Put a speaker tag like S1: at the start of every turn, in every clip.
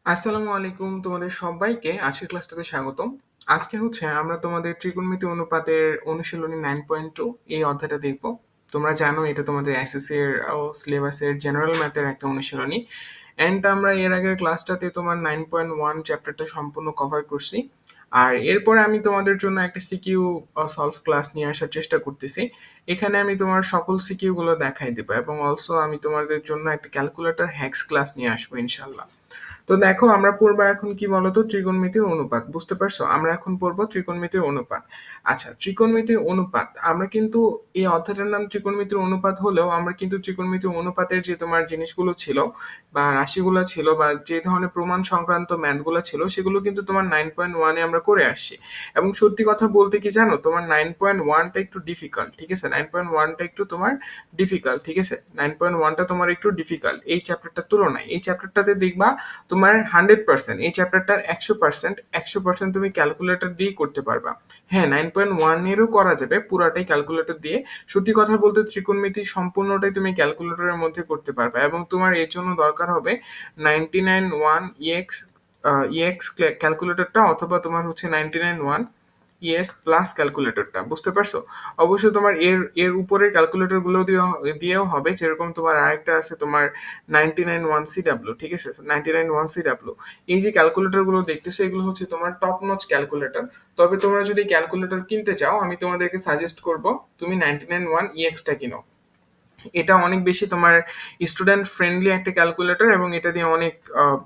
S1: আসসালামু আলাইকুম তোমাদের সবাইকে আজকের ক্লাসটাতে স্বাগতম। আজকে হচ্ছে আমরা তোমাদের ত্রিকোণমিতি অনুপাতের অনুশীলনী 9.2 এই অধ্যায়টা দেখব। তোমরা জানো এটা তোমাদের এসএসসি এর সিলেবাসের জেনারেল ম্যাথের একটা অনুশীলনী। এন্ড আমরা এর আগের ক্লাসটাতে তোমার 9.1 চ্যাপ্টারটা সম্পূর্ণ কভার করছি। আর এরপরে আমি তোমাদের জন্য একটা সিকিউ সলভ ক্লাস নিয়ে আসার চেষ্টা করতেছি। এখানে আমি তোমার সকল সিকিউ গুলো দেখাই দেবো এবং অলসো আমি তোমাদের জন্য একটা ক্যালকুলেটর হ্যাক্স ক্লাস নিয়ে আসবো ইনশাল্লাহ। তো দেখো আমরা পড়বো এখন কি বলতো, ত্রিকোণমিতির অনুপাত। বুঝতে পারছো, আমরা এখন পড়বো ত্রিকোণমিতির অনুপাত। আচ্ছা, ত্রিকোণমিতির অনুপাত আমরা কিন্তু এই অধ্যায়টার নাম ত্রিকোণমিতির অনুপাত হলেও আমরা কিন্তু ত্রিকোণমিতির অনুপাতের যে তোমার জিনিসগুলো ছিল বা রাশিগুলো ছিল বা যে ধরনের প্রমাণ সংক্রান্ত ম্যাথগুলো ছিল সেগুলো কিন্তু তোমার 9.1 এ আমরা করে আসছি। এবং সত্যি কথা বলতে কি জানো, তোমার 9.1টা একটু ডিফিকাল্ট, ঠিক আছে? 9.1টা একটু তোমার ডিফিকাল্ট, ঠিক আছে? 9.1টা তোমার একটু ডিফিকাল্ট এই চ্যাপ্টারটার তুলনায়। এই চ্যাপ্টারটাতে দেখবা তোমার 100%, এই চ্যাপ্টারটার 100% তুমি ক্যালকুলেটর দিয়ে করতে পারবা। হ্যাঁ, 9.1 এরও করা যাবে পুরাটাই ক্যালকুলেটর দিয়ে। সত্যি কথা বলতে ত্রিকোণমিতি সম্পূর্ণটাই তুমি ক্যালকুলেটরের মধ্যে করতে পারবে এবং তোমার এর জন্য দরকার হবে 99.1 EX EX ক্যালকুলেটরটা অথবা তোমার হচ্ছে 99.1 ইএস প্লাস ক্যালকুলেটরটা। বুঝতে পারছো? অবশ্যই তোমার এর এর উপরের ক্যালকুলেটর গুলো দিয়েও হবে, যেরকম তোমার আরেকটা আছে তোমার 99.1 CW, ঠিক আছে? 99.1 CW এই যে ক্যালকুলেটর গুলো দেখতেছো এগুলো হচ্ছে তোমার টপ নচ ক্যালকুলেটর। তবে তোমরা যদি ক্যালকুলেটর কিনতে চাও আমি তোমাদেরকে সাজেস্ট করব তুমি 99.1 EX টা কিনো। এটা অনেক বেশি তোমার স্টুডেন্ট ফ্রেন্ডলি একটা ক্যালকুলেটর এবং এটা দিয়ে অনেক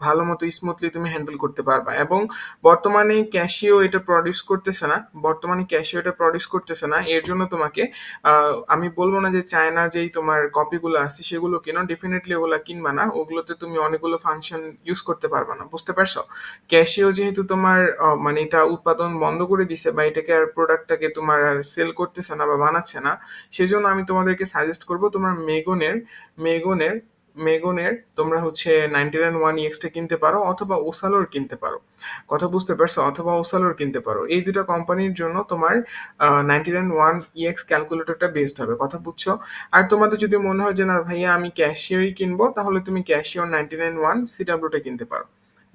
S1: ভালো মতো স্মুথলি তুমি হ্যান্ডেল করতে পারবা। এবং বর্তমানে ক্যাশিও এটা প্রডিউস করতেছে না, এর জন্য তোমাকে আমি বলবো না যে চায়না যেই তোমার কপিগুলো আছে সেগুলো কিনো, ডেফিনেটলি ওগুলো কিনবা না, ওগুলোতে তুমি অনেকগুলো ফাংশন ইউজ করতে পারবা না। বুঝতে পারছো? ক্যাশিও যেহেতু তোমার মানে এটা উৎপাদন বন্ধ করে দিছে বা এটাকে আর প্রোডাক্টটাকে তোমার আর সেল করতেছে না বা বানাচ্ছে না, সেজন্য আমি তোমাদেরকে সাজেস্ট করব তোমার মেগনের মেগনের তোমরা হচ্ছে 99.1 EX টা কিনতে পারো অথবা ওসালোর কিনতে পারো। কথা বুঝতে পারছো? অথবা ওসালোর কিনতে পারো। এই দুটো কোম্পানির জন্য তোমার 99.1 EX ক্যালকুলেটরটা বেস্ট হবে। কথা বুঝছো? আর তোমাদের যদি মনে হয় যে না ভাইয়া আমি ক্যাশিওই কিনবো, তাহলে তুমি ক্যাশিও 99.1 CW টা কিনতে পারো।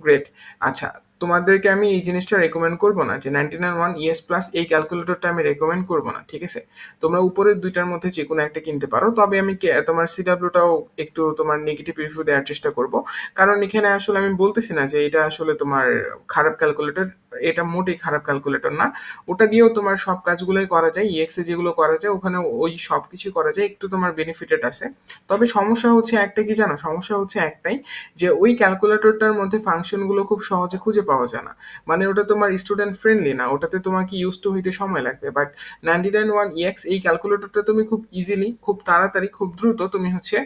S1: গ্রেট। আচ্ছা, তোমাদেরকে আমি এই জিনিসটা রেকমেন্ড করবো না যে 99.1 ES প্লাস এই ক্যালকুলেটরটা আমি রেকমেন্ড করবো না, ঠিক আছে? তোমরা উপরের দুইটার মধ্যে যে কোনো একটা কিনতে পারো, তবে আমি তোমার সিডাব্লিউটাও একটু তোমার নেগেটিভ রিভিউ দেওয়ার চেষ্টা করব। কারণ এখানে আসলে আমি বলতেছি না যে এটা আসলে তোমার খারাপ ক্যালকুলেটর, এটা মোটেই খারাপ ক্যালকুলেটর না। ওটা দিয়েও তোমার সব কাজগুলোই করা যায়, ইএক্স এ যেগুলো করা যায় ওখানে ওই সব কিছু করা যায়, একটু তোমার বেনিফিটেড আছে। তবে সমস্যা হচ্ছে একটা, কি জানো? সমস্যা হচ্ছে একটাই, যে ওই ক্যালকুলেটরটার মধ্যে ফাংশনগুলো খুব সহজে খুঁজে পাওয়া যায় না। মানে ওটা তোমার স্টুডেন্ট ফ্রেন্ডলি না, ওটাতে তোমাকে ইউজ টু হইতে সময় লাগবে। বাট 99.1 EX এই ক্যালকুলেটরটা তুমি খুব ইজিলি, খুব তাড়াতাড়ি, খুব দ্রুত তুমি হচ্ছে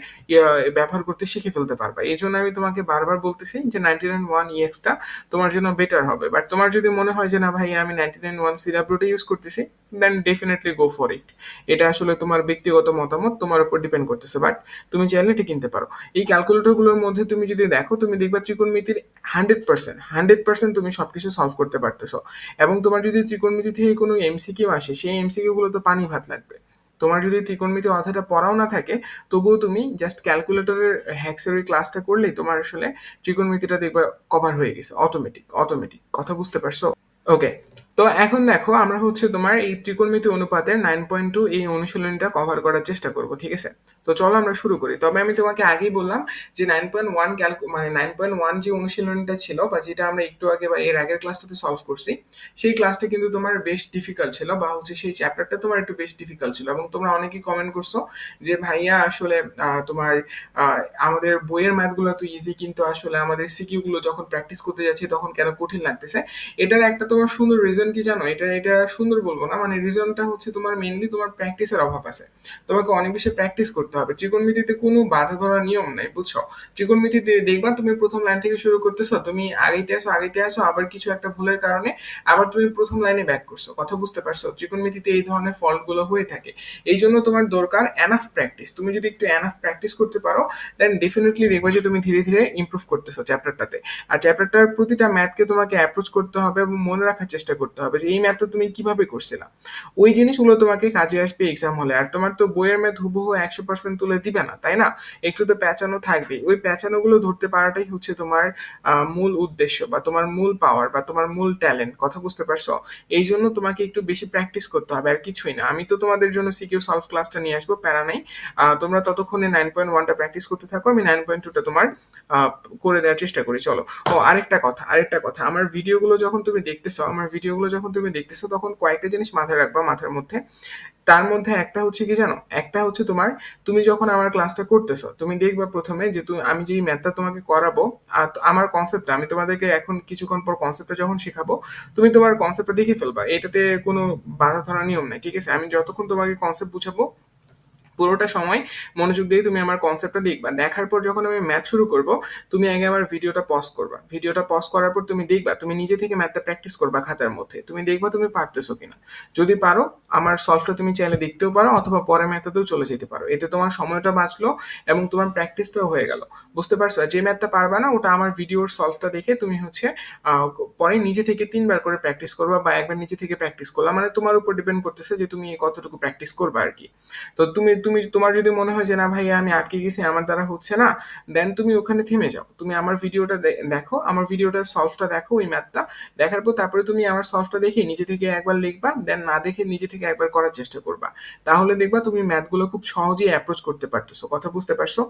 S1: ব্যবহার করতে শিখে ফেলতে পারবা। এই জন্য আমি তোমাকে বারবার বলতেছি যে 99.1 EX টা তোমার জন্য বেটার হবে। বাট তোমার যদি মনে হয় যে না ভাই আমি 99.1 CW টা ইউজ করতেছি, then definitely go for it. এটা আসলে তোমার ব্যক্তিগত মতামত, তোমার উপর ডিপেন্ড করতেছে। বাট তুমি চাইলে এটা কিনতে পারো। এই ক্যালকুলেটরগুলোর মধ্যে তুমি যদি দেখো, তুমি দেখবা ত্রিকোণমিতির 100% তুমি সবকিছু সলভ করতে পারতেছো। এবং তোমার যদি ত্রিকোণমিতি থেকে কোনো এমসিকিউ আসে, সেই এমসিকিউ গুলো তো পানি ভাত লাগবে। তোমার যদি ত্রিকোণমিতি অধ্যায়টা পড়াও না থাকে, তবুও তুমি জাস্ট ক্যালকুলেটরের হ্যাক্সের ওই ক্লাসটা করলেই তোমার আসলে ত্রিকোণমিতিটা দেখবা কভার হয়ে গেছে অটোমেটিক। কথা বুঝতে পারছো? ওকে। তো এখন দেখো আমরা হচ্ছে তোমার এই ত্রিকোণমিতি অনুপাতের 9.2 এই অনুশীলনীটা কভার করার চেষ্টা করব, ঠিক আছে? তো চলো আমরা শুরু করি। তবে আমি তোমাকে আগেই বললাম যে 9.1 মানে 9.1 যে অনুশীলনীটা ছিল বা যেটা আমরা একটু আগে বা এর আগের ক্লাসটাতে সলভ করছি, সেই ক্লাসটা কিন্তু তোমার বেশ ডিফিকাল্ট ছিল বা হচ্ছে সেই চ্যাপ্টারটা তোমার একটু বেশ ডিফিকাল্ট ছিল। এবং তোমরা অনেকেই কমেন্ট করছো যে ভাইয়া আসলে তোমার আহ, আমাদের বইয়ের ম্যাথগুলো তো ইজি, কিন্তু আসলে আমাদের সিকিউ গুলো যখন প্র্যাকটিস করতে যাচ্ছি তখন কেন কঠিন লাগতেছে। এটার একটা তোমার সুন্দর রিজন কি জানো? এটা সুন্দর বলবো না, মানে রিজনটা হচ্ছে তোমার মেইনলি তোমার প্র্যাকটিসের অভাব আছে। তোমাকে অনেক বেশি প্র্যাকটিস করতে হবে। ত্রিকোণমিতিতে কোনো বাধা ধরার নিয়ম নাই, বুঝছো? ত্রিকোণমিতিতে দেখবা তুমি প্রথম লাইন থেকে শুরু করতেছো, তুমি আগাইতে আসো, আবার কিছু একটা ভুলের কারণে আবার তুমি প্রথম লাইনে ব্যাক করছো। কথা বুঝতে পারছো? ত্রিকোণমিতিতে এই ধরনের ফল্ট গুলো হয়ে থাকে। এই জন্য তোমার দরকার এনাফ প্র্যাকটিস। তুমি যদি একটু এনাফ প্র্যাকটিস করতে পারো, দেন ডেফিনেটলি দেখবা যে তুমি ধীরে ধীরে ইমপ্রুভ করতেছো চ্যাপ্টারটাতে। আর চ্যাপ্টারটার প্রতিটা ম্যাথকে তোমাকে অ্যাপ্রোচ করতে হবে এবং মনে রাখার চেষ্টা করতে করতে হবে যে এই ম্যাথটা তুমি কিভাবে করছিলা। ওই জিনিসগুলো তোমাকে কাজে আসবে এক্সাম হলে। আর তোমার তো বইয়ের ম্যাথ হুবহু 100% তুলে দিবে না, তাই না? একটু তো প্যাঁচানো থাকবেই। ওই প্যাঁচানোগুলো ধরতে পারাটাই হচ্ছে তোমার মূল উদ্দেশ্য বা তোমার মূল পাওয়ার বা তোমার মূল ট্যালেন্ট। কথা বুঝতে পারছো? এই জন্য তোমাকে একটু বেশি প্র্যাকটিস করতে হবে, আর কিছুই না। আমি তো তোমাদের জন্য সিকিউ সলভ ক্লাসটা নিয়ে আসবো, প্যারা নাই। তোমরা ততক্ষণে 9.1টা প্র্যাকটিস করতে থাকো, আমি 9.2টা তোমার আহ, করে দেওয়ার চেষ্টা করি। চলো। ও আরেকটা কথা, আমার ভিডিওগুলো যখন তুমি দেখতেছো তখন কয়েকটা জিনিস মাথায় রাখবা মাথার মধ্যে। তার মধ্যে একটা হচ্ছে কি জানো, একটা হচ্ছে তোমার, তুমি যখন আমার ক্লাসটা করতেছো তুমি দেখবা প্রথমে যে তুমি, আমি যেই ম্যাথটা তোমাকে করাবো আর আমার কনসেপ্টটা আমি তোমাদেরকে এখন কিছুক্ষণ পর কনসেপ্টটা যখন শেখাবো, তুমি তোমার কনসেপ্টটা দেখে ফেলবা, এটাতে কোনো বাধা ধরা নিয়ম নাই, ঠিক আছে? আমি যতক্ষণ তোমাকে কনসেপ্ট বুঝাবো পুরোটা সময় মনোযোগ দিয়ে তুমি আমার কনসেপ্টটা দেখবা। দেখার পর যখন আমি ম্যাথ শুরু করব, তুমি আগে আমার ভিডিওটা পজ করবা। ভিডিওটা পজ করার পর তুমি দেখবা, তুমি নিজে থেকে ম্যাথটা প্র্যাকটিস করবা খাতার মধ্যে। তুমি দেখবা তুমি পারতেছো কিনা। যদি পারো, আমার সলভটা তুমি চাইলে দেখতেও পারো অথবা পরে ম্যাথটাতেও চলে যেতে পারো। এতে তোমার সময়টা বাঁচলো এবং তোমার প্র্যাকটিসটাও হয়ে গেল। বুঝতে পারছো? আর যে ম্যাথটা পারবা না ওটা আমার ভিডিওর সলভটা দেখে তুমি হচ্ছে আহ, পরে নিজে থেকে 3বার করে প্র্যাকটিস করবা বা একবার নিজে থেকে প্র্যাকটিস করলা, মানে তোমার উপর ডিপেন্ড করতেছে যে তুমি কতটুকু প্র্যাকটিস করবা আর কি। তো তুমি তুমি তোমার যদি মনে হয় যে না ভাই আমি আটকে গেছি, আমার দ্বারা হচ্ছে না, দেন তুমি ওখানে থেমে যাও। তুমি আমার ভিডিওটা দেখো, আমার ভিডিওটা সলভটা দেখো, ওই ম্যাথটা দেখার পর তারপরে তুমি আমার সলভটা দেখে নিজে থেকে একবার লিখবা, দেন না দেখে নিজে থেকে একবার করার চেষ্টা করবা। তাহলে দেখবা তুমি ম্যাথগুলো খুব সহজেই অ্যাপ্রোচ করতে পারতেছো। কথা বুঝতে পারছো?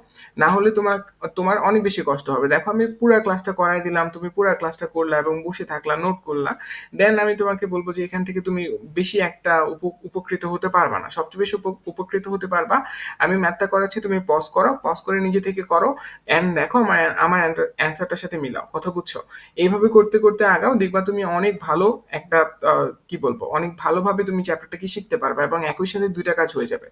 S1: না হলে তোমার তোমার অনেক বেশি কষ্ট হবে। দেখো আমি পুরো ক্লাসটা করাই দিলাম, তুমি পুরো ক্লাসটা করলা এবং বসে থাকলা, নোট করলা, দেন আমি তোমাকে বলবো যে এখান থেকে তুমি বেশি একটা উপকৃত হতে পারবা না। সবচেয়ে বেশি উপকৃত হতে পারবা আমি ম্যাথটা করাচ্ছি, তুমি পজ করো, পজ করে নিজে থেকে করো, এন্ড দেখো আমার আমার অ্যান্সারটার সাথে মিলাও। কথা বুঝছো? এইভাবে করতে করতে আগাও, দেখবা তুমি অনেক ভালো একটা কি বলবো, অনেক ভালোভাবে তুমি চ্যাপ্টারটা শিখতে পারবে এবং একই সাথে দুইটা কাজ হয়ে যাবে।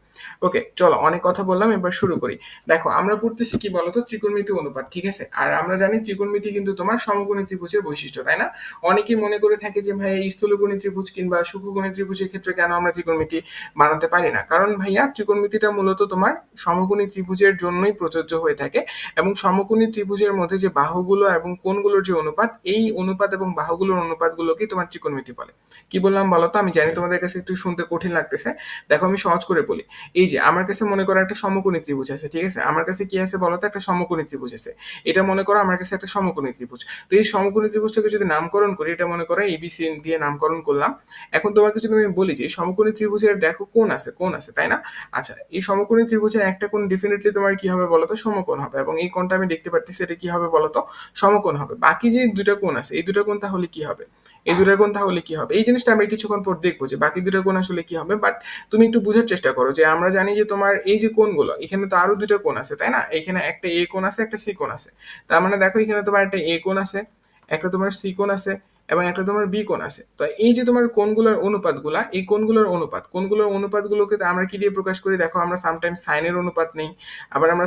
S1: ওকে, চলো, অনেক কথা বললাম, এবার শুরু করি। দেখো আমরা পড়তেছি কি বলতো, ত্রিকোণমিতি অনুপাত, ঠিক আছে? আর আমরা জানি ত্রিকোণমিতি কিন্তু তোমার সমকোণী ত্রিভুজের বৈশিষ্ট্য, তাই না? অনেকেই মনে করে থাকে যে ভাই এই স্থূলকোণী ত্রিভুজ কিংবা সূক্ষ্মকোণী ত্রিভুজের ক্ষেত্রে কেন আমরা ত্রিকোণমিতি বানাতে পারি না। কারণ ভাইয়া ত্রিকোণমিতিটা মূলত তোমার সমকোণী ত্রিভুজের জন্যই প্রযোজ্য হয়ে থাকে, এবং সমকোণী ত্রিভুজের মধ্যে যে বাহুগুলো এবং কোণগুলোর যে অনুপাত, এই অনুপাত এবং বাহুগুলোর অনুপাতগুলোকেই তোমার ত্রিকোণমিতি বলে। কি বললাম বলো তো? আমি জানি তোমাদের কাছে একটু শুনতে কঠিন লাগতেছে। দেখো আমি সহজ করে বলি। এই যে আমার কাছে মনে করো একটা সমকোণী ত্রিভুজ আছে, ঠিক আছে? আমার কাছে কি আছে বলো তো? একটা সমকোণী ত্রিভুজ আছে। এটা মনে করো আমার কাছে একটা সমকোণী ত্রিভুজ। তো এই সমকোণী ত্রিভুজটাকে যদি নামকরণ করি, এটা মনে করো এবিসি দিয়ে নামকরণ করলাম। এখন তোমাকে যদি আমি বলি যে সমকোণী ত্রিভুজের দেখো কোণ আছে, তাই না? আচ্ছা, এই সমকোণী ত্রিভুজের একটা কোণ ডেফিনেটলি তোমার কি হবে বলতো? সমকোণ হবে, এবং এই কোণটা আমি দেখতে পারতেছি, এটা কি হবে বলতো? সমকোণ হবে। বাকি যে দুইটা কোণ আছে, এই দুটো কোণ তাহলে কি হবে? এই দুটো কোণ তাহলে কি হবে? এই জিনিসটা আমরা কিছুক্ষণ পর দেখবো যে বাকি দুটো কোণ আসলে কি হবে। বাট তুমি একটু বুঝার চেষ্টা করো যে আমরা জানি যে তোমার এই যে কোণগুলো, এখানে তো আরো দুটো কোণ আছে, তাই না? এখানে একটা এ কোণ আছে, একটা সি কোণ আছে। তার মানে দেখো এখানে তোমার একটা এ কোণ আছে, একটা তোমার সি কোণ আছে, এবং একটা তোমার বি কোণ আছে। তো এই যে তোমার কোণগুলোর অনুপাতগুলা, এই কোণগুলোর অনুপাতগুলোকে আমরা কি দিয়ে প্রকাশ করি? দেখো আমরা সামটাইমস সাইনের অনুপাত নেই, আবার আমরা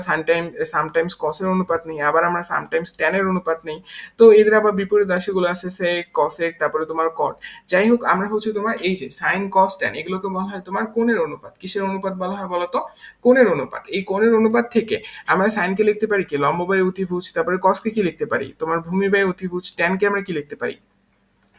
S1: সামটাইমস কসের অনুপাত নেই, আবার আমরা সামটাইমস ট্যানের অনুপাত নেই। তো এদের আবার বিপরীত রাশিগুলো আছে সেক, কসেক, তারপরে তোমার কট। যাই হোক, আমরা হচ্ছে তোমার এই যে সাইন, কস, ট্যান, এগুলোকে বলা হয় তোমার কোণের অনুপাত। কিসের অনুপাত বলা হয় বলতো? কোণের অনুপাত। এই কোণের অনুপাত থেকে আমরা সাইনকে লিখতে পারি কি? লম্ব বাই অতিভুজ। তারপরে কসকে কি লিখতে পারি? তোমার ভূমি বাই অতিভুজ। ট্যানকে আমরা কি লিখতে পারি?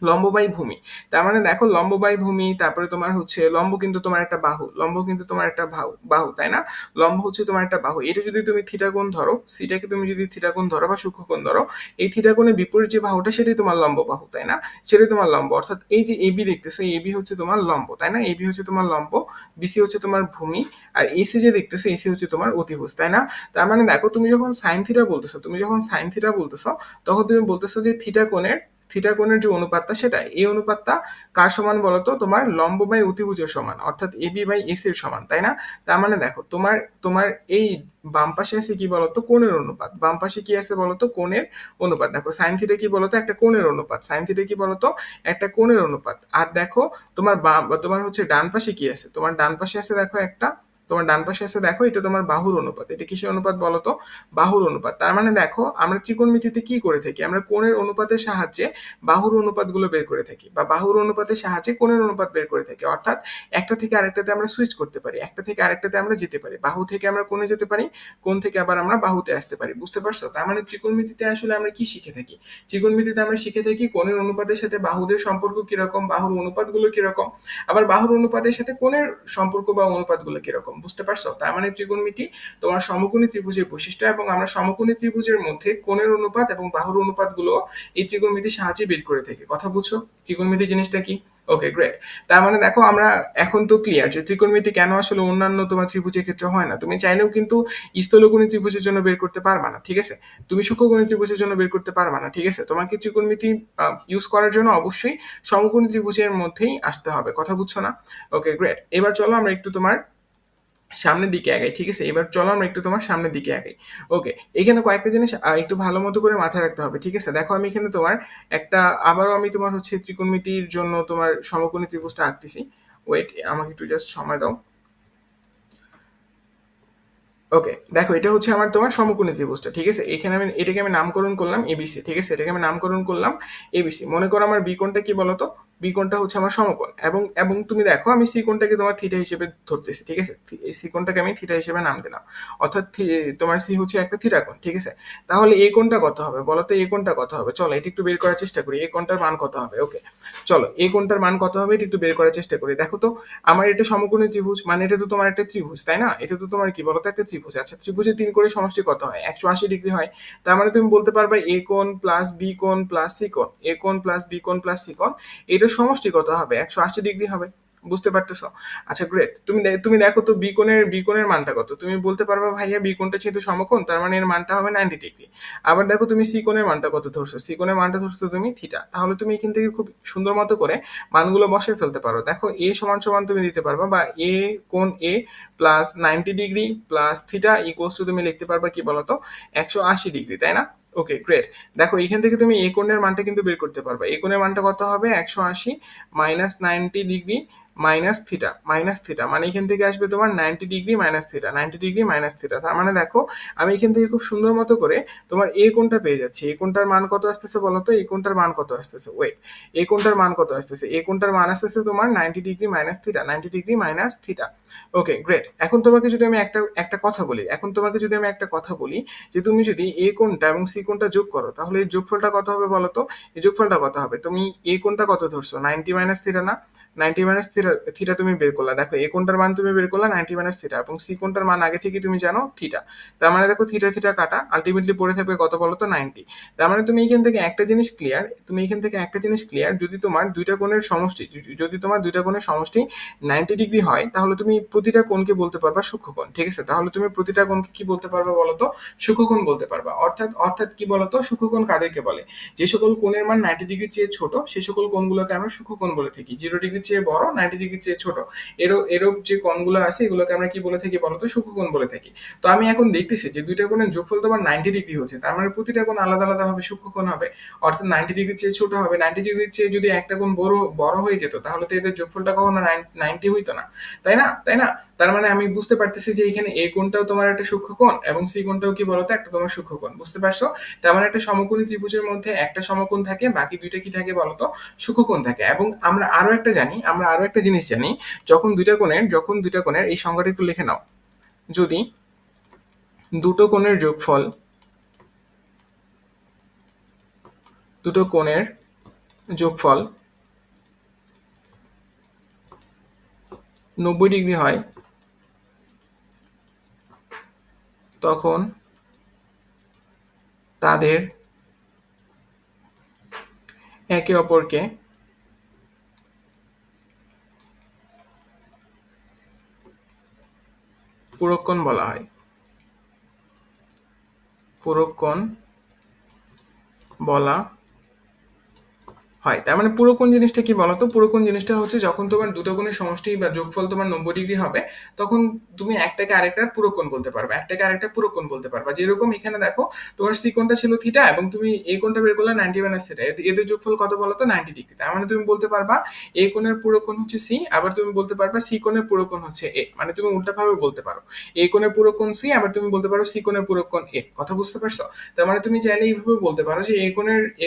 S1: লম্ব বাই ভূমি। তার মানে দেখো লম্ব বাই ভূমি, তারপরে তোমার হচ্ছে লম্ব কিন্তু তোমার একটা বাহু, লম্ব কিন্তু তোমার একটা বাহু, তাই না? লম্ব হচ্ছে তোমার একটা বাহু। এটা যদি তুমি থিটা কোণ ধরো, সিটাকে তুমি যদি থিটা কোণ ধরো বা সূক্ষ্মকোণ ধরো, এই থিটা কোণের বিপরীত যে বাহুটা সেটাই তোমার লম্ব বাহু, তাই না? সেটাই তোমার লম্ব। অর্থাৎ এই যে এবি দেখতেছো, এবি হচ্ছে তোমার লম্ব, তাই না? এবি হচ্ছে তোমার লম্ব, বিসি হচ্ছে তোমার ভূমি, আর এসি যে দেখতেছো, এসি হচ্ছে তোমার অতিভুজ, তাই না? তার মানে দেখো তুমি যখন সাইন থিটা বলতেছো তখন তুমি বলতেছো যে থিটা কোণের যে অনুপাতটা, সেটা এই অনুপাতটা কার সমান বলতো? তোমার লম্ব বাই অতিভুজের সমান, অর্থাৎ এবি বাই এসি এর সমান, তাই না? তার মানে দেখো তোমার তোমার এই বাম পাশে আছে কি বলতো? কোণের অনুপাত। বাম পাশে কি আছে বলতো? কোণের অনুপাত। দেখো সাইন থিটা কি বলতো? একটা কোণের অনুপাত। সাইন থিটা কি বলতো? একটা কোণের অনুপাত। আর দেখো তোমার হচ্ছে ডান পাশে কি আছে? তোমার ডান পাশে আছে দেখো একটা তোমার ডান পাশে আছে দেখো, এটা তোমার বাহুর অনুপাত। এটা কিসের অনুপাত বলো তো? বাহুর অনুপাত। তার মানে দেখো আমরা ত্রিকোণমিতিতে কি করে থাকি, আমরা কোণের অনুপাতের সাহায্যে বাহুর অনুপাতগুলো বের করে থাকি, বা বাহুর অনুপাতের সাহায্যে কোণের অনুপাত বের করে থাকি। অর্থাৎ একটা থেকে আরেকটাতে আমরা সুইচ করতে পারি, একটা থেকে আরেকটাতে আমরা যেতে পারি, বাহু থেকে আমরা কোণে যেতে পারি, কোণ থেকে আবার আমরা বাহুতে আসতে পারি। বুঝতে পারছো? তার মানে ত্রিকোণমিতিতে আসলে আমরা কি শিখে থাকি? ত্রিকোণমিতিতে আমরা শিখে থাকি কোণের অনুপাতের সাথে বাহুদের সম্পর্ক কিরকম, বাহুর অনুপাতগুলো কিরকম, আবার বাহুর অনুপাতের সাথে কোণের সম্পর্ক বা অনুপাতগুলো কিরকম। বুঝতে পারছো? তার মানে ত্রিকোণমিতি তোমার সমকোণী ত্রিভুজের বৈশিষ্ট্য, এবং আমরা সমকোণী ত্রিভুজের মধ্যে কোণের অনুপাত এবং বাহুর অনুপাতগুলো এই ত্রিকোণমিতির সাহায্যে বের করে থাকি। কথা বুঝছো ত্রিকোণমিতি জিনিসটা কি? ওকে, গ্রেট। তার মানে দেখো আমরা এখন তো ক্লিয়ার যে ত্রিকোণমিতি কেন আসলে অন্যান্য তোমার ত্রিভুজের ক্ষেত্রে হয় না। তুমি চাইলেও কিন্তু স্থলকোণী ত্রিভুজের জন্য বের করতে পারবা না, ঠিক আছে? তুমি সূক্ষ্মকোণী ত্রিভুজের জন্য বের করতে পারবা না, ঠিক আছে? তোমাকে ত্রিকোণমিতি ইউজ করার জন্য অবশ্যই সমকোণী ত্রিভুজের মধ্যেই আসতে হবে। কথা বুঝছো না? Okay, great. এবার চলো আমরা একটু তোমার সামনের দিকে আগাই, ঠিক আছে? এবার চলো আমরা একটু তোমার সামনের দিকে আগাই। ওকে, এখানে কয়েকটা জিনিস একটু ভালো মতো করে মাথায় রাখতে হবে, ঠিক আছে? দেখো আমি এখানে তোমার একটা, আবারও আমি তোমার হচ্ছে ত্রিকোণমিতির জন্য তোমার সমকোণী ত্রিভুজটা আঁকতেছি। ওয়েট, আমাকে একটু জাস্ট সময় দাও। ওকে, দেখো এটা হচ্ছে আমার তোমার সমকোণী ত্রিভুজটা, ঠিক আছে? এখানে আমি এটাকে আমি নামকরণ করলাম এবিসি, ঠিক আছে? এটাকে আমি নামকরণ করলাম এবিসি। মনে করো আমার বি কোণটা কি বলতো? বি কোণটা হচ্ছে আমার সমকোণ, এবং এবং তুমি দেখো আমি সি কোণটাকে তোমার থিটা হিসেবে ধরতেছি, ঠিক আছে? এই সি কোণটাকে আমি থিটা হিসেবে নাম দিলাম, অর্থাৎ তোমার সি হচ্ছে একটা থিটা কোণ, ঠিক আছে? তাহলে এই কোণটা কত হবে বলো তো? এই কোণটা কত হবে? চলো এটা একটু বের করার চেষ্টা করি, এই কোণটার মান কত হবে। ওকে, চলো এই কোণটার মান কত হবে এটা একটু বের করার চেষ্টা করি। দেখো তো আমার এটা সমকোণী ত্রিভুজ, মানে এটা তো তোমার একটা ত্রিভুজ, তাই না? এটা তো তোমার কি বলতো? একটা ত্রিভুজ। আচ্ছা, ত্রিভুজের 3 করে সমষ্টি কত হয়? 180 ডিগ্রি হয়। তার মানে তুমি বলতে পারবে এ কোণ প্লাস বি কোণ প্লাস সি কোণ, এ কোণ প্লাস বি কোণ প্লাস সি কোণ, এটার সমষ্টি কত হবে? 180 ডিগ্রি হবে। বুঝতে পারতেছো? আচ্ছা, গ্রেট। তুমি দেখো তো বি কোণের মানটা কত? তুমি বলতে পারবে ভাইয়া বি কোণটা যেহেতু সমকোণ তার মানে এর মানটা হবে 90 ডিগ্রি। আবার দেখো তুমি সি কোণের মানটা কত ধরছো? সি কোণের মানটা ধরছো তুমি থিটা। তাহলে তুমি এখান থেকে খুব সুন্দর মতো করে মানগুলো বসিয়ে ফেলতে পারো। দেখো এ সমান সমান তুমি দিতে পারবা, বা এ কোণ A plus 90 degree plus theta equals to তুমি লিখতে পারবা কি বলতো? 180 ডিগ্রি, তাই না? Okay, great. দেখো এখান থেকে তুমি এ কোণের মানটা কিন্তু বের করতে পারবা। এ কোণের মানটা কত হবে? 180 মাইনাস 90 ডিগ্রি মাইনাস থিটা, মানে এখান থেকে আসবে তোমার 90 degree minus theta, 90 degree minus theta. তার মানে দেখো আমি এখান থেকে খুব সুন্দর মতো করে তোমার এ কোণটা পেয়ে যাচ্ছি। এ কোণটার মান কত আসতেছে বলো তো? এ কোণটার মান কত আসতেছে? ওয়েট, এ কোণটার মান কত আসতেছে? এ কোণটার মান আসতেছে তোমার 90 degree minus theta, 90 degree minus theta. Okay, great. এখন তোমাকে যদি আমি একটা একটা কথা বলি, যে তুমি যদি এ কোণটা এবং সি কোণটা যোগ করো তাহলে এই যোগফলটা কত হবে বলো তো? এই যোগফলটা কত হবে? তুমি এ কোণটা কত ধরছো? 90 মাইনাস থিটা না? 90 মাইনাস থিটা, থিটা তুমি বের করলা। দেখো এ কোণটার মান তুমি বের করলা 90 মাইনাস থিটা, এবং সি কোণটার মান আগে থেকে তুমি জানো থিটা। তার মানে দেখো থিটা থিটা কাটা, আলটিমেটলি পড়ে থাকবে কত বলো তো? 90। তার মানে তুমি এখান থেকে একটা জিনিস ক্লিয়ার, যদি তোমার দুইটা কোণের সমষ্টি, যদি তোমার দুইটা কোণের সমষ্টি 90 ডিগ্রি হয় তাহলে তুমি প্রতিটা কোণকে বলতে পারবা সূক্ষ্মকোণ, ঠিক আছে? তাহলে তুমি প্রতিটা কোণকে কি বলতে পারবা বলতো? সূক্ষ্মকোণ বলতে পারবা। অর্থাৎ অর্থাৎ কি বলতো? সূক্ষ্মকোণ কাদেরকে বলে? যে সকল কোণের মান 90 ডিগ্রির চেয়ে ছোট সে সকল কোণগুলোকে আমরা সূক্ষ্মকোণ বলে থাকি। 0 ডিগ্রির চেয়ে বড়, 90 ডিগ্রির চেয়ে ছোট, এরূপ যে কোণগুলো আছে এগুলোকে আমরা কি বলে থাকি বলতো? সূক্ষ্মকোণ বলে থাকি। তো আমি এখন দেখতেছি যে দুইটা কোণের যোগফল তোমার 90 ডিগ্রি হচ্ছে, তার মানে প্রতিটা কোণ আলাদা আলাদা ভাবে সূক্ষ্মকোণ হবে। অর্থাৎ 90 ডিগ্রির চেয়ে ছোট হবে। 90 ডিগ্রির চেয়ে যদি একটা কোণ বড় বড় হয়ে যেত তাহলে তো এদের যোগফলটা কখনো 90 হইতো না, তাই না? তার মানে আমি বুঝতে পারতেছি যে এখানে এ কোণটাও তোমার একটা সূক্ষ্মকোণ এবং সি কোণটাও কি বলতো? একটা তোমার সূক্ষ্মকোণ। বুঝতে পারছো? তার মানে একটা সমকোণী ত্রিভুজের মধ্যে একটা সমকোণ থাকে, বাকি দুইটা কি থাকে বলতো? সূক্ষ্মকোণ থাকে। এবং আমরা আরো একটা জিনিস জানি, যখন দুইটা কোণের এই সংজ্ঞাটা একটু লিখে নাও। যদি দুটো কোণের যোগফল দুটো কোণের যোগফল 90 ডিগ্রি হয় তখন তাদের একে অপরকে পূরককোণ বলা হয়। পূরককোণ বলা হয়। তার মানে পুরো কোণ জিনিসটা কি বলতো? পুরো কোণ জিনিসটা হচ্ছে যখন তোমার দুটো কোণের সমষ্টি বা যোগফল তোমার 90 ডিগ্রি হবে, তখন তুমি একটাকে আরেকটার পুরো কোণ বলতে পারবে, একটাকে আরেকটা পুরো কোণ বলতে পারবা। যেরকম এখানে দেখো তোমার সি কোণটা ছিল থিটা এবং তুমি এই কোণটা বের করলে 90 মাইনাস থিটা, এদের যোগফল কত বলতো? 90 ডিগ্রি। তার মানে তুমি বলতে পারবা এই কোণের পুরো কোণ হচ্ছে সি, আবার তুমি বলতে পারবা সি কোণের পুরো কোণ হচ্ছে এ। মানে তুমি উল্টাভাবে বলতে পারো, এই কোণের পুরো কোণ সি, আবার তুমি বলতে পারো সি কোণের পুরো কোণ এ। কথা বুঝতে পারছো? তার মানে তুমি চাইলে এইভাবে বলতে পারো যে এ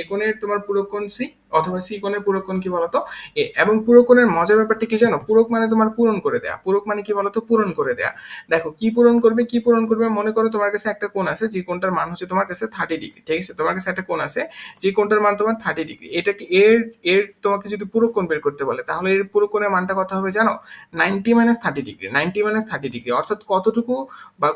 S1: কোণের তোমার পুরো কোণ সি, অথবা সি কোণের পুরো কোণ কি বলতো? এ। এবং পুরো কোণের মজার ব্যাপারটা কি জানো? পূরক মানে তোমার পূরণ করে দেয়া। পূরক মানে কি বলতো? পূরণ করে দেয়া। দেখো কি পূরণ করবে, কি পূরণ করবে? মনে করো তোমার কাছে একটা কোণ আছে, যে কোণটার মান হচ্ছে তোমার কাছে 30 ডিগ্রি, ঠিক আছে? তোমার কাছে একটা কোণ আছে, যে কোণটার মান তোমার 30 ডিগ্রি। এটাকে এর এর তোমাকে যদি পুরো কোণ বের করতে বলে, তাহলে এর পুরো কোণের মানটা কত হবে জানো? 90 মাইনাস 30 ডিগ্রি। 90 মাইনাস 30 ডিগ্রি অর্থাৎ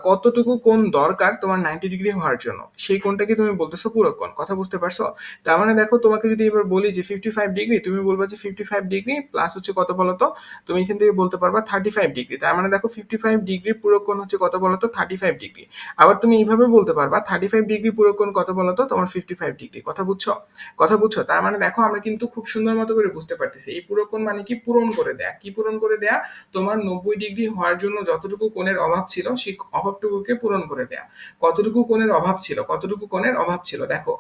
S1: কতটুকু কোণ দরকার তোমার 90 ডিগ্রি হওয়ার জন্য, সেই কোণটাকে তুমি বলতেছো পুরো কোণ। কথা বুঝতে পারছো? তার মানে দেখো তোমাকে যদি এবার বলি যে 55 ডিগ্রি, তুমি বলবা যে 55 ডিগ্রি প্লাস হচ্ছে কত বলতো? তুমি এখান থেকে বলতে পারবা 35 ডিগ্রি। তার মানে দেখো 55 ডিগ্রি পুরো কোণ হচ্ছে কত বলতো? 35 ডিগ্রি। আবার তুমি এইভাবে বলতে পারবা 35 ডিগ্রি পুরো কোণ কত বলতো? তোমার 55 ডিগ্রি। কথা বুঝছো? কথা বুঝছো? তার মানে দেখো আমরা কিন্তু খুব সুন্দর মতো করে বুঝতে পারতেছি এই পুরো কোণ মানে কি? পূরণ করে দেয়া। কি পূরণ করে দেয়া? তোমার 90 ডিগ্রি হওয়ার জন্য যতটুকু কোণের অভাব ছিল, সেই অভাবটুকুকে পূরণ করে দেয়া। কতটুকু কোণের অভাব ছিল? কতটুকু কোণের অভাব ছিল? দেখো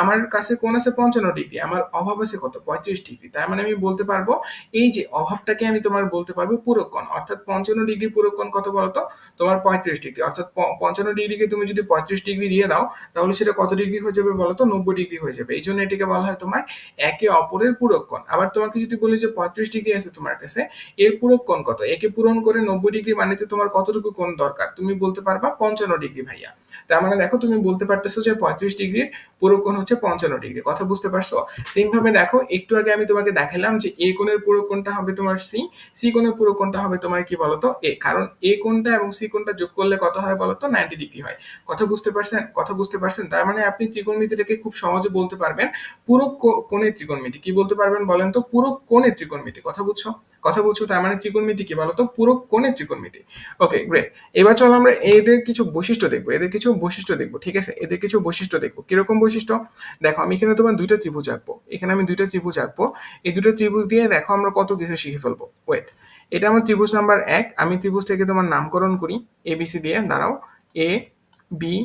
S1: আমার কাছে কোণ আছে 55 ডিগ্রি, আমার অভাব আছে কত? 35 ডিগ্রি। তার মানে আমি বলতে পারবো এই যে অভাবটাকে আমি তোমার বলতে পারবো পূরক কোণ। অর্থাৎ 55 ডিগ্রি পূরক কোণ কত বলতো? তোমার 35 ডিগ্রি। অর্থাৎ 55 ডিগ্রিকে তুমি যদি 35 ডিগ্রি দিয়ে দাও, তাহলে সেটা কত ডিগ্রি হয়ে যাবে বলতো? 90 ডিগ্রি হয়ে যাবে। এই জন্য এটাকে বলা হয় তোমার একে অপরের পূরক কোণ। আবার তোমাকে যদি বলি যে 35 ডিগ্রি আছে তোমার কাছে, এর পূরক কোণ কত? একে পূরণ করে 90 ডিগ্রি বানাতে তোমার কতটুকু কোণ দরকার? তুমি বলতে পারবা 55 ডিগ্রি ভাইয়া। তার মানে দেখো তুমি বলতে পারতেছো যে 35 ডিগ্রির পুরো কোণ হচ্ছে 55 ডিগ্রি। কথা বুঝতে পারছো? সেম ভাবে দেখো একটু আগে আমি তোমাকে দেখালাম যে এ কোণের পুরো কোণটা হবে তোমার সি, সি কোণের পুরো কোণটা হবে তোমার কি বলতো? এ। কারণ এ কোণটা এবং সি কোণটা যোগ করলে কত হয় বলতো? 90 ডিগ্রি হয়। কথা বুঝতে পারছেন? কথা বুঝতে পারছেন? তার মানে আপনি ত্রিকোণমিতিটাকে খুব সহজে বলতে পারবেন পুরো কোণের ত্রিকোণমিতি। কি বলতে পারবেন বলেন তো? পুরো কোণের ত্রিকোণমিতি। কথা বুঝছো? কথা বুঝছো? তার মানে ত্রিকোণমিতি কি বলতো? পুরো কোণের ত্রিকোণমিতি। Okay great. এবার চলো আমরা এদের কিছু বৈশিষ্ট্য দেখবো, এদের কিছু বৈশিষ্ট্য দেখবো, ঠিক আছে? এদের কিছু বৈশিষ্ট্য দেখবো। কিরকম বৈশিষ্ট্য? দেখো আমি এখানে তোমার দুইটা ত্রিভুজ আঁকবো, এখানে আমি দুইটা ত্রিভুজ আঁকবো। এই দুটো ত্রিভুজ দিয়ে দেখো আমরা কত কিছু শিখে ফেলবো। ওয়েট, এটা আমার ত্রিভুজ নাম্বার 1। আমি ত্রিভুজটাকে তোমার নামকরণ করি এবিসি দিয়ে। দাঁড়াও, এ বি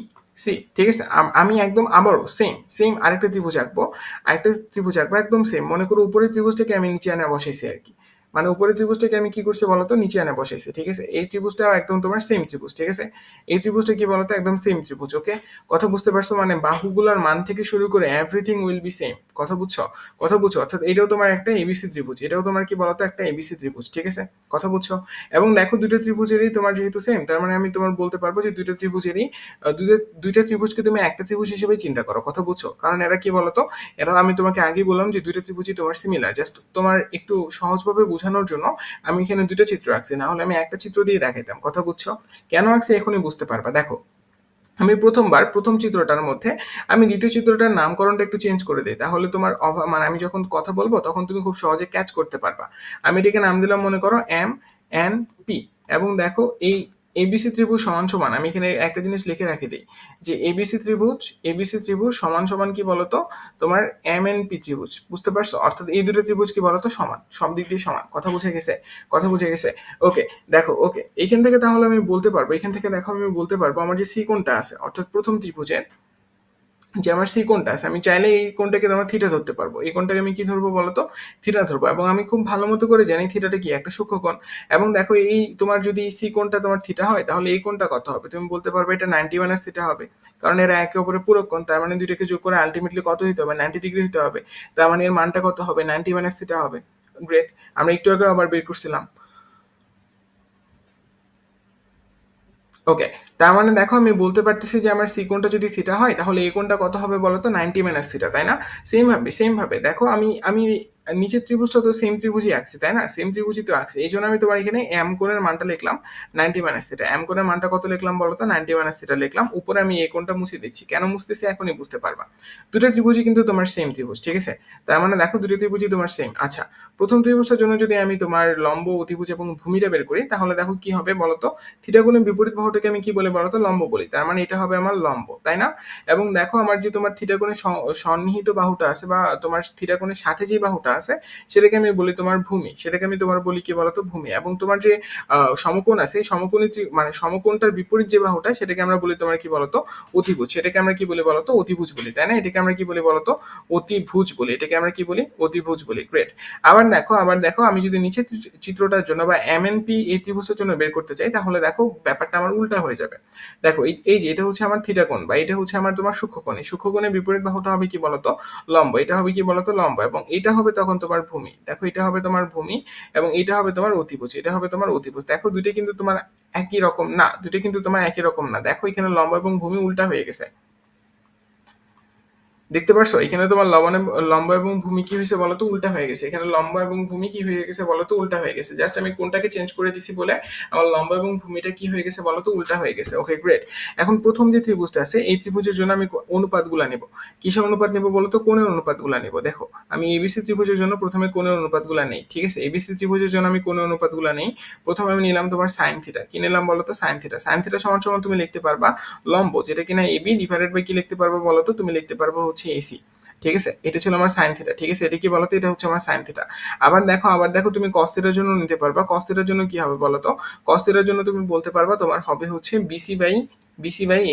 S1: সি, ঠিক আছে? আমি একদম আবারও সেম সেম আরেকটা ত্রিভুজ আঁকবো, আরেকটা ত্রিভুজ আঁকবো একদম সেম। মনে করো উপরের ত্রিভুজটাকে আমি নিচে আনে বসাইছি আর কি। মানে উপরের ত্রিভুজটাকে আমি কি করছি বলতো? নিচে আনে বসাইছি, ঠিক আছে? এই ত্রিভুজটাও একদম তোমার সেম ত্রিভুজ, ঠিক আছে? এই ত্রিভুজটা কি বলতো? একদম সেম ত্রিভুজ। ওকে, কথা বুঝতে পারছো? মানে বাহুগুলোর মান থেকে শুরু করে এভরিথিং উইল বি সেম। কথা বুঝছো? কথা বুঝছো? অর্থাৎ এটাও তোমার একটা এবিসি ত্রিভুজ, এটাও তোমার কি বলতো? একটা এবিসি ত্রিভুজ, ঠিক আছে? কথা বুঝছো? এবং দেখো দুটো ত্রিভুজেরই তোমার যেহেতু সেম, তার মানে আমি তোমার বলতে পারবো যে দুটো ত্রিভুজেরই দুইটা ত্রিভুজকে তুমি একটা ত্রিভুজ হিসেবে চিন্তা করো। কথা বুঝছো? কারণ এরা কি বলতো? এরা আমি তোমাকে আগেই বললাম যে দুইটা ত্রিভুজই তোমার সিমিলার। জাস্ট তোমার একটু সহজভাবে বোঝানোর জন্য আমি এখানে দুটো চিত্র আঁকছি, না হলে আমি একটা চিত্র দিয়ে দেখাইতাম। কথা বুঝছো? কেন আঁকছি এখনই বুঝতে পারবা। দেখো আমি প্রথম চিত্রটার মধ্যে আমি দ্বিতীয় চিত্রটার নামকরণটা একটু চেঞ্জ করে দিই, তাহলে তোমার মানে আমি যখন কথা বলবো তখন তুমি খুব সহজে ক্যাচ করতে পারবা। আমি এটাকে নাম দিলাম মনে করো এম এন পি। এবং দেখো এই এবিসি ত্রিভুজ সমান সমান, আমি এখানে একটা জিনিস লিখে রাখি দিই যে এবিসি ত্রিভুজ সমান সমান কি বলতো? তোমার এম এন পি ত্রিভুজ। বুঝতে পারছো? অর্থাৎ এই দুটো ত্রিভুজ কি বলতো? সমান, সব দিক দিয়ে সমান। কথা বুঝে গেছে? কথা বুঝে গেছে? ওকে, দেখো ওকে, এখান থেকে তাহলে আমি বলতে পারবো, এখান থেকে দেখো আমি বলতে পারবো আমার যে সি কোণটা আছে, অর্থাৎ প্রথম ত্রিভুজের যে আমার সি কোণটা আছে, আমি চাইলে এই কোণটাকে তোমার থিটা ধরতে পারবো। এই কোণটাকে আমি কি ধরবো বলতো? থিটা ধরবো। এবং আমি খুব ভালো মতো করে জানি থিটাটা কি একটা সূক্ষ্মকোণ। এবং দেখো এই তোমার যদি সি কোণটা তোমার থিটা হয়, তাহলে এই কোণটা কত হবে? তুমি বলতে পারবে এটা 90 মাইনাস থিটা হবে। কারণ এরা একে অপরের পূরক কোণ, তার মানে দুইটাকে যোগ করে আলটিমেটলি কত হতে হবে? 90 ডিগ্রি হতে হবে। তার মানে এর মানটা কত হবে? 90 মাইনাস থিটা হবে। গ্রেট। আমরা একটু আগে আবার বের করছিলাম। ওকে, তার মানে দেখো আমি বলতে পারতেছি যে আমার সি কোণটা যদি থিটা হয়, তাহলে এই কোণটা কত হবে বলতো? 90 মাইনাস থিটা, তাই না? সেম ভাবে দেখো আমি আমি নিচের ত্রিভুজটা তো সেম ত্রিভুজই আঁকছি, তাই না? সেম ত্রিভুজই তো আঁকছি। এই জন্য আমি তোমার এখানে এম কোণের মানটা লিখলাম 90 মাইনাস থিটা। এম কোণের মানটা কত লিখলাম বলো তো? 90 মাইনাস থিটা লিখলাম। উপরে আমি এই কোণটা মুছে দিচ্ছি। কেন মুছতেছি এখনই বুঝতে পারবা। দুটো ত্রিভুজই কিন্তু তোমার সেম ত্রিভুজ, ঠিক আছে? তার মানে দেখো দুটো ত্রিভুজই তোমার সেম। আচ্ছা, প্রথম ত্রিভুজটার জন্য যদি আমি তোমার লম্ব, অতিভুজ এবং ভূমিটা বের করি, তাহলে দেখো কি হবে বলতো? থিটা কোণের বিপরীত বাহুটাকে আমি কি বলে বলতো? লম্ব বলি। তার মানে এটা হবে আমার লম্ব, তাই না? এবং দেখো আমার যে তোমার থিটা কোণের সন্নিহিত বাহুটা আছে, বা তোমার থিটা কোণের সাথে যে বাহুটা আছে, সেটাকে আমি বলি তোমার ভূমি। সেটাকে আমি তোমার বলি কি বলতো? ভূমি। এবং তোমার যে সমকোণ আছে, এই সমকোণী মানে সমকোণটার বিপরীত যে বাহুটা, সেটাকে আমরা বলি তোমার কি বলতো? অতিভুজ। সেটাকে আমরা কি বলি বলতো? অতিভুজ বলি, তাই না? এটাকে আমরা কি বলি বলতো? অতিভুজ বলি। এটাকে আমরা কি বলি? অতিভুজ বলি। গ্রেট। আবার দেখো আমি যদি নিচের চিত্রটার জন্য বা এমএনপি এই ত্রিভুজের জন্য বের করতে চাই, তাহলে দেখো ব্যাপারটা আমার উল্টা হয়ে যাবে। দেখো এই যে এটা হচ্ছে আমার থিটা কোণ, বা এটা হচ্ছে আমার তোমার সূক্ষ্মকোণ। এই সূক্ষ্মকোণের বিপরীত বাহুটা হবে কি বলতো? লম্ব। এটা হবে কি বলতো? লম্ব। এবং এটা হবে তখন তোমার ভূমি। দেখো এটা হবে তোমার ভূমি, এবং এটা হবে তোমার অতিভুজ। এটা হবে তোমার অতিভুজ। দেখো দুইটা কিন্তু তোমার একই রকম না, দুইটা কিন্তু তোমার একই রকম না। দেখো এখানে লম্ব এবং ভূমি উল্টা হয়ে গেছে। দেখতে পারছো এখানে তোমার লম্ব এবং ভূমি কি হয়েছে বলতো? উল্টা হয়ে গেছে। এখানে লম্ব এবং ভূমি কি হয়ে গেছে বলতো? উল্টা হয়ে গেছে। জাস্ট আমি কোনটাকে চেঞ্জ করে দিছি বলে আমার লম্ব এবং ভূমিটা কি হয়ে গেছে বলতো? উল্টা হয়ে গেছে। ওকে, গ্রেট। এখন প্রথম যে ত্রিভুজটা আছে, এই ত্রিভুজের জন্য আমি অনুপাতগুলা নিব। কিসের অনুপাত নিব বলতো? কোণের অনুপাতগুলা নিব। দেখো আমি এবিসি ত্রিভুজের জন্য প্রথমে কোণের অনুপাতগুলা নেই, ঠিক আছে? এবিসি ত্রিভুজের জন্য আমি কোণের অনুপাতগুলা নেই। প্রথমে আমি নিলাম তোমার সাইন থিটা। কি নিলাম বলতো? Sine theta. সাইন থিটা সমান সমান তুমি লিখতে পারবা লম্ব, যেটা কিনা এবি, ডিভাইডেড বাই কি লিখতে পারবো বলতো? তুমি লিখতে পারবো হচ্ছে এসি। ঠিক আছে, এটা ছিল আমার সাইন থিটা। ঠিক আছে, এটা কি বলতো? এটা হচ্ছে আমার সাইন থিটা। আবার দেখো তুমি কস থিটার জন্য নিতে পারবা। কস থিটার জন্য কি হবে বলতো? কস থিটার জন্য তুমি বলতে পারবা তোমার হবে হচ্ছে BC by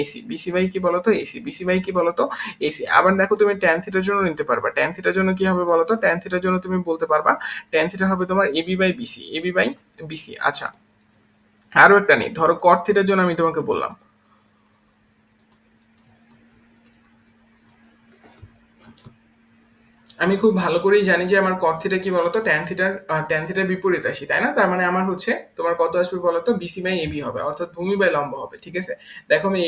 S1: AC. BC by কি বলতো? এসি। বিসি বাই কি বলতো? এসি। আবার দেখো তুমি ট্যান থিটার জন্য নিতে পারবা। ট্যান থিটার জন্য কি হবে বলতো? ট্যান থিটার জন্য তুমি বলতে পারবা ট্যান থিটা হবে তোমার AB by BC. AB by BC. আচ্ছা, আরো একটা নেই, ধরো কট থিটার জন্য আমি তোমাকে বললাম। আমি খুব ভালো করেই জানি যে আমার কট থিটা কি বলতো? ট্যান থিটার বিপরীত রাশি, তাই না? তার মানে আমার হচ্ছে তোমার কত আসবে বলতো? বিসি বাই এবি হবে, অর্থাৎ ভূমি বাই লম্ব হবে। ঠিক আছে, দেখো আমি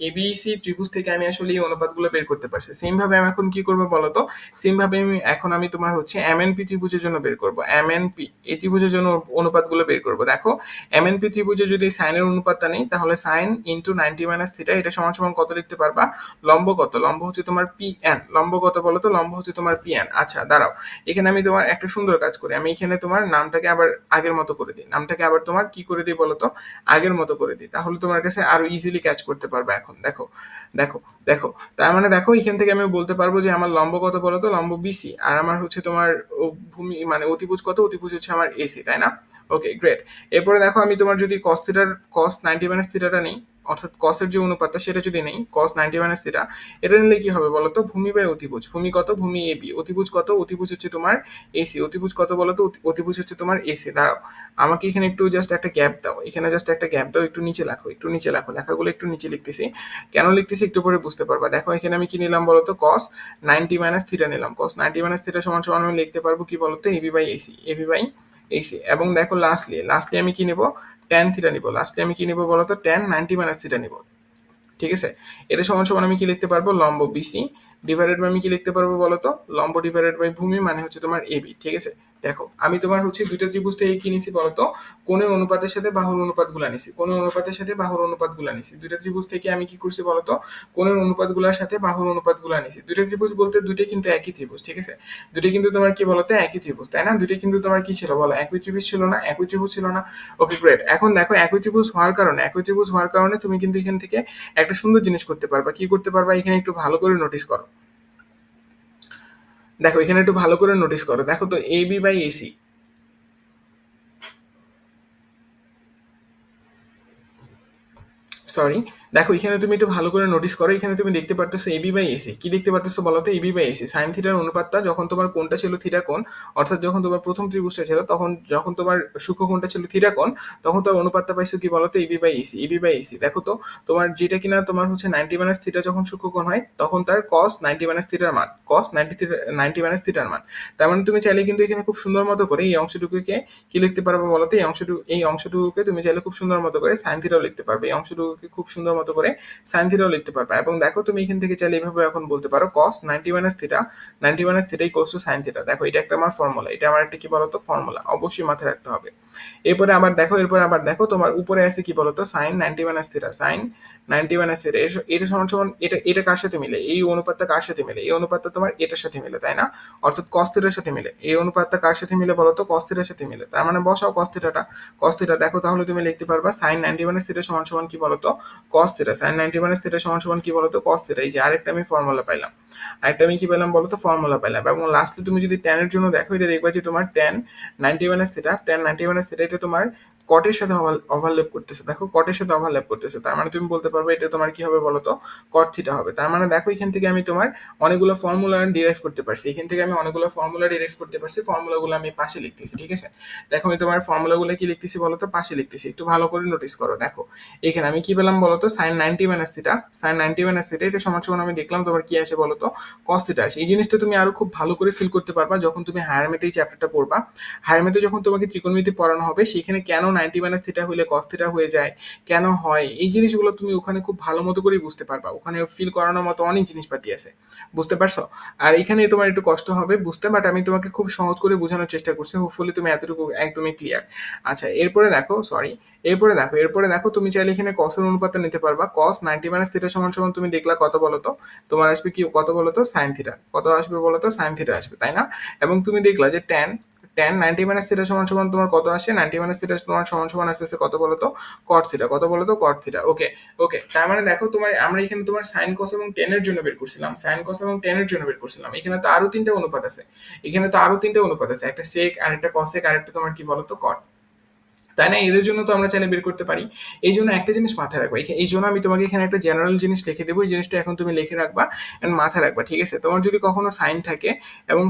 S1: এবিসি ত্রিভুজ থেকে আমি আসলে এই অনুপাতগুলো বের করতে পারছি। সেম ভাবে আমি এখন কি করবো বলতো? সেম ভাবে আমি তোমার হচ্ছে এমএনপি ত্রিভুজের জন্য বের করবো। এমএনপি এই ত্রিভুজের জন্য অনুপাতগুলো বের করবো। দেখো এমএনপি ত্রিভুজে যদি সাইনের অনুপাতটা নেই, তাহলে সাইন ইন্টু 90 মাইনাস থিটা, এটা সমান সমান কত লিখতে পারবা? লম্ব কত? লম্ব হচ্ছে তোমার পিএন। লম্ব কত বলতো? লম্ব হচ্ছে তোমার পিএন। আচ্ছা দাঁড়াও, এখানে আমি তোমার একটা সুন্দর কাজ করি। আমি এখানে তোমার নামটাকে আবার আগের মতো করে দিই। নামটাকে আবার তোমার কি করে দিই বলতো? আগের মতো করে দিই। তাহলে তোমার কাছে আরো ইজিলি ক্যাচ করতে পারবে। এখন দেখো দেখো দেখো, তার মানে দেখো এখান থেকে আমি বলতে পারবো যে আমার লম্ব কত বলতো? লম্ব বিসি। আর আমার হচ্ছে তোমার ভূমি মানে অতিভুজ কত? অতিভুজ হচ্ছে আমার এসি, তাই না? Okay, great. এরপরে দেখো আমি তোমার যদি কস 90 মাইনাস থিটাটা নেই, অর্থাৎ কসের যে অনুপাতটা সেটা যদি নেই, কস 90 মাইনাস থিটা, এটা নিলে কি হবে বলতো? ভূমি বাই অতিভুজ। ভূমি কত? ভূমি এবি। অতিভুজ কত? অতিভুজ হচ্ছে তোমার এসি। অতিভুজ কত বলতো? অতিভুজ হচ্ছে তোমার এসি। দাঁড়াও, আমাকে এখানে একটু জাস্ট একটা গ্যাপ দাও। এখানে জাস্ট একটা গ্যাপ দাও, একটু নিচে লেখো, একটু নিচে লেখো, লেখাগুলো একটু নিচে লিখতেছি। কেন লিখতেছি একটু পরে বুঝতে পারবা। দেখো এখানে আমি কি নিলাম বলতো? কস 90 মাইনাস থিটা নিলাম। কস 90 মাইনাস থিটা সমান সমান আমি লিখতে পারবো কি বলতো? AB by AC. AB by AC. এবং দেখো লাস্টলি আমি কি নেব? ট্যান থিটা নিব। লাস্টলি আমি কি নেব বলতো? ট্যান 90 মাইনাস থিটা নিব। ঠিক আছে, এটা সমান সমান আমি কি লিখতে পারবো? লম্ব বিসি ডিভাইডেড বাই আমি কি লিখতে পারবো বলতো? লম্ব ডিভাইডেড বাই ভূমি, মানে হচ্ছে তোমার এবি। ঠিক আছে, দেখো আমি তোমার হচ্ছে দুইটা ত্রিভুজ থেকে কি নিছি বলতো? কোণের অনুপাতের সাথে বাহুর অনুপাত গুলা নিছি। কোণের অনুপাতের সাথে বাহুর অনুপাত গুলা নিছি। দুইটা ত্রিভুজ থেকে আমি কি করছি বলতো? কোণের অনুপাত গুলার সাথে বাহুর অনুপাত গুলা নিছি। দুইটা ত্রিভুজ বলতে দুইটাই কিন্তু একই ত্রিভুজ। ঠিক আছে, দুইটাই কিন্তু তোমার কি বলতো? একই ত্রিভুজ, তাই না? দুইটাই কিন্তু তোমার কি ছিল বলো? একই ত্রিভুজ ছিল না? একই ত্রিভুজ ছিল না? Okay, great. এখন দেখো একই ত্রিভুজ হওয়ার কারণে তুমি কিন্তু এখান থেকে একটা সুন্দর জিনিস করতে পারবা। কি করতে পারবা? এখানে একটু ভালো করে নোটিস করো। দেখো এখানে একটু ভালো করে নোটিস করো। দেখো তো এবি বাই এসি, সরি, দেখো এখানে তুমি একটু ভালো করে নোটিস করো। এখানে তুমি দেখতে পারতেছো এবি বাই এসি। কি দেখতে পারতেছো বলো তো? AB by AC. সাইন থিটার অনুপাতটা যখন তোমার কোণটা ছিল থিটা কোণ, অর্থাৎ যখন তোমার প্রথম ত্রিভুজটা ছিল, তখন যখন তোমার সূক্ষ্ম কোণটা ছিল থিটা কোণ, তখন তোমার অনুপাতটা পাইছো কি বলো তো? AB by AC. AB by AC. দেখো তো তোমার যেটা কিনা তোমার হচ্ছে 90 মাইনাস থিটা যখন সূক্ষ্ম কোণ হয়, তখন তার কস 90 মাইনাস থিটার মান, কস 90 মাইনাস থিটার মান। তার মানে তুমি চাইলে কিন্তু এখানে খুব সুন্দর মতো করে এই অংশটুকুকে কি লিখতে পারবে বলো তো? এই অংশটুকুকে তুমি চাইলে খুব সুন্দর মতো করে সাইন থিটাও লিখতে পারবে। এই অংশটুকুকে খুব সুন্দর মতো করে sin থিটাও লিখতে পারবা। এবং দেখো তুমি এখান থেকে চাইলে এভাবে এখন বলতে পারো cos 90 minus theta 90 minus theta equals to sin theta। দেখো এটা একটা আমার ফর্মুলা, এটা আমার একটা কি বলতো ফর্মুলা, অবশ্যই মাথায় রাখতে হবে। এরপরে আবার দেখো তোমার উপরে আছে কি বলতো sin 90 minus theta sin 90 minus theta এটা সমান সমান এটা কার সাথে মিলে, এই অনুপাতটা কার সাথে মিলে, এই অনুপাতটা তোমার এটার সাথে মিলে, তাই না? অর্থাৎ cos theta এর সাথে মিলে। এই অনুপাতটা কার সাথে মিলে বলতো, cos theta এর সাথে মিলে। তার মানে বসাও cos theta টা, cos theta দেখো তাহলে তুমি লিখতে পারবা sin 90 minus theta সমান সমান কি বলতো cos theta, sin 90 minus theta সমান সমান কি বলতো cos theta। এই যে আরেকটা আমি ফর্মুলা পাইলাম, আরেকটা আমি কি পেলাম বলতো ফর্মুলা পেলাম। এবং লাস্টলি তুমি যদি tan এর জন্য দেখো, এটা দেখবা যে তোমার tan 90 minus theta tan 90 minus theta এটা তোমার কটের সাথে ওভারল্যাপ করতেছে। দেখো কটের সাথে ওভারল্যাপ করতেছে, তার মানে তুমি বলতে পারবে এটা তোমার কি হবে বলতো cot থিটা হবে। তার মানে দেখো এখান থেকে আমি তোমার অনেকগুলো ফর্মুলা ডিরাইভ করতে পারছি, এখান থেকে আমি অনেকগুলো ফর্মুলা ডিরাইভ করতে পারছি। ফর্মুলাগুলো আমি পাশে লিখতেছি, ঠিক আছে? দেখো আমি তোমার ফর্মুলাগুলো কি লিখতেছি বলতো, পাশে লিখতেছি, একটু ভালো করে নোটিস করো। দেখো এখানে আমি কি পেলাম বলতো sin 90 minus theta sin 90 minus theta এটা সমান সমান আমি দেখলাম তোমার কি আসে বলতো cos theta আসে। এই জিনিসটা তুমি আরো খুব ভালো করে ফিল করতে পারবা যখন তুমি হায়ার ম্যাথে এই চ্যাপ্টারটা পড়বা। হায়ার ম্যাথে যখন তোমাকে ত্রিকোণমিতি পড়ানো হবে, সেখানে কেন 90 minus theta হলে cos theta হয়ে যায়, কেন হয়, এই জিনিসগুলো তুমি ওখানে খুব ভালো মতো করে বুঝতে পারবা। ওখানে ফিল করানোর মতো অনেক জিনিসপাতি আছে, বুঝতে পারছো? আর এখানে তোমার একটু কষ্ট হবে বুঝতে, বাট আমি তোমাকে খুব সহজ করে বোঝানোর চেষ্টা করছি। হোপফুলি তুমি এতটুকু একদমই ক্লিয়ার। আচ্ছা এরপরে দেখো তুমি চাইলে এখানে cos এর অনুপাতটা নিতে পারবা। cos 90 minus theta সমান সমান তুমি দেখলা কত বলতো, তোমার আসবে কি কত বলতো sin theta, কত আসবে বলতো sin theta আসবে, তাই না? এবং তুমি দেখলা যে tan 90 minus theta সমান সমান তোমার কত আসে, 90 minus theta তোমার সমান সমান আসতেছে কত বলতো cot theta, কত বলতো cot theta। ওকে তার মানে দেখো তোমার আমরা এখানে তোমার sin cos এবং tan এর জন্য বের করছিলাম, sin cos এবং tan এর জন্য বের করছিলাম। এখানে তো আরো তিনটা অনুপাত আছে, একটা sec আর একটা cosec আর একটা তোমার কি বলতো cot, তাই না? এদের জন্য তো আমরা চাইলে বের করতে পারি। এই জন্য একটা জিনিস মাথায় রাখবা, এই জন্য আমি তোমাকে এখানে একটা জেনারেল জিনিস লিখে দেবো, এই জিনিসটা এখন তুমি লিখে রাখবা এন্ড মাথায় রাখবা, ঠিক আছে? তোমার যদি কখনো সাইন থাকে এবং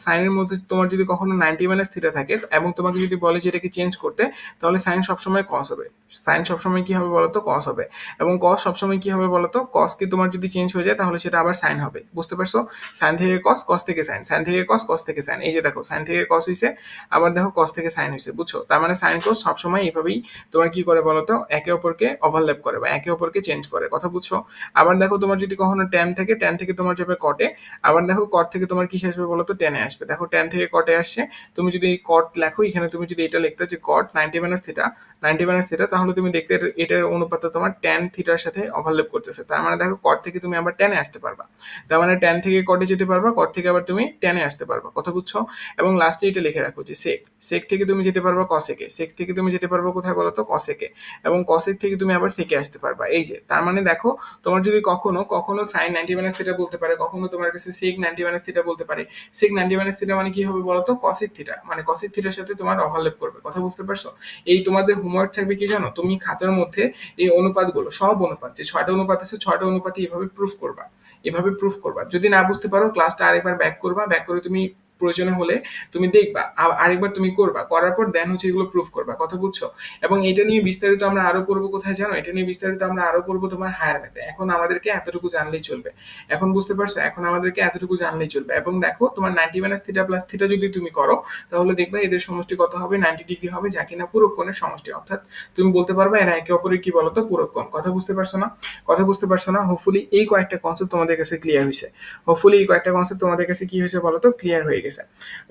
S1: সাইনের মধ্যে তোমার যদি কখনো 90 মাইনাস থিটা থাকে এবং তোমাকে যদি বলে যে এটাকে চেঞ্জ করতে, তাহলে সাইন সবসময় কস হবে, সাইন সবসময় কি হবে বলতো কস হবে। এবং কস সবসময় কি হবে বলতো, কস কি তোমার যদি চেঞ্জ হয়ে যায় তাহলে সেটা আবার সাইন হবে, বুঝতে পারছো? সাইন থেকে কস, কস থেকে সাইন, সাইন থেকে কস, কস থেকে সাইন। এই যে দেখো সাইন থেকে কস হয়েছে, আবার দেখো কস থেকে সাইন হয়েছে, বুঝছো? তার মানে সাইন কস সবসময় এইভাবেই তোমার কি করে বলতো একে অপরকে ওভারল্যাপ করে বা একে অপরকে চেঞ্জ করে, কথা বুঝছো? আবার দেখো তোমার যদি কখনো ট্যান থেকে, ট্যান থেকে তোমার যাবে কটে, আবার দেখো কট থেকে তোমার কিসে আসবে বলতো টেনে আসবে। দেখো ট্যান থেকে কটে আসছে, তুমি যদি কট লেখো এখানে, তুমি যদি এটা লিখতে যে কট 90 মাইনাস থিটা 90 মাইনাস থিটা, তাহলে তুমি দেখতে এটার অনুপাতটা তোমার ট্যান থিটার সাথে ওভারল্যাপ করতেছে। তার মানে দেখো কট থেকে তুমি আবার ট্যানে আসতে পারবা, তার মানে ট্যান থেকে কটে যেতে পারবা, কট থেকে আবার তুমি ট্যানে আসতে পারবা, কথা বুঝছো? এবং লাস্টে এটা লিখে রাখো যে সেক, সেক থেকে তুমি যেতে পারবা কসেকে, সেক থেকে তুমি যেতে পারবা কোথায় বলতো কসেকে, এবং কসেক থেকে তুমি আবার সেকে আসতে পারবা। এই যে তার মানে দেখো তোমার যদি কখনো কখনো সাইন 90 মাইনাস থিটা বলতে পারে, কখনো তোমার কাছে সেক 90 মাইনাস থিটা বলতে পারে। সেক 90 মাইনাস থিটা মানে কি হবে বলতো কসেক থিটা, মানে কসেক থিটার সাথে তোমার ওভারল্যাপ করবে, কথা বুঝতে পারছো? এই তোমাদের হোমওয়ার্ক থাকবে কি জানো, তুমি খাতার মধ্যে এই অনুপাতগুলো, সব অনুপাত যে 6টা অনুপাত আছে 6টা অনুপাতই এভাবে প্রুফ করবা, এভাবে প্রুফ করবা। যদি না বুঝতে পারো ক্লাসটা আরেকবার ব্যাক করবা, ব্যাক করে তুমি প্রয়োজনে হলে তুমি দেখবা, আরেকবার তুমি করবা, করার পর দেন হচ্ছে এগুলো প্রুফ করবা, কথা বুঝছো? এবং এটা নিয়ে বিস্তারিত আমরা আরো করবো কোথায় জানো, এটা নিয়ে বিস্তারিত আমরা আরো করবো তোমার হায়ার ম্যাথে। এখন আমাদেরকে এতটুকু জানলেই চলবে, এখন বুঝতে পারছো? এখন আমাদেরকে এতটুকু জানলেই চলবে। এবং দেখো তোমার 90 মাইনাস থিটা প্লাস থিটা যদি তুমি করো, তাহলে দেখবা এদের সমষ্টি কত হবে, 90 ডিগ্রি হবে, যা কিনা পুরো কোণের সমষ্টি। অর্থাৎ তুমি বলতে পারবে এরা একে অপরের কি বলতো পুরো কোণ, কথা বুঝতে পারছো না? কথা বুঝতে পারছো না? হোপফুলি এই কয়েকটা কনসেপ্ট তোমাদের কাছে ক্লিয়ার হয়েছে, হোপফুলি এই কয়েকটা কনসেপ্ট তোমাদের কাছে কি হয়েছে বলতো ক্লিয়ার হয়ে গেছে।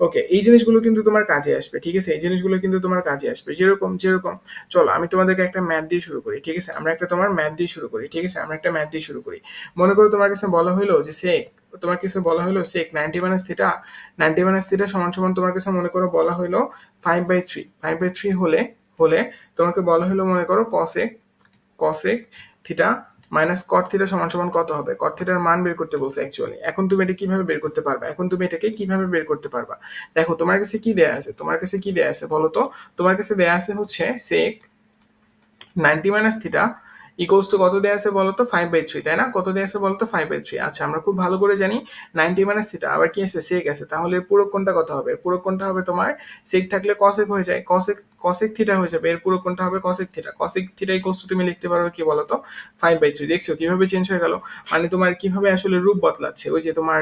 S1: ওকে, এই জিনিসগুলো কিন্তু তোমার কাজে আসবে, ঠিক আছে? এই জিনিসগুলো কিন্তু তোমার কাজে আসবে। যেরকম চলো আমি তোমাদেরকে একটা ম্যাথ দিয়ে শুরু করি, ঠিক আছে? আমরা একটা তোমার ম্যাথ দিয়ে শুরু করি, ঠিক আছে? আমরা একটা ম্যাথ দিয়ে শুরু করি। মনে করো তোমার কাছে বলা হলো যে তোমার কাছে বলা হলো সেক 90 মাইনাস থিটা 90 মাইনাস থিটা সমান সমান তোমার কাছে মনে করো বলা হলো 5/3 5/3 হলে হলে তোমাকে বলা হলো মনে করো কসেক থিটা মাইনাস কট থিটা সমান সমান কত হবে, কট থিটার মান বের করতে বলছে অ্যাকচুয়ালি। এখন তুমি এটা কিভাবে বের করতে পারবা, এখন তুমি এটাকে কিভাবে বের করতে পারবা? দেখো তোমার কাছে কি দেয়া আছে, তোমার কাছে কি দেয়া আছে বলো তো? তোমার কাছে দেয়া আছে হচ্ছে সেক 90 মাইনাস থিটা ইকুয়ালস টু কত দেয়া আছে বলতো 5/3, তাই না? কত দেয়া আছে বলতো 5/3। আচ্ছা আমরা খুব ভালো করে জানি 90 মাইনাস থিটা আবার কি আছে সেক আছে, তাহলে এর পুরো কোণটা কত হবে? এর পুরো কোণটা হবে তোমার সেক থাকলে কসেক হয়ে যায়, কসেক থিটা হয়ে যাবে, এর পুরো কোণটা হবে cosec theta. Cosec theta equals to তুমি লিখতে পারো কি বলতো 5/3। দেখছো কিভাবে চেঞ্জ হয়ে গেল, মানে তোমার কিভাবে আসলে রূপ বদলাচ্ছে। ওই যে তোমার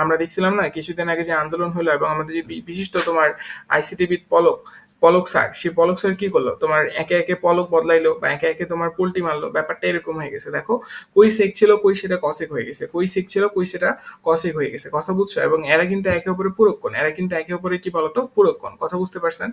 S1: আমরা দেখছিলাম না কিছুদিন আগে যে আন্দোলন হলো এবং আমাদের যে বিশিষ্ট তোমার আইসিটিবিদ পলক, পলক স্যার, সেই পলক স্যার কি করলো, তোমার একে একে পলক বদলাইলো বা একে একে তোমার পোল্টি মারলো, ব্যাপারটা এরকম হয়ে গেছে। দেখো কই সেক ছিল কই সেটা কসেক হয়ে গেছে, কই সেক ছিল কই সেটা কসেক হয়ে গেছে, কথা বুঝছো? এবং এরা কিন্তু একে অপরের পূরক কোণ, এরা কিন্তু একে অপরের কি বলতো পূরক কোণ, কথা বুঝতে পারছেন?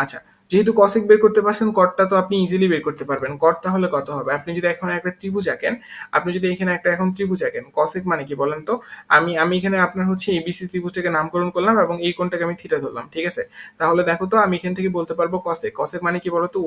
S1: আচ্ছা, যেহেতু কসেক বের করতে পারছেন, কটটা তো আপনি ইজিলি বের করতে পারবেন। কট তাহলে কত হবে, আপনি যদি এখন একটা ত্রিভুজ আঁকেন, আপনি যদি এখানে একটা এখন ত্রিভুজ আঁকেন, কসেক মানে কি বলেন তো? আমি আমি এখানে আপনার হচ্ছে এবিসি ত্রিভুজটাকে নামকরণ করলাম এবং এই কোণটাকে আমি থিটা ধরলাম, ঠিক আছে? তাহলে দেখো তো আমি এখান থেকে বলতে পারবো কসেক, কসেক মানে কি বলতো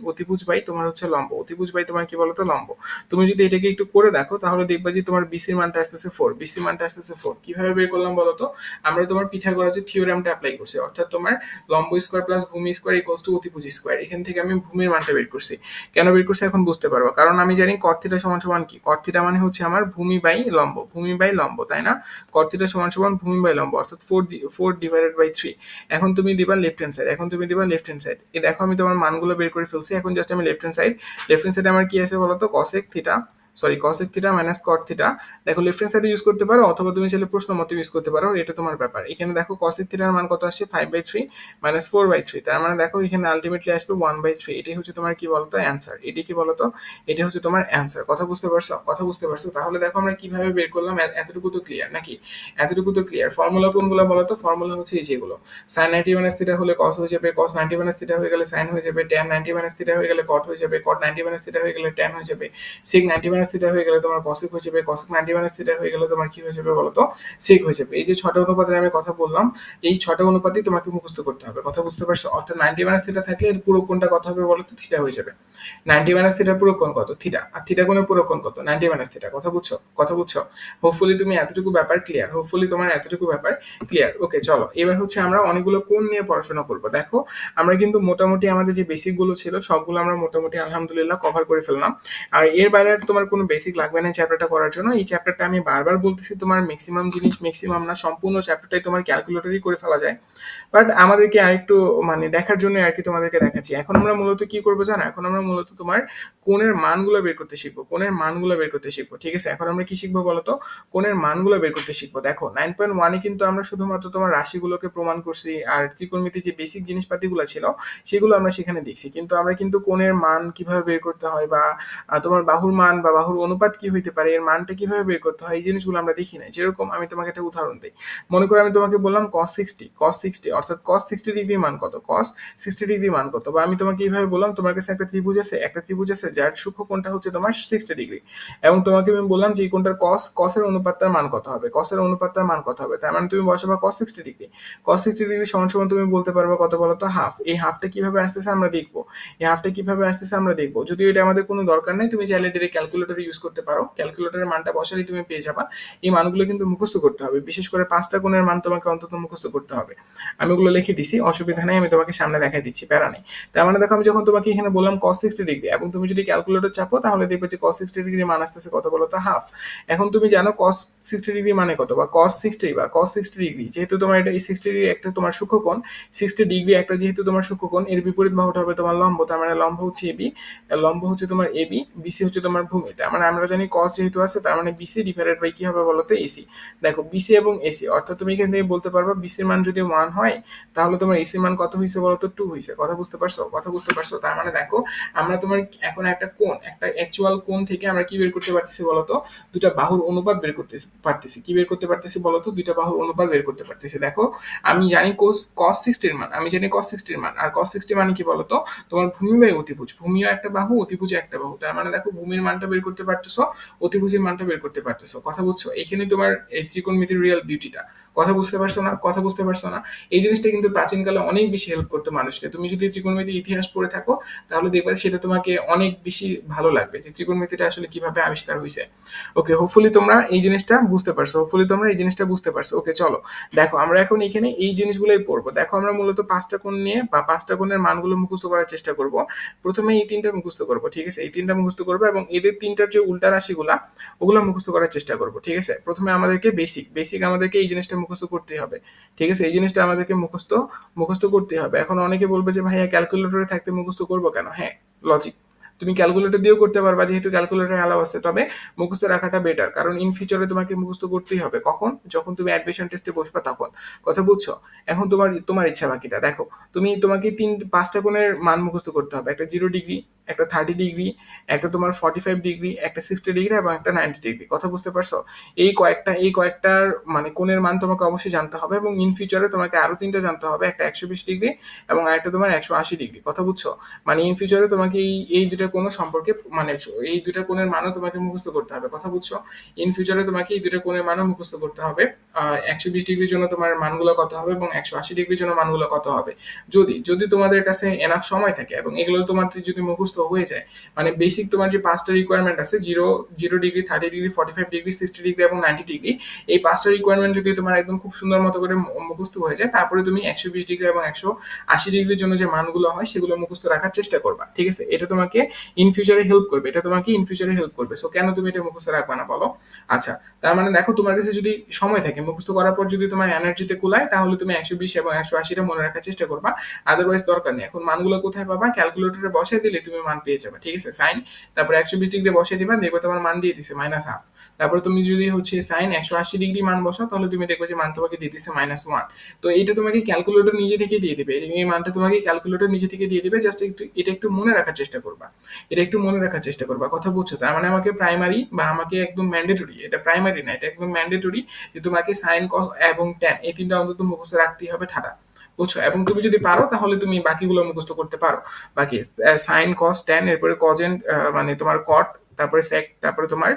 S1: অতিভুজ বাই তোমার হচ্ছে লম্ব, অতিভুজ বাই তোমার কি বলতো লম্ব। তুমি যদি এটাকে একটু করে দেখো তাহলে দেখবা যে তোমার বিসির মানটা আসতেছে 4, বিসির মানটা আসতেছে 4। কিভাবে বের করলাম বলতো? আমরা তোমার পিথাগোরাসের থিওরেমটা অ্যাপ্লাই করছি, অর্থাৎ তোমার লম্ব স্কয়ার প্লাস ভূমি স্কয়ার ইকুয়ালস টু অতিভুজ স্কয়ার। এখান থেকে আমি ভূমির মানটা বের করছি। কেন বের করছি এখন বুঝতে পারবো, কারণ আমি জানি কট থিটা সমান সমান কি, কট থিটা মানে হচ্ছে আমার ভূমি বাই লম্ব, ভূমি বাই লম্ব, তাই না? কট থিটা সমান সমান ভূমি বাই লম্ব, অর্থাৎ 4 ডিভাইডেড বাই 3। এখন তুমি দিবা লেফট হ্যান্ড সাইড, এখন তুমি দিবা লেফট হ্যান্ড সাইড। এই দেখো আমি তোমার মানগুলো বের করে ফেলছি। এখন জাস্ট আমি লেফট হ্যান্ড সাইডে আমার কি আছে বলতো, cosec theta, sorry cosec theta minus কট থিটা। দেখো লেফট হ্যান্ড সাইডে ইউজ করতে পারো অথবা তুমি চাইলে প্রশ্ন মতো ইউজ করতে পারো, এটা তোমার ব্যাপার। এখানে দেখো কসেক থিটার মান কত আসছে, 5/3 মাইনাস 4/3, তার মানে দেখো এখানে আলটিমেটলি আসবে 1/3। এটাই হচ্ছে তোমার কি বলতো অ্যান্সার, এটি কি বলতো, এটা হচ্ছে তোমার অ্যান্সার। কথা বুঝতে পারছো, কথা বুঝতে পারছো? তাহলে দেখো আমরা কিভাবে বের করলাম, এতটুকু তো ক্লিয়ার নাকি? এতটুকু তো ক্লিয়ার। ফর্মুলা কোনগুলো বলতো, ফর্মুলা হচ্ছে এই যেগুলো, sin 90 মাইনাস থিটা হলে cos হয়ে যাবে, cos 90 মাইনাস থিটা হয়ে গেলে sin হয়ে যাবে, tan 90 মাইনাস থিটা হয়ে গেলে cot হয়ে যাবে, cot 90 মাইনাস থিটা হয়ে গেলে tan হয়ে যাবে, sec 90 মাইনাস থিটা হয়ে গেলে তোমার cosec হয়ে যাবে, cosec 90 মাইনাস থিটা হয়ে গেলে তোমার কি হয়ে যাবে বলতো, sec হয়ে যাবে। এই যে ছটা অনুপাতের আমি কথা বললাম, এই ছটা অনুপাতই তোমাকে মুখস্থ করতে হবে, কথা বুঝতে পারছো? অর্থাৎ 90 মাইনাস থিটা থাকলে এর পুরো কোণটা কত হবে বলতো, থিটা হয়ে যাবে। 90 মাইনাস থিটার পুরো কোণ কত, থিটা, আর থিটা কোণের পুরো কোণ কত, 90 মাইনাস থিটা। কথা বুঝছো, কথা বুঝছো? হোপফুলি তুমি এতটুকু ব্যাপার ক্লিয়ার, হোপফুলি তোমার এতটুকু ব্যাপার ক্লিয়ার। ওকে চলো, এবার হচ্ছে আমরা অনেকগুলো কোণ নিয়ে পড়াশোনা করব। দেখো আমরা কিন্তু মোটামুটি আমাদের যে বেসিক গুলো ছিল সবগুলো আমরা মোটামুটি আলহামদুলিল্লাহ কভার করে ফেললাম। আর এর বাইরে আর তোমার কোনো বেসিক লাগবে না চ্যাপ্টারটা পড়ার জন্য। এই চ্যাপ্টারটা আমি বারবার বলতেছি, তোমার ম্যাক্সিমাম জিনিস, ম্যাক্সিমাম না সম্পূর্ণ চ্যাপ্টারটাই তোমার ক্যালকুলেটরই করে ফেলা যায়, বাট আমাদেরকে আরেকটু মানে দেখার জন্য আর কি তোমাদেরকে দেখাচ্ছি। এখন আমরা মূলত কি করবো জানো, এখন আমরা মূলত তোমার কোণের মানগুলো বের করতে শিখবো, কোণের মানগুলো বের করতে শিখবো, ঠিক আছে? এখন আমরা কি শিখবো বলতো, কোণের মানগুলো বের করতে শিখবো। দেখো 9.1 কিন্তু আমরা শুধুমাত্র তোমার রাশিগুলোকে প্রমাণ করছি, আর ত্রিকোণমিতির যে বেসিক জিনিসপাতিগুলো ছিল সেগুলো আমরা সেখানে দেখছি, কিন্তু আমরা কিন্তু কোণের মান কিভাবে বের করতে হয় বা তোমার বাহুর মান বা বাহুর অনুপাত কি হইতে পারে, এর মানটা কিভাবে বের করতে হয়, এই জিনিসগুলো আমরা দেখি না। যেরকম আমি তোমাকে একটা উদাহরণ দিই, মনে করো আমি তোমাকে বললাম cos 60 অর্থাৎ cos 60 ডিগ্রির মান কত, cos 60 ডিগ্রির মান কত, বা আমি তোমাকে এইভাবে বললাম তোমার কাছে একটা ত্রিভুজ আছে যার সূক্ষ্মকোণটা হচ্ছে তোমার 60 ডিগ্রি, এবং তোমাকে আমি বললাম যে এই কোণটার cos এর অনুপাতটার মান কত হবে, cos এর অনুপাতটার মান কত হবে, তার মানে তুমি বসাবা cos 60 ডিগ্রি, cos 60 ডিগ্রি সমান সমান তুমি বলতে পারবে কত বলতো, হাফ। এই হাফটা কিভাবে আসতেছে আমরা দেখবো, এই হাফটা কিভাবে আসতেছে আমরা দেখবো। যদিও এটা আমাদের কোনো দরকার নেই, তুমি চাইলে ডিরেক্ট ক্যালকুলেটর ইউজ করতে পারো, ক্যালকুলেটরের মানটা বসালেই তুমি পেয়ে যাবা। এই মানগুলো কিন্তু মুখস্থ করতে হবে, বিশেষ করে 5টা কোণের মান তোমাকে অন্তত মুখস্থ করতে হবে। আমি ওগুলো লিখে দিছি, অসুবিধা নেই, আমি তোমাকে সামনে দেখাই দিচ্ছি, প্যারা নেই। তার মানে দেখো আমি যখন তোমাকে এখানে বললাম cos 60 ডিগ্রি, এবং তুমি যদি ক্যালকুলেটর চাপো তাহলে দেখবে যে cos 60 ডিগ্রি মান আসতেছে কত বলতো, হাফ। এখন তুমি জানো cos 60 ডিগ্রি মানে কত, বা cos 60 ডিগ্রি, যেহেতু তোমার এটা এই 60 ডিগ্রি একটা তোমার সূক্ষ্মকোণ, 60 ডিগ্রি একটা যেহেতু তোমার সূক্ষ্মকোণ, এর বিপরীত বাহুটা হবে তোমার লম্ব, তার মানে লম্ব হচ্ছে এবি, লম্ব হচ্ছে তোমার এবি, বিসি হচ্ছে তোমার ভূমি। তার মানে আমরা জানি cos যেহেতু আছে তার মানে বিসি ডিভাইডেড বাই কি হবে বলতো, এসি। দেখো বিসি এবং এসি, অর্থাৎ তুমি এখান থেকে বলতে পারবা বিসির মান যদি 1 হয় তাহলে তোমার এসির মান কত হয়েছে বলতো, 2 হয়েছে। কথা বুঝতে পারছো, কথা বুঝতে পারছো? তার মানে দেখো আমরা তোমার এখন একটা কোণ, একটা অ্যাকচুয়াল কোণ থেকে আমরা কি বের করতে পারতেছি বলতো, দুটা বাহুর অনুপাত বের করতে পারতেছি। কি বের করতে পারতেছি বলতো, দুইটা বাহুর অনুপাত বের করতে পারতেছি। দেখো আমি জানি cos 60 এর মান, আমি জানি cos 60 এর মান, আর cos 60 মানে কি বলতো, তোমার ভূমি বাই অতিভুজ, ভূমিও একটা বাহু অতিভুজ একটা বাহু, তার মানে দেখো ভূমির মানটা বের করতে পারতেছো, অতিভুজের মানটা বের করতে পারতেছো। কথা বুঝছো? এখানে তোমার এই ত্রিকোণমিতির রিয়েল বিউটিটা। কথা বুঝতে পারছো না, কথা বুঝতে পারছো না? এই জিনিসটা কিন্তু প্রাচীনকালে অনেক বেশি হেল্প করতো মানুষকে। তুমি যদি ত্রিকোণমিতির ইতিহাস পড়ে থাকো তাহলে দেখবে সেটা তোমাকে অনেক বেশি ভালো লাগবে যে ত্রিকোণমিতিটা আসলে কিভাবে আবিষ্কার হয়েছে। ওকে, হোপফুলি তোমরা এই জিনিসটা বুঝতে পারছো, হোপফুলি তোমরা এই জিনিসটা বুঝতে পারছো। ওকে চলো, দেখো আমরা এখন এখানে এই জিনিসগুলোই পড়বো। দেখো আমরা মূলত 5টা কোণ নিয়ে বা 5টা কোণের মানগুলো মুখস্থ করার চেষ্টা করব। প্রথমে এই 3টা মুখস্থ করব, ঠিক আছে? এই 3টা মুখস্থ করবো এবং এদের 3টার যে উল্টা রাশিগুলা ওগুলো মুখস্থ করার চেষ্টা করব, ঠিক আছে? প্রথমে আমাদেরকে বেসিক আমাদেরকে এই জিনিসটা মুখস্থ করতে হবে, ঠিক আছে? এই জিনিসটা আমাদেরকে মুখস্থ করতে হবে। এখন অনেকে বলবে যে ভাইয়া ক্যালকুলেটরে থাকতে মুখস্থ করবো কেন? হ্যাঁ, লজিক, তুমি ক্যালকুলেটর দিয়েও করতে পারবা, যেহেতু ক্যালকুলেটর অ্যালাউ আছে। তবে মুখস্থ রাখাটা বেটার, কারণ ইন ফিউচারে তোমাকে মুখস্থ করতেই হবে। কখন? যখন তুমি অ্যাডমিশন টেস্টে বসবা তখন। কথা বুঝছো? এখন তোমার তোমার ইচ্ছা বাকিটা। দেখো, তোমাকে 5টা কোণের মান মুখস্থ করতে হবে। একটা 0 ডিগ্রি, একটা 30 ডিগ্রি, একটা তোমার 45 ডিগ্রি, একটা 60 ডিগ্রি এবং একটা 90 ডিগ্রি। কথা বুঝতে পারছো? এই কয়েকটার মানে কোণের মান তোমাকে অবশ্যই জানতে হবে, এবং ইন ফিউচারে তোমাকে আরো 3টা জানতে হবে। একটা 120 ডিগ্রি এবং আরেকটা তোমার 180 ডিগ্রি। কথা বুঝছো? মানে ইন ফিউচারে তোমাকে এই দুইটা কোণ সম্পর্কে মানে এই দুইটা কোণের মানও তোমাকে মুখস্থ করতে হবে। কথা বুঝছো? ইন ফিউচারে তোমাকে এই দুইটা কোণের মানও মুখস্থ করতে হবে। 120 ডিগ্রির জন্য তোমার মানগুলো কত হবে এবং 180 ডিগ্রির জন্য মানগুলো কত হবে। যদি যদি তোমাদের কাছে এনাফ সময় থাকে এবং এগুলো তোমার যদি মুখস্থ হয়ে যায়, মানে বেসিক তোমার যে 5টা রিকোয়ারমেন্ট আছে, 0 ডিগ্রি, 30 ডিগ্রি, 45 ডিগ্রি, 60 ডিগ্রি এবং 90 ডিগ্রি, এই 5টা রিকোয়ারমেন্ট যদি তোমার একদম খুব সুন্দর মতো করে মুখস্থ হয়ে যায়, তারপরে তুমি 120 ডিগ্রি এবং 180 ডিগ্রির জন্য যে মানগুলো হয় সেগুলো মুখস্থ রাখার চেষ্টা করবা। ঠিক আছে? এটা তোমাকে ইন ফিউচারে হেল্প করবে, এটা তোমাকে ইন ফিউচারে হেল্প করবে। সো কেন তুমি এটা মুখস্থ রাখবা না বলো? আচ্ছা, তার মানে দেখো, তোমার কাছে যদি সময় থাকে, মুখস্থ করার পর যদি তোমার এনার্জিতে কুলায়, তাহলে তুমি 120 এবং 180টা মনে রাখার চেষ্টা করবা। আদারওয়াইজ দরকার নেই। এখন মানগুলো কোথায় পাবা? ক্যালকুলেটরে বসাই দিলে তুমি মান পেয়ে যাবে। ঠিক আছে? সাইন, তারপরে 120 ডিগ্রি বসাই দিবা, দেখবে তোমার মান দিয়ে দিছে -1/2। তারপরে তুমি যদি হচ্ছে সাইন 180 ডিগ্রি মান বসাও, তাহলে তুমি দেখবে যে মান তোমাকে দিয়ে দিচ্ছে -1। তো এটা তোমাকে ক্যালকুলেটর নিজে থেকে দিয়ে দিবে, এই মানটা তোমাকে ক্যালকুলেটর নিজে থেকে দিয়ে দিবে। জাস্ট এটা একটু মনে রাখার চেষ্টা করবা, এটা একটু মনে রাখার চেষ্টা করবা। কথা বুঝছো? তার মানে আমাকে প্রাইমারি বা আমাকে একদম ম্যান্ডেটরি, এটা প্রাইমারি না, এটা একদম ম্যান্ডেটরি যে তোমাকে সাইন, কস এবং ট্যান এই তিনটা অন্তত মুখস্থ রাখতেই হবে ঠাডা। বুঝছো? এবং তুমি যদি পারো তাহলে তুমি বাকিগুলো মুখস্থ করতে পারো। বাকি সাইন, কস, ট্যান, এরপরে কজেন্ট মানে তোমার কট, তারপরে সেক, তারপরে তোমার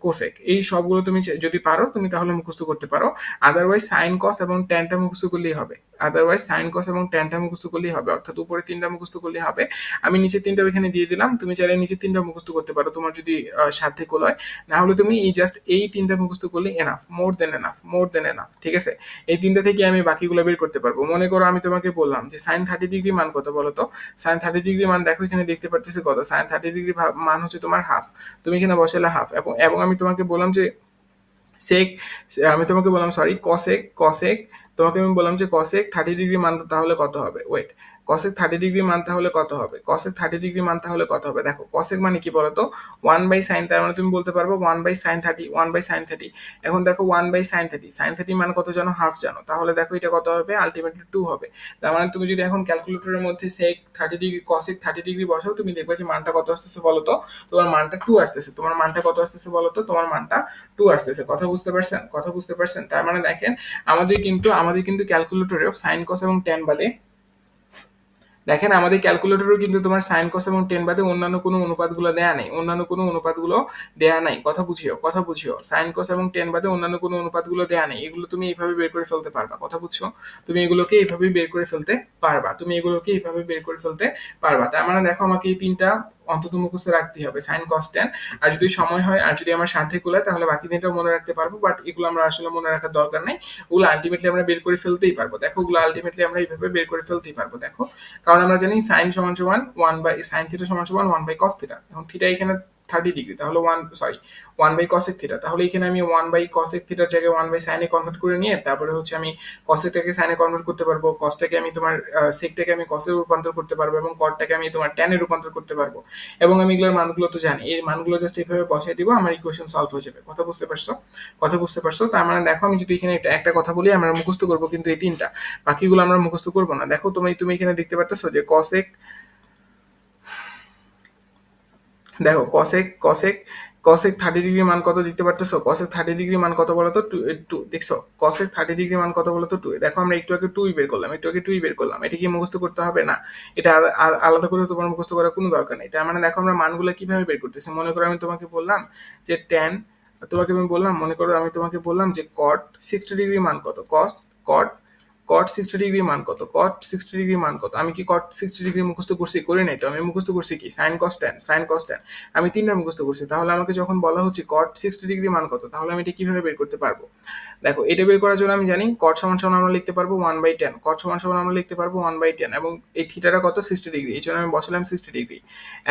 S1: কোসেক, এই সবগুলো তুমি যদি পারো তুমি তাহলে মুখস্থ করতে পারো। আদারওয়াইজ সাইন, কস এবং ট্যানটা মুখস্থ করলেই হবে। আদারওয়াইজ সাইন, কস এবং ট্যানটা মুখস্থ করলেই হবে, অর্থাৎ উপরে 3টা মুখস্থ করলেই হবে। আমি নিচে 3টা এখানে দিয়ে দিলাম, তুমি চাইলে নিচে 3টা মুখস্থ করতে পারো তোমার যদি সাধ্যে কোল হয়। না হলে তুমি এই 3টা মুখস্থ করলে এনাফ, মোর দেন এনাফ, মোর দেন এনাফ। ঠিক আছে? এই 3টা থেকে আমি বাকিগুলো বের করতে পারবো। মনে করো আমি তোমাকে বললাম যে সাইন 30 ডিগ্রি মান কত বলো তো? সাইন 30 ডিগ্রি মান দেখো এখানে দেখতে পাচ্ছি কত। সাইন 30 ডিগ্রি মান হচ্ছে তোমার হাফ। তুমি এখানে বসালে হাফ, এবং আমি তোমাকে বললাম যে সেক, আমি তোমাকে বললাম সরি কসেক, তোমাকে আমি বললাম যে কসেক 30 ডিগ্রি মান তাহলে কত হবে? ওয়েট, কসেক 30 ডিগ্রি মান তাহলে কত হবে? কসেক 30 ডিগ্রি মান তাহলে কত হবে? দেখো, কসেক মানে কি বলতো? 1/sin, তার মানে তুমি বলতে পারবো 1/sin 30, 1/sin 30। এখন দেখো 1/sin 30, sin 30 মান কত জানো? হাফ জানো। তাহলে দেখো এটা কত হবে? আলটিমেটলি 2 হবে। তার মানে তুমি যদি এখন ক্যালকুলেটরের মধ্যে সেক 30 ডিগ্রি, কসেক 30 ডিগ্রি বসাও, তুমি দেখবে যে মানটা কত আসতেছে বলতো? তোমার মানটা 2 আসতেছে। তোমার মানটা কত আসতেছে বলতো? তোমার মানটা 2 আসতেছে। কথা বুঝতে পারছেন? কথা বুঝতে পারছেন? তার মানে দেখেন, আমাদের কিন্তু ক্যালকুলেটরেও সাইন, কস এবং ট্যান বাদে, দেখেন আমাদের ক্যালকুলেটরও কিন্তু তোমার সাইন, কস এবং টেন বাদে অন্যান্য কোনো অনুপাতগুলো দেয়া নেই, অন্যান্য কোনো অনুপাতগুলো দেয়া নাই। কথা বুঝিও, সাইন, কস এবং টেন বাদে অন্যান্য কোনো অনুপাতগুলো দেয়া নেই। এগুলো তুমি এইভাবে বের করে ফেলতে পারবা। কথা বুঝছো? তুমি এগুলোকে এইভাবে বের করে ফেলতে পারবা, তুমি এগুলোকে এইভাবে বের করে ফেলতে পারবা। তার মানে দেখো, আমাকে এই 3টা অন্তত মুখস্থ রাখতেই হবে, সাইন, কস, ট্যান। আর যদি সময় হয় আর যদি আমার সাধ্যে কুলায় তাহলে বাকি 3টাও মনে রাখতে পারবো, বাট এগুলো আমরা আসলে মনে রাখার দরকার নেই। ওগুলো আলটিমেটলি আমরা বের করে ফেলতেই পারবো। দেখো, ওগুলো আলটিমেটলি আমরা এইভাবে বের করে ফেলতেই পারবো। দেখো, কারণ আমরা জানি সাইন সমান সমান 1/sin থিটা সমান সমান 1/cos থিটা। এখন থিটা এখানে 30 ডিগ্রি, তাহলে 1/cosec থিটা। তাহলে এখানে আমি 1/cosec থিটার জায়গায় 1/sin এ কনভার্ট করে নিয়ে তারপরে হচ্ছে আমি cosecটাকে sin এ কনভার্ট করতে পারবো, cosটাকে আমি তোমার secটাকে আমি cos এ রূপান্তর করতে পারবো, এবং cotটাকে আমি তোমার tan এ রূপান্তর করতে পারবো। এবং আমি এগুলোর মানগুলো তো জানি, এই মানগুলো জাস্ট এইভাবে বসাই দিব, আমার ইকুয়েশন সলভ হয়ে যাবে। কথা বুঝতে পারছো? কথা বুঝতে পারছো? তার মানে দেখো, আমি যদি এখানে একটা কথা বলি, আমরা মুখস্থ করবো কিন্তু এই 3টা, বাকিগুলো আমরা মুখস্থ করবো না। দেখো, তুমি এখানে দেখতে পারতেছো যে দেখো cosec 30 ডিগ্রি মান কত দিতে পারতেছো? cosec 30 ডিগ্রি মান কত বলতো? 2। দেখছো cosec 30 ডিগ্রি মান কত বলতো? 2। দেখো, আমরা একটু আগে 2 বের করলাম, এটা কি মুখস্থ করতে হবে? না, এটা আর আলাদা করে তোমার মুখস্থ করার কোনো দরকার নেই। তার মানে দেখো, আমরা মানগুলো কিভাবে বের করতেছি। মনে করো আমি তোমাকে বললাম যে tan, আমি তোমাকে বললাম যে cot 60 ডিগ্রি মান কত? cot 60 ডিগ্রি মান কত? আমি কি cot 60 ডিগ্রি মুখস্থ করছি? করি নাই তো। আমি মুখস্থ করছি কি? sin cos tan। আমি 3টা মুখস্থ করছি। তাহলে আমাকে যখন বলা হচ্ছে cot 60 ডিগ্রি মান কত, তাহলে আমি এটা কিভাবে বের করতে পারবো? দেখো, এটা বের করার জন্য আমি জানি cot সমান সমান আমরা লিখতে পারবো 1/tan, এবং এই থিটাটা কত? 60 ডিগ্রি, এই জন্য আমি বসালাম 60 ডিগ্রি।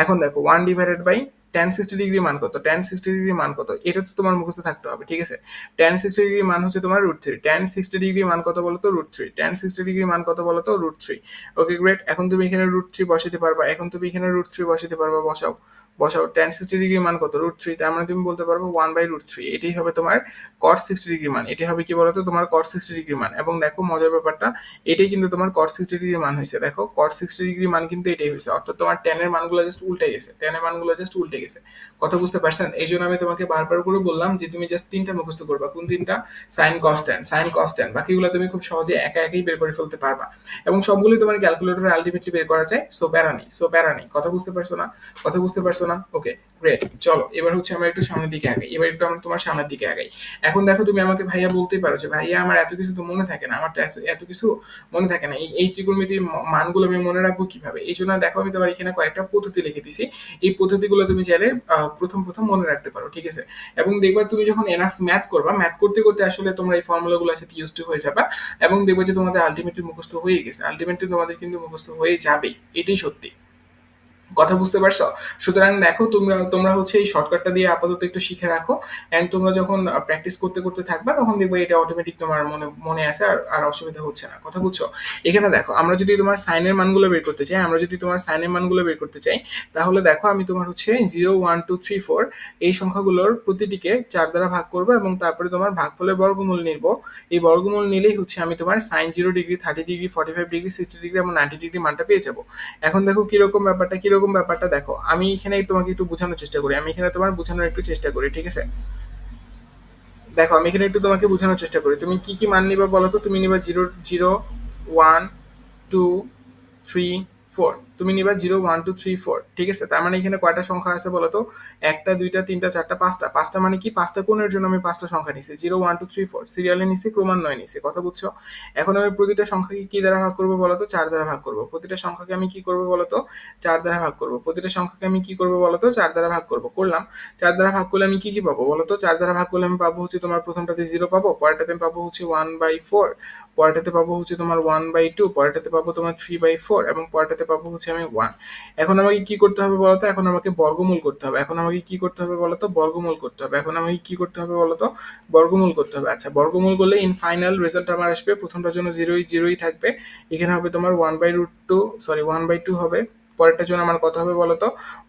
S1: এখন দেখো 1/tan tan 60 ডিগ্রি মান কত, tan 60 ডিগ্রি মান কত, এটা তো তোমার মুখস্থ থাকতে হবে, ঠিক আছে। tan 60 ডিগ্রি মান হচ্ছে তোমার √3, tan 60 ডিগ্রি মান কত বলো তো √3, tan 60 ডিগ্রি মান কত বলো তো √3। ওকে গ্রেট, এখন তুমি এখানে √3 বসাতে পারবা, এখন তুমি এখানে √3 বসাতে পারবা, বসাও বসাও। tan 60 ডিগ্রি মান কত √3, তার মানে তুমি বলতে পারবো 1/√3, এটাই হবে তোমার cot 60 ডিগ্রি মান, এটাই হবে কি বলতো তোমার cot 60 ডিগ্রি মান। এবং দেখো মজার ব্যাপারটা, এটাই কিন্তু তোমার cot 60 ডিগ্রি মান হয়েছে, দেখো cot 60 ডিগ্রি মান কিন্তু এটাই হয়েছে, অর্থাৎ তোমার tan এর মানগুলো জাস্ট উল্টে গেছে, tan এর মানগুলো জাস্ট উল্টে গেছে। কথা বুঝতে পারছেন? এই জন্য আমি তোমাকে বারবার করে বললাম যে তুমি জাস্ট তিনটা মুখস্থ করবা। কোন তিনটা? সাইন কস ট্যান, সাইন কস ট্যান, বাকিগুলো তুমি খুব সহজে একা একাই বের করে ফেলতে পারবা, এবং সবগুলোই তোমার ক্যালকুলেটরে আলটিমেটলি বের করা যায়। সো প্যারা নেই, সো প্যারা নেই। কথা বুঝতে পারছো না? কথা বুঝতে পারছো না? ওকে গ্রেট, চলো এবার হচ্ছে আমরা একটু সামনের দিকে আগাই, এবার একটু আমরা তোমার সামনের দিকে আগাই। এখন দেখো তুমি আমাকে ভাইয়া বলতেই পারো যে ভাইয়া আমার এত কিছু তো মনে থাকে না, আমার তো এত কিছু মনে থাকে না, এই ত্রিকোণমিতির মানগুলো আমি মনে রাখবো কিভাবে? এই জন্য দেখো আমি তোমার এখানে কয়েকটা পদ্ধতি লিখে দিছি, এই পদ্ধতিগুলো তুমি চাইলে প্রথম প্রথম মনে রাখতে পারো, ঠিক আছে। এবং দেখবা তুমি যখন এনাফ ম্যাথ করবা, ম্যাথ করতে করতে আসলে তোমরা এই ফর্মুলাগুলোর সাথে ইউজ টু হয়ে যাবা, এবং দেখবে যে তোমাদের আলটিমেটলি মুখস্থ হয়ে গেছে, আলটিমেটলি তোমাদের কিন্তু মুখস্থ হয়ে যাবে, এটাই সত্যি। কথা বুঝতে পারছো? সুতরাং দেখো তোমরা তোমরা হচ্ছে এই শর্টকাটটা দিয়ে আপাতত একটু শিখে রাখো, এন্ড তোমরা যখন প্র্যাকটিস করতে করতে থাকবা তখন দেখবে এটা অটোমেটিক তোমার মনে মনে আসে, আর অসুবিধা হচ্ছে না। কথা বুঝছো? এখানে দেখো আমরা যদি তোমার সাইনের মানগুলো বের করতে চাই, আমরা যদি তোমার সাইনের মানগুলো বের করতে চাই, তাহলে দেখো আমি তোমার হচ্ছে 0 1 2 3 4 এই সংখ্যাগুলোর প্রতিটিকে 4 দ্বারা ভাগ করবো, এবং তারপরে তোমার ভাগফলের বর্গমূল নিব। এই বর্গমূল নিলেই হচ্ছে আমি তোমার sine 0 degree, 30 degree, 45 degree, 60 degree এবং 90 ডিগ্রি মানটা পেয়ে যাবো। এখন দেখো কিরকম ব্যাপারটা, কিরকম ব্যাপারটা দেখো, আমি এখানে তোমাকে একটু বোঝানোর চেষ্টা করি, আমি এখানে তোমার বোঝানোর একটু চেষ্টা করি, ঠিক আছে। দেখো আমি এখানে একটু তোমাকে বোঝানোর চেষ্টা করি, তুমি কি কি মান নিবা বলো তো? তুমি নিবা 0 0 1 2 3 4, তুমি নিবা 0 1 2 3 4, ঠিক আছে। তার মানে এখানে কয়টা সংখ্যা আছে বলো তো? একটা, দুইটা, তিনটা, চারটা, পাঁচটা। পাঁচটা মানে কি? পাঁচটা কোণের জন্য আমি পাঁচটা সংখ্যা নিছি, 0 1 2 3 4 সিরিয়ালে নিছি, ক্রমান্বয়ে নিছি। কথা বুঝছো? এখন আমি প্রতিটা সংখ্যাকে কি দ্বারা ভাগ করবো বলো তো? 4 দ্বারা ভাগ করবো। প্রতিটা সংখ্যাকে আমি কি করবো বলো তো? 4 দ্বারা ভাগ করবো। প্রতিটা সংখ্যাকে আমি কি করবো বলো তো? 4 দ্বারা ভাগ করবো। করলাম। 4 দ্বারা ভাগ করলে আমি কি কি পাবো বলো তো? 4 দ্বারা ভাগ করলে আমি পাবো হচ্ছে তোমার প্রথমটাতে 0 পাবো, পরেরটাতে আমি পাবো হচ্ছে 1/4, পরেরটাতে পাবো হচ্ছে তোমার 1/2, পরেরটাতে পাবো তোমার 3/4, এবং পরেরটাতে পাবো হচ্ছে আমি 1। এখন আমাকে কি করতে হবে বলতো? এখন আমাকে বর্গমূল করতে হবে। এখন আমাকে কি করতে হবে বলতো? বর্গমূল করতে হবে। এখন আমাকে কি করতে হবে বলতো? বর্গমূল করতে হবে। আচ্ছা, বর্গমূল করলে ইন ফাইনাল রেজাল্ট আমার আসবে, প্রথমটার জন্য 0ই থাকবে, এখানে হবে তোমার 1/2, সরি 1/2 হবে, পরেরটার জন্য আমার কত হবে বলতো?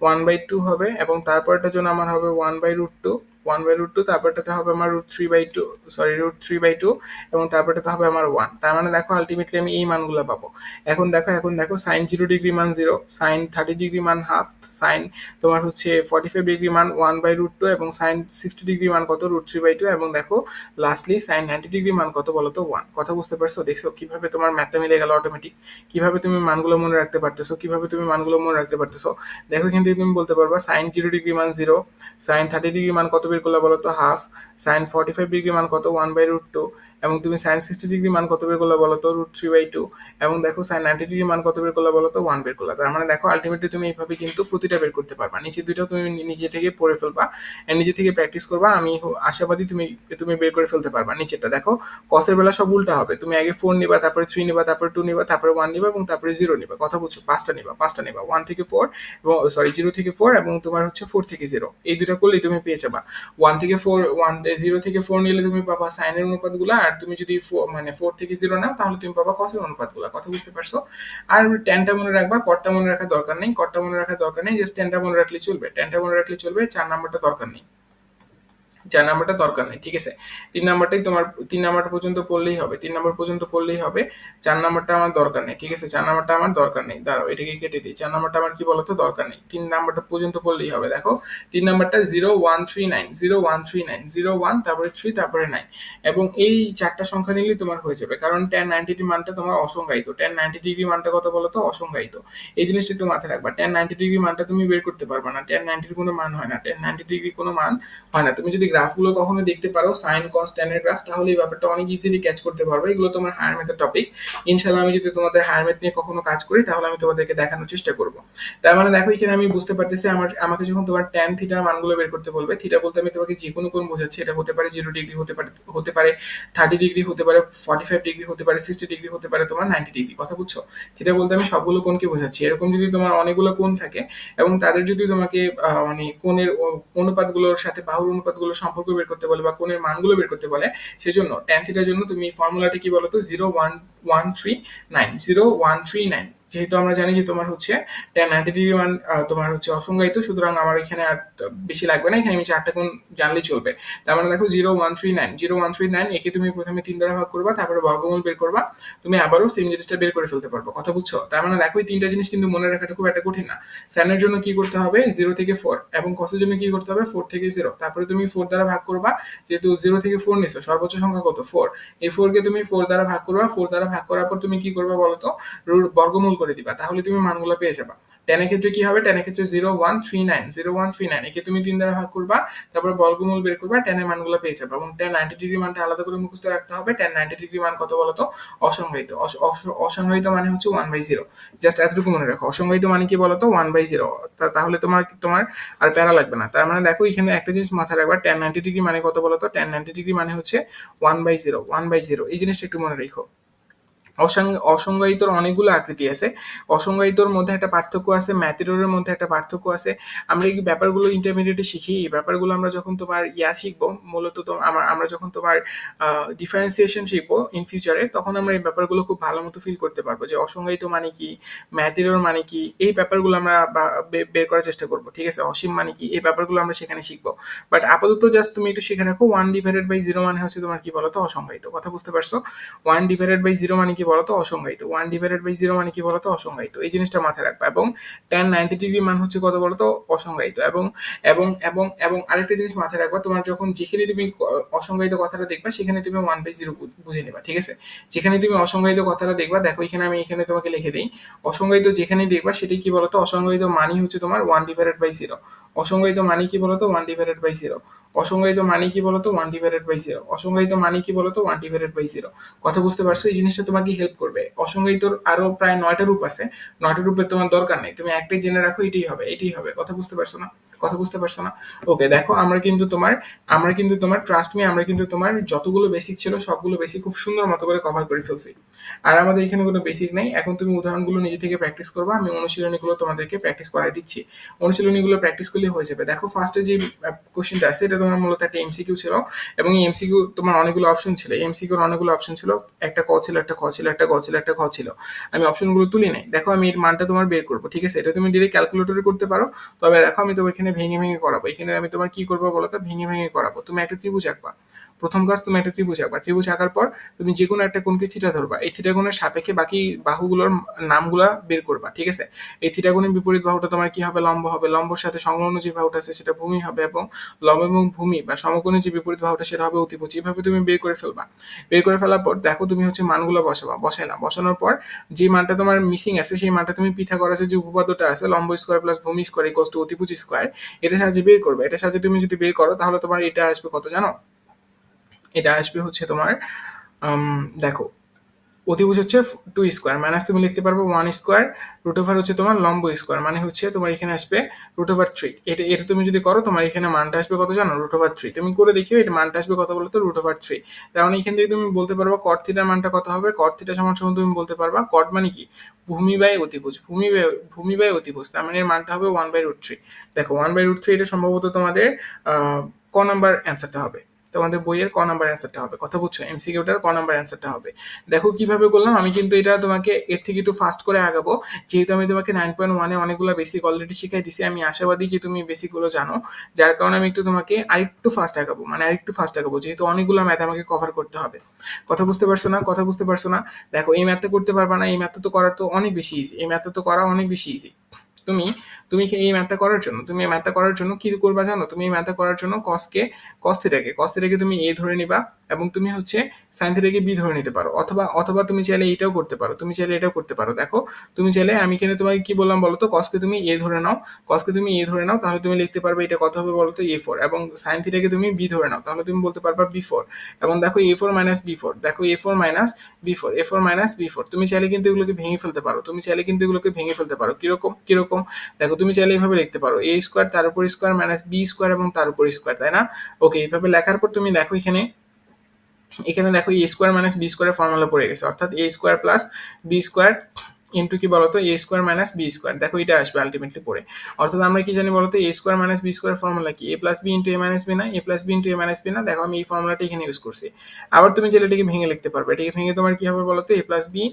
S1: 1/2 হবে, এবং তারপরেরটার জন্য আমার হবে 1/2, 1/2, তারপরটাতে হবে আমার √3/2, সরি √3/2, এবং তারপরটাতে হবে আমার 1। তার মানে দেখো আলটিমেটলি আমি এই মানগুলো পাবো। এখন দেখো সাইন 0 ডিগ্রি মান 0, সাইন 30 ডিগ্রি মান হাফ, সাইন তোমার হচ্ছে 45 ডিগ্রি মান 1/2, এবং সাইন 60 ডিগ্রি মান কত? √3/2, এবং দেখো লাস্টলি সাইন 90 ডিগ্রি মান কত বলতো? 1। কথা বুঝতে পারছো? দেখছো কিভাবে তোমার ম্যাথটা মিলে গেল অটোমেটিক, কিভাবে তুমি মানগুলো মনে রাখতে পারতেছো, কিভাবে তুমি মানগুলো মনে রাখতে পারতেছো। দেখো এখান থেকে তুমি বলতে পারবা সাইন 0 ডিগ্রি মান 0, সাইন 30 ডিগ্রি মান কত বের করলে বলো তো? হাফ, সাইন 45 ডিগ্রি মান কত? 1/2, এবং তুমি সাইন 60 ডিগ্রি মান কত বের করলে বলো তো? √3/2, এবং দেখো সাইন 90 ডিগ্রি মান কত বের করলে বলো তো? 1 বের করলে। তার মানে দেখো আলটিমেটলি তুমি এইভাবে কিন্তু প্রতিটা বের করতে পারবা, নিচে দুইটাও তুমি নিজে থেকে পড়ে ফেলবা, নিজে থেকে প্র্যাকটিস করবা, আমি আশাবাদী তুমি তুমি বের করে ফেলতে পারবা। নিচেটা দেখো কসের বেলা সব উল্টা হবে, তুমি আগে 4 নিবা, তারপরে 3 নিবা, তারপরে 2 নিবা, তারপরে 1 নিবা, এবং তারপরে 0 নিবা। কথা বুঝছো? পাঁচটা নিবা 1 থেকে 4, এবং সরি 0 থেকে 4, এবং তোমার হচ্ছে 4 থেকে 0, এই দুটো করলেই তুমি পেয়ে যাবা। 1 থেকে 4, 0 থেকে 4 নিলে তুমি পাবা সাইনের অনুপাতগুলো, আর তুমি যদি 4 থেকে 0 নাও তাহলে তুমি পাবা কসের অনুপাতগুলো। কথা বুঝতে পারছো? আর ট্যানটা মনে রাখবা, কটটা মনে রাখার দরকার নেই, কটটা মনে রাখার দরকার নেই, জাস্ট ট্যানটা মনে রাখলে চলবে, ট্যানটা মনে রাখলে চলবে, 4 নাম্বারটা দরকার নেই, 4 নাম্বারটা দরকার নেই, ঠিক আছে। 3 নাম্বারটাই তোমার, 3 নাম্বারটা পর্যন্ত পড়লেই হবে, 3 নাম্বার পর্যন্ত পড়লেই হবে, 4 নাম্বারটা আমার দরকার নেই, ঠিক আছে। 4 নাম্বারটা আমার দরকার নেই, দাঁড়াও এটাকে কেটে দিই, 4 নাম্বারটা আমার কি বলতো? দরকার নেই, 3 নাম্বারটা পর্যন্ত পড়লেই হবে। দেখো 3 নাম্বারটা 0 1 3 9, 0 1 3 9, 0 1, তারপরে 3, তারপরে 9, এবং এই চারটা সংখ্যা নিলেই তোমার হয়ে যাবে, কারণ tan 90 মানটা তোমার অসংজ্ঞায়িত, tan 90 ডিগ্রি মানটা কত বলতো? অসংজ্ঞায়িত। এই জিনিসটা একটু মাথায় রাখবা, tan 90 ডিগ্রি মানটা তুমি বের করতে পারবে না, tan 90 কোনো মান হয় না, tan 90 ডিগ্রি কোনো মান হয় না। তুমি যদি গ্রাফগুলো কখনো দেখতে পারো সাইন কস ট্যান এর গ্রাফ, তাহলে এই ব্যাপারটা অনেক ইজিলি ক্যাচ করতে পারবে। এগুলো তোমার হায়ার ম্যাথের টপিক। ইনশাআল্লাহ আমি যদি তোমাদের হায়ার ম্যাথ নিয়ে কখনো কাজ করি তাহলে আমি তোমাদেরকে দেখানোর চেষ্টা করব। তার মানে দেখো এখানে আমি বুঝতে পারতেছি আমাকে যখন তোমার ট্যান থিটার মানগুলো বের করতে বলবে, থিটা বলতে আমি তোমাকে যে কোনো কোণ বোঝাচ্ছি। এটা হতে পারে 0 ডিগ্রি, হতে পারে 30 ডিগ্রি, হতে পারে 45 ডিগ্রি, হতে পারে 60 ডিগ্রি, হতে পারে তোমার 90 ডিগ্রি। কথা বুঝছো? থিটা বলতে আমি সবগুলো কোণকে বোঝাচ্ছি। এরকম যদি তোমার অনেকগুলো কোণ থাকে এবং তাদের যদি তোমাকে মানে কোণের অনুপাতগুলোর সাথে বাহুর অনুপাতগুলোর সম্পর্ক বের করতে বলে বা কোণের মানগুলো বের করতে বলে, সেজন্য ট্যান থিটার জন্য তুমি ফর্মুলাটা কি বলতো, 0.139, 0.139। যেহেতু আমরা জানি যে তোমার হচ্ছে tan 90 ডিগ্রি মান তোমার হচ্ছে অসংজ্ঞায়িত, সুতরাং আমার এখানে আর বেশি লাগবে না, এখানে আমি 4টা কোণ জানলেই চলবে। তার মানে দেখো 0.139, একে তুমি প্রথমে 3 দ্বারা ভাগ করবা, তারপরে বর্গমূল বের করবা, তুমি আবারও সেম জিনিসটা বের করে ফেলতে পারবে। কথা বুঝছো? তার মানে দেখো এই 3টা জিনিস কিন্তু মনে রাখাটা খুব একটা কঠিন না। সাইনের জন্য কি করতে হবে, 0 থেকে 4, এবং কসের জন্য কি করতে হবে, 4 থেকে 0। তারপরে তুমি 4 দ্বারা ভাগ করবা, যেহেতু 0 থেকে 4 নিছো, সর্বোচ্চ সংখ্যা কত, 4। এই 4 কে তুমি 4 দ্বারা ভাগ করবা, 4 দ্বারা ভাগ করার পর তুমি কি করবে বলতো, বর্গমূল করে দিবা, তাহলে তুমি মানগুলো পেয়ে যাবা। tan এর ক্ষেত্রে কি হবে, tan এর ক্ষেত্রে 0.139, একে তুমি 3 দ্বারা ভাগ করবা, তারপর বর্গমূল বের করবা, tan এর মানগুলো পেয়ে যাবে। এবং tan 90 ডিগ্রি মানটা আলাদা করে মুখস্থ রাখতে হবে। tan 90 ডিগ্রি মান কত বলতো, অসংজ্ঞায়িত। অসংজ্ঞায়িত মানে হচ্ছে 1/0। জাস্ট এতটুকু মনে রাখো, অসংজ্ঞায়িত মানে কি বলতো, 1/0। তাহলে তোমার আর প্যারা লাগবে না। তার মানে দেখো এখানে একটা জিনিস মাথায় রাখবা, tan 90 ডিগ্রি মানে কত বলতো, tan 90 ডিগ্রি মানে হচ্ছে 1/0। এই জিনিসটা একটু মনে রেখো। অসংজ্ঞায়িতর অনেকগুলো আকৃতি আছে। অসংজ্ঞায়িতর মধ্যে একটা পার্থক্য আছে, ম্যাথিরোরের মধ্যে একটা পার্থক্য আছে। আমরা এই ব্যাপারগুলো ইন্টারমিডিয়েটে শিখি। এই ব্যাপারগুলো আমরা যখন তোমার শিখবো, মূলত তো আমরা যখন তোমার ডিফারেন্সিয়েশন শিখবো ইন ফিউচারে, তখন আমরা এই ব্যাপারগুলো খুব ভালো মতো ফিল করতে পারবো যে অসংজ্ঞায়িত মানে কি, ম্যাথিরোর মানে কি, এই ব্যাপারগুলো আমরা বের করার চেষ্টা করবো। ঠিক আছে? অসীম মানে কি, এই ব্যাপারগুলো আমরা সেখানে শিখবো। বাট আপাতত জাস্ট তুমি একটু শিখে রাখো 1/0 মানে হচ্ছে তোমার কি বলতো, অসংজ্ঞায়িত। কথা বুঝতে পারছো? 1/0 মানে কি বলতো, অসংজ্ঞায়িত। 1/0 মানে কি বলতো, অসংজ্ঞায়িত। এই জিনিসটা মাথায় রাখবা। এবং tan 90 ডিগ্রি মান হচ্ছে কত বলতো, অসংজ্ঞায়িত। এবং এবং এবং এবং আরেকটা জিনিস মাথায় রাখবা, তোমার যখন যেখানে তুমি অসংজ্ঞায়িত কথাটা দেখবা সেখানে তুমি 1/0 বুঝে নেবা। ঠিক আছে? যেখানে তুমি অসংজ্ঞায়িত কথাটা দেখবা, দেখো আমি এখানে তোমাকে লিখে দিই, অসংজ্ঞায়িত যেখানে দেখবা সেটাই কি বলতো, অসংজ্ঞায়িত মানি হচ্ছে তোমার 1/0। অসংজ্ঞায়িত মানি কি বলতো, 1/0। অসংজ্ঞায়িত মানি কি বলতো, 1/0। অসংজ্ঞায়িত মানি কি বলতো, 1/0। কথা বুঝতে পারছো? এই জিনিসটা তোমাকে হেল্প করবে। অসংজ্ঞায়িতর আরো প্রায় 9টা রূপ আছে। 9টা রূপের তোমার দরকার নেই, তুমি একটাই জেনে রাখো, এটাই হবে। কথা বুঝতে পারছো না? ওকে, দেখো আমরা কিন্তু তোমার ট্রাস্ট মি, আমরা কিন্তু তোমার যতগুলো বেসিক ছিল সবগুলো বেসিক খুব সুন্দর মতো করে কভার করে ফেলছি। আর আমাদের এখানে কোনো বেসিক নেই। এখন তুমি উদাহরণগুলো নিজে থেকে প্র্যাকটিস করবা, আমি অনুশীলনীগুলো তোমাদেরকে প্র্যাকটিস করাই দিচ্ছি। অনুশীলনীগুলো প্র্যাকটিস করলে হয়ে যাবে। দেখো ফার্স্টে যে কোশ্চেনটা আছে এটা তোমার মূলত একটা এমসিকিউ ছিল, এবং এই এমসিকিউ তোমার অনেকগুলো অপশন ছিল। এই এমসিকিউর অনেকগুলো অপশন ছিল, একটা ক ছিল, একটা খ ছিল, একটা গ ছিল, একটা খ ছিল। আমি অপশনগুলো তুলি নাই। দেখো আমি এর মানটা তোমার বের করবো। ঠিক আছে? এটা তুমি ডিরেক্ট ক্যালকুলেটরে করতে পারো, তবে দেখো আমি তোমার এখানে ভেঙে ভেঙে করাবো। এখানে আমি তোমার কি করবো বলো তো, ভেঙে ভেঙে করাবো। তুমি একটা ত্রিভুজ আঁকবা। প্রথম কাজ, তুমি একটা ত্রিভুজ আঁকবা। ত্রিভুজ আঁকার পর তুমি যে কোনো একটা কোণকে থিটা ধরবা। এই থিটা কোণের সাপেক্ষে বাকি বাহুগুলোর নামগুলা বের করবা। ঠিক আছে? এই থিটা কোণের বিপরীত বাহুটা তোমার কি হবে, লম্ব হবে। লম্বর সাথে সংলগ্ন যে বাহুটা আছে সেটা ভূমি হবে, এবং লম্ব এবং ভূমি বা সমকোণের যে বিপরীত বাহুটা সেটা হবে অতিভুজ। এইভাবে তুমি বের করে ফেলবা। বের করে ফেলার পর দেখো তুমি হচ্ছে মানগুলো বসাইলা। বসানোর পর যে মানটা তোমার মিসিং আছে সেই মানটা তুমি পিথাগোরাসের যে উপপাদ্যটা আছে, লম্ব স্কয়ার প্লাস ভূমি স্কয়ার ইকুয়ালস টু অতিভুজ স্কয়ার, এটার সাহায্যে বের করবে। এটার সাহায্যে তুমি যদি বের করো তাহলে তোমার এটা আসবে কত জানো? এটা আসবে হচ্ছে তোমার দেখো, অতিভুজ হচ্ছে 2 স্কয়ার, মাইনাস তুমি লিখতে পারবে 1 স্কয়ার, রুট ওভার হচ্ছে তোমার লম্ব স্কয়ার, মানে হচ্ছে তোমার এখানে আসবে রুট ওভার 3। এটা তুমি যদি করো তোমার এখানে মানটা আসবে কত জানো, রুট ওভার 3। তুমি করে দেখিও এটা মানটা আসবে কত বলতো, রুট ওভার 3। তার মানে এখান থেকে তুমি বলতে পারবা কট থিটার মানটা কত হবে। কট থিটা সমান সমান তুমি বলতে পারবা, কট মানে কি, ভূমি বাই অতিভুজ, ভূমি বাই অতিভুজ, তার মানে এর মানটা হবে 1/√3। দেখো 1/√3 এটা সম্ভবত তোমাদের ক নাম্বার অ্যান্সারটা হবে, তোমাদের বইয়ের ক নাম্বার অ্যান্সারটা হবে। কথা বুঝছো? এমসিকিউটার ক নাম্বার অ্যান্সারটা হবে। দেখো কিভাবে করলাম, আমি কিন্তু এটা তোমাকে এর থেকে একটু ফাস্ট করে আগাবো, যেহেতু আমি তোমাকে 9.1-এ অনেকগুলো বেসিক অলরেডি শিখাই দিছি। আমি আশাবাদী যে তুমি বেসিকগুলো জানো, যার কারণে আমি একটু তোমাকে আরেকটু ফাস্ট আগাবো, যেহেতু অনেকগুলো ম্যাথ আমাকে কভার করতে হবে। কথা বুঝতে পারছো না? দেখো এই ম্যাথটা করতে পারবা না, এই ম্যাথটা তো করা তো অনেক বেশি ইজি, এই ম্যাথটা তো করা অনেক বেশি ইজি। তুমি তুমি এই ম্যাথটা করার জন্য কি করবা জানো? তুমি এই ম্যাথটা করার জন্য কস থিটাকে তুমি এ ধরে নিবা। এবং তুমি হচ্ছে সাইন থিটাকে বি ধরে নিতে পারো, অথবা অথবা তুমি চাইলে এটাও করতে পারো, তুমি চাইলে এটাও করতে পারো। দেখো তুমি চাইলে, আমি এখানে তোমাকে কি বললাম বলো তো, কসকে তুমি এ ধরে নাও, কসকে তুমি এ ধরে নাও, তাহলে তুমি লিখতে পারবে এটা কত হবে বলো তো A4, এবং সাইন থিটাকে তুমি বি ধরে নাও, তাহলে তুমি বলতে পারবা B4। এবং দেখো A4 মাইনাস B4, দেখো A4 minus B4, A4 minus B4, তুমি চাইলে কিন্তু এগুলোকে ভেঙে ফেলতে পারো, তুমি চাইলে কিন্তু এগুলোকে ভেঙে ফেলতে পারো। কিরকম কিরকম, দেখো তুমি চাইলে এইভাবে লিখতে পারো A স্কোয়ার তার উপর স্কোয়ার মাইনাস B স্কোয়ার এবং তার উপর স্কোয়ার, তাই না? ওকে, এইভাবে লেখার পর তুমি দেখো এখানে, এখানে দেখো এ স্কোয়ার মাইনাস বি স্কোয়ারের ফর্মুলা পড়ে গেছে, অর্থাৎ A square plus B square into কি বলতো A square minus B square, দেখো এটা আসবে আলটিমেটলি পড়ে। অর্থাৎ আমরা কি জানি বলতো, A square minus B square formula কি, A plus B into A minus B না, A plus B into A minus B না। দেখো আমি এই ফর্মুলাটা এখানে ইউজ করছি। আবার তুমি চাইলে এটাকে ভেঙে লিখতে পারবে, এটাকে ভেঙে তোমার কি হবে বলতো, এ plus B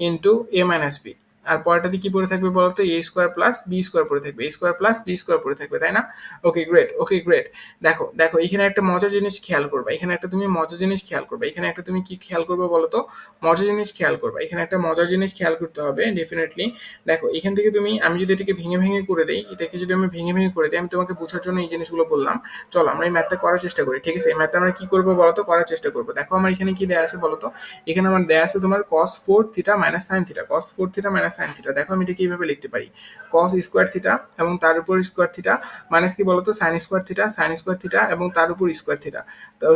S1: into A minus B, আর পরেরটাতে কি পড়ে থাকবে বলতো, A square plus B square পড়ে থাকবে, এ স্কোয়ার প্লাস বি স্কোয়ার পড়ে থাকবে, তাই না? ওকে গ্রেট, ওকে গ্রেট। দেখো দেখো এখানে একটা মজার জিনিস খেয়াল করবা, এখানে একটা তুমি মজার জিনিস খেয়াল করবা, এখানে একটা তুমি কি খেয়াল করবে বলতো, মজার জিনিস খেয়াল করবা, এখানে একটা মজার জিনিস খেয়াল করতে হবে ডেফিনেটলি। দেখো এখান থেকে তুমি, আমি যদি এটাকে ভেঙে ভেঙে করে দেই, এটাকে যদি আমি ভেঙে ভেঙে করে দিই, আমি তোমাকে বোঝার জন্য এই জিনিসগুলো বললাম। চলো আমরা এই ম্যাথটা করার চেষ্টা করি, ঠিক আছে? এই ম্যাথটা আমরা কি করবো বলতো, করার চেষ্টা করবো। দেখো আমার এখানে কি দেয়া আছে বলতো, এখানে আমার দেয়া আছে তোমার cos 4 theta minus sin theta, cos 4 theta minus sin theta. দেখো আমি এটাকে এইভাবে লিখতে পারি, cos স্কোয়ার থিটা এবং তার উপর স্কোয়ার থিটা মাইনাস কি বলতো sin square theta, sin square theta এবং তার উপর স্কোয়ার থিটা,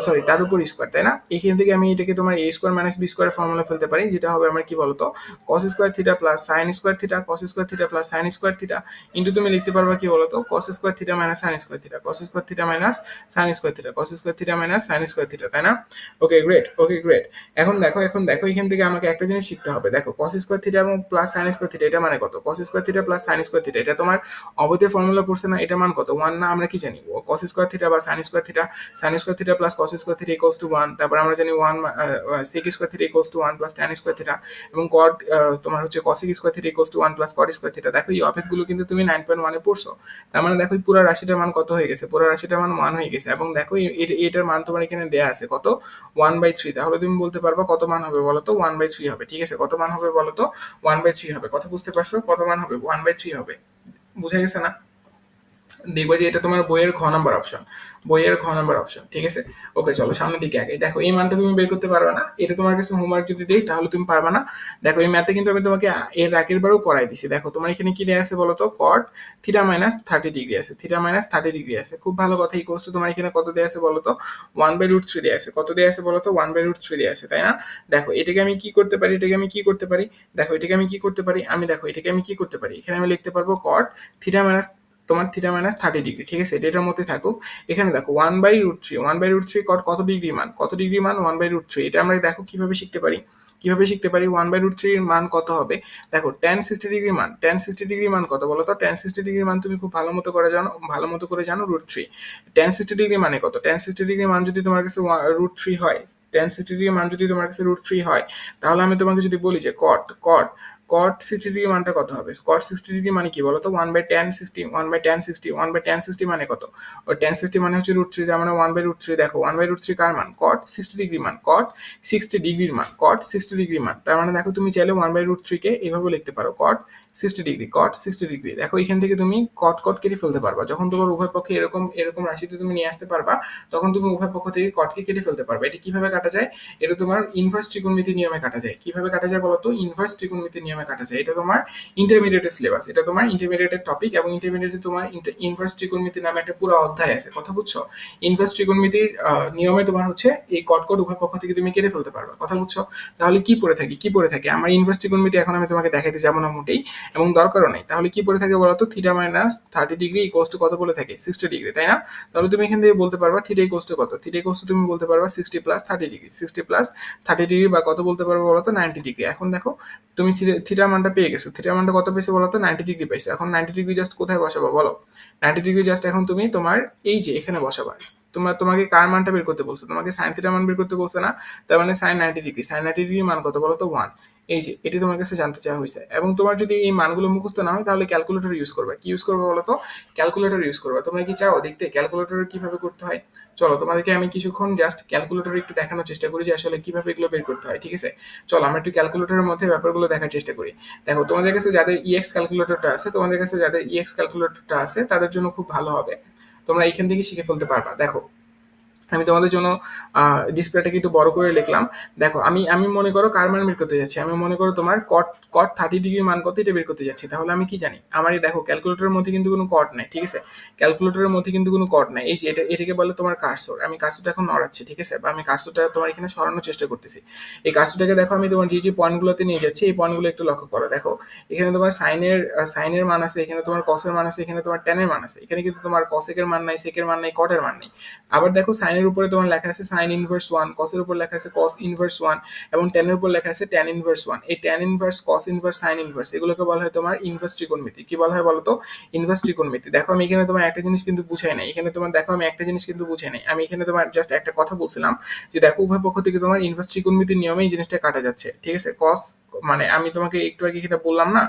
S1: সরি তার উপর স্কোয়ার, তাই না? এখান থেকে আমি এটাকে তোমার a square minus b square formula ফেলতে পারি, যেটা হবে আমার কি বলতো, cos square theta plus sin square theta, cos square theta plus sin square theta into তুমি লিখতে পারবা কি বলতো, cos square theta minus sin square theta, cos square theta minus sin square theta, cos square theta minus sin square theta, তাই না? Okay great, ওকে great. এখন দেখো, এখন দেখো এখান থেকে আমাকে একটা জিনিস শিখতে হবে। দেখো cos স্কোয়ার থিটা এবং প্লাস sin স্কোয়ার থিটা, এটা মানে কত? cos square theta plus sin square theta, এটা তোমার অবৈধ ফর্মুলা পড়ছে না, এটা মান কত? 1 না? আমরা কি জানি cos স্কোয়ার থিটা বা sin square theta, sin square theta plus cos square theta equals to 1, তারপর আমরা জানি 1 sec square theta equals to 1 plus tan square theta, এবং cot তোমার হচ্ছে cosec square theta equals to 1 plus cot square theta. দেখো এই অভেদগুলো কিন্তু তুমি 9.1 এ পড়ছো, তার মানে দেখো এই পুরো রাশিটার মান কত হয়ে গেছে, পুরো রাশিটার মান 1 হয়ে গেছে, এবং দেখো এটার মান তোমার এখানে দেয়া আছে কত, 1/3। তাহলে তুমি বলতে পারবা কত মান হবে বলো তো, 1/3 হবে, ঠিক আছে? কত মান হবে বলো তো, 1/3 হবে। কথা বুঝতে পারছো? কত মান হবে, 1/3 হবে। বুঝা গেছে না? দেখবো যে এটা তোমার বইয়ের খ নাম্বার অপশন, বইয়ের খ নাম্বার অপশন, ঠিক আছে? ওকে চলো সামনের দিকে আগে। দেখো এই মানটা তুমি বের করতে পারবে না, এটা তোমার কাছে হোমওয়ার্ক যদি দেই তাহলে তুমি পারবে না। দেখো এই ম্যাথে কিন্তু আমি তোমাকে এর আগের বারও করাই দিছি। দেখো তোমার এখানে কি দেয়া আছে বলো তো, cot থিটা মাইনাস 30 ডিগ্রি আছে, থিটা মাইনাস 30 ডিগ্রি আছে। খুব ভালো কথা, এই কোর্সটা তোমার এখানে কত দেয়া আছে বলো তো, 1/√3 দেয়া আছে। কত দেয়া আছে বলো তো, 1/√3 দেয়া আছে, তাই না? দেখো এটাকে আমি কি করতে পারি, এটাকে আমি কি করতে পারি, দেখো এটাকে আমি কি করতে পারি, আমি দেখো এটাকে আমি কি করতে পারি, এখানে আমি লিখতে পারবো cot থিটা মাইনাস তোমার থিটা মাইনাস 30 ডিগ্রি, ঠিক আছে? এটার মধ্যে থাকুক। এখানে দেখো 1/√3, 1/√3 কত ডিগ্রি মান, কত ডিগ্রি মান 1/√3, এটা আমরা দেখো কিভাবে শিখতে পারি, কিভাবে শিখতে পারি 1/√3 এর মান কত হবে। দেখো tan 60 ডিগ্রি মান, tan 60 ডিগ্রি মান কত বলো তো, tan 60 ডিগ্রি মান তুমি খুব ভালো মতো করে জানো, ভালো মতো করে জানো √3। tan 60 ডিগ্রি মানে কত, tan 60 ডিগ্রি মান যদি তোমার কাছে √3 হয়, tan 60 ডিগ্রি মান যদি তোমার কাছে √3 হয়, তাহলে আমি তোমাকে যদি বলি যে cot 60 ডিগ্রি মানটা কত হবে, cot 60 ডিগ্রি মানে কি বলতো, 1/tan 60, 1/tan 60, 1/tan 60 মানে কত, ও tan 60 মানে হচ্ছে √3, তার মানে 1/√3। দেখো 1/√3 কার মান, cot 60 ডিগ্রি মান, cot 60 ডিগ্রির মান, cot 60 ডিগ্রি মান। তার মানে দেখো তুমি চাইলে 1/√3 কে এভাবে লিখতে পারো, cot 60 ডিগ্রি, cot 60 ডিগ্রি। দেখো এখান থেকে তুমি cot কেটে ফেলতে পারবা, যখন তোমার উভয় পক্ষে এরকম এরকম রাশিতে তুমি নিয়ে আসতে পারবা, তখন তুমি উভয় পক্ষ থেকে cot কে কেটে ফেলতে পারবা। এটা কিভাবে কাটা যায়, এটা তোমার ইনভার্স ত্রিকোণমিতি নিয়মে কাটা যায়। কিভাবে কাটা যায় বলতো, ইনভার্স ত্রিকোণমিতি নিয়মে কাটা যায়। এটা তোমার ইন্টারমিডিয়েটের সিলেবাস, এটা তোমার ইন্টারমিডিয়েটের টপিক, এবং ইন্টারমিডিয়েটে তোমার ইনভার্স ত্রিকোণমিতি নামে একটা পুরো অধ্যায় আছে, কথা বুঝছো? ইনভার্স ত্রিকোণমিতির নিয়মে তোমার হচ্ছে এই cot উভয় পক্ষ থেকে তুমি কেটে ফেলতে পারবা, কথা বুঝছো? তাহলে কি পড়ে থাকি, কি পড়ে থাকে আমার ইনভার্স ত্রিকোণমিতি, এখন আমি তোমাকে দেখাইতে যাবো না মোটেই, এবং দরকারও নেই। তাহলে কি পড়ে থাকে বলতো, theta minus 30 degree equals to কত বলে থাকে, 60 ডিগ্রি, তাই না? তাহলে তুমি এখান থেকে বলতে পারবা থিটা ইকুয়ালস টু কত, থিটা ইকুয়ালস টু তুমি বলতে পারবা 60 প্লাস 30 ডিগ্রি, 60 প্লাস 30 ডিগ্রি বা কত বলতে পারবো বলতো, 90 ডিগ্রি। এখন দেখো তুমি থিটার মানটা পেয়ে গেছো, থিটার মানটা কত পেয়েছো বলতো, 90 ডিগ্রি পাইছো। এখন 90 ডিগ্রি জাস্ট কোথায় বসাবো বলো, 90 ডিগ্রি জাস্ট এখন তুমি তোমার এই যে এখানে বসাবা। তোমাকে কার মানটা বের করতে বলছো, তোমাকে সাইন থিটার মান বের করতে বলছে না? তার মানে সাইন 90 ডিগ্রি, সাইন 90 ডিগ্রি মান কত বলো তো, 1। এই যে এটি তোমার কাছে জানতে চাওয়া হয়েছে, এবং তোমার যদি এই মানগুলো মুখস্থ না হয় তাহলে ক্যালকুলেটর ইউজ করবে। কি ইউজ করবে বলো তো, ক্যালকুলেটর ইউজ করবে। তোমরা কি চাও দেখতে ক্যালকুলেটর কিভাবে করতে হয়? চলো তোমাদেরকে আমি কিছুক্ষণ জাস্ট ক্যালকুলেটর একটু দেখানোর চেষ্টা করি যে আসলে কিভাবে এগুলো বের করতে হয়, ঠিক আছে? চলো আমরা একটু ক্যালকুলেটরের মধ্যে ব্যাপারগুলো দেখার চেষ্টা করি। দেখো তোমাদের কাছে যাদের ইএক্স ক্যালকুলেটরটা আছে, তোমাদের কাছে যাদের ইএক্স ক্যালকুলেটরটা আছে তাদের জন্য খুব ভালো হবে, তোমরা এখান থেকে শিখে ফেলতে পারবা। দেখো আমি তোমাদের জন্য ডিসপ্লেটাকে একটু বড় করে লিখলাম। দেখো আমি মনে করো কার মান বের করতে যাচ্ছি, আমি মনে করো তোমার কট কট 30 ডিগ্রির মান কত এটা বের করতে যাচ্ছি। তাহলে আমি কি জানি, আমার এই দেখো ক্যালকুলেটরের মধ্যে কিন্তু কোনো কট নাই, ঠিক আছে? ক্যালকুলেটরের মধ্যে কিন্তু কোনো কট নাই। এই যে এটাকে বলে তোমার কার্সর। আমি কার্সরটা এখন নড়াচ্ছি, ঠিক আছে? বা আমি কার্সরটা তোমার এখানে সরানোর চেষ্টা করতেছি। এই কার্সরটাকে দেখো আমি তোমার যে পয়েন্টগুলোতে নিয়ে যাচ্ছি, এই পয়েন্টগুলো একটু লক্ষ্য করো। দেখো এখানে তোমার সাইনের মান আছে, এখানে তোমার কসের মান আছে, এখানে তোমার ট্যানের মান আছে। এখানে কিন্তু তোমার কসেকের মান নাই, সেকের মান নাই, কটের মান নেই। আবার দেখো সাইনের উপরে তোমার লেখা আছে সাইন ইনভার্স ওয়ান, কসের উপর লেখা আছে কস ইনভার্স ওয়ান, এবং ট্যানের উপর লেখা আছে ট্যান ইনভার্স ওয়ান। এই tan inverse, cos inverse, sign inverse এগুলোকে বলা হয় তোমার ইনভার্স ত্রিকোণমিতি। কি বলা হয় বলো তো? ইনভার্স ত্রিকোণমিতি। দেখো আমি এখানে তোমার একটা জিনিস কিন্তু বুঝাই নাই, এখানে তোমার দেখো আমি একটা জিনিস কিন্তু বুঝাই নাই। আমি এখানে তোমার জাস্ট একটা কথা বলছিলাম যে দেখো উভয় পক্ষ থেকে তোমার ইনভার্স ত্রিকোণমিতির নিয়মে এই জিনিসটা কাটা যাচ্ছে, ঠিক আছে? কস মানে আমি তোমাকে একটু আগে এটা বললাম না,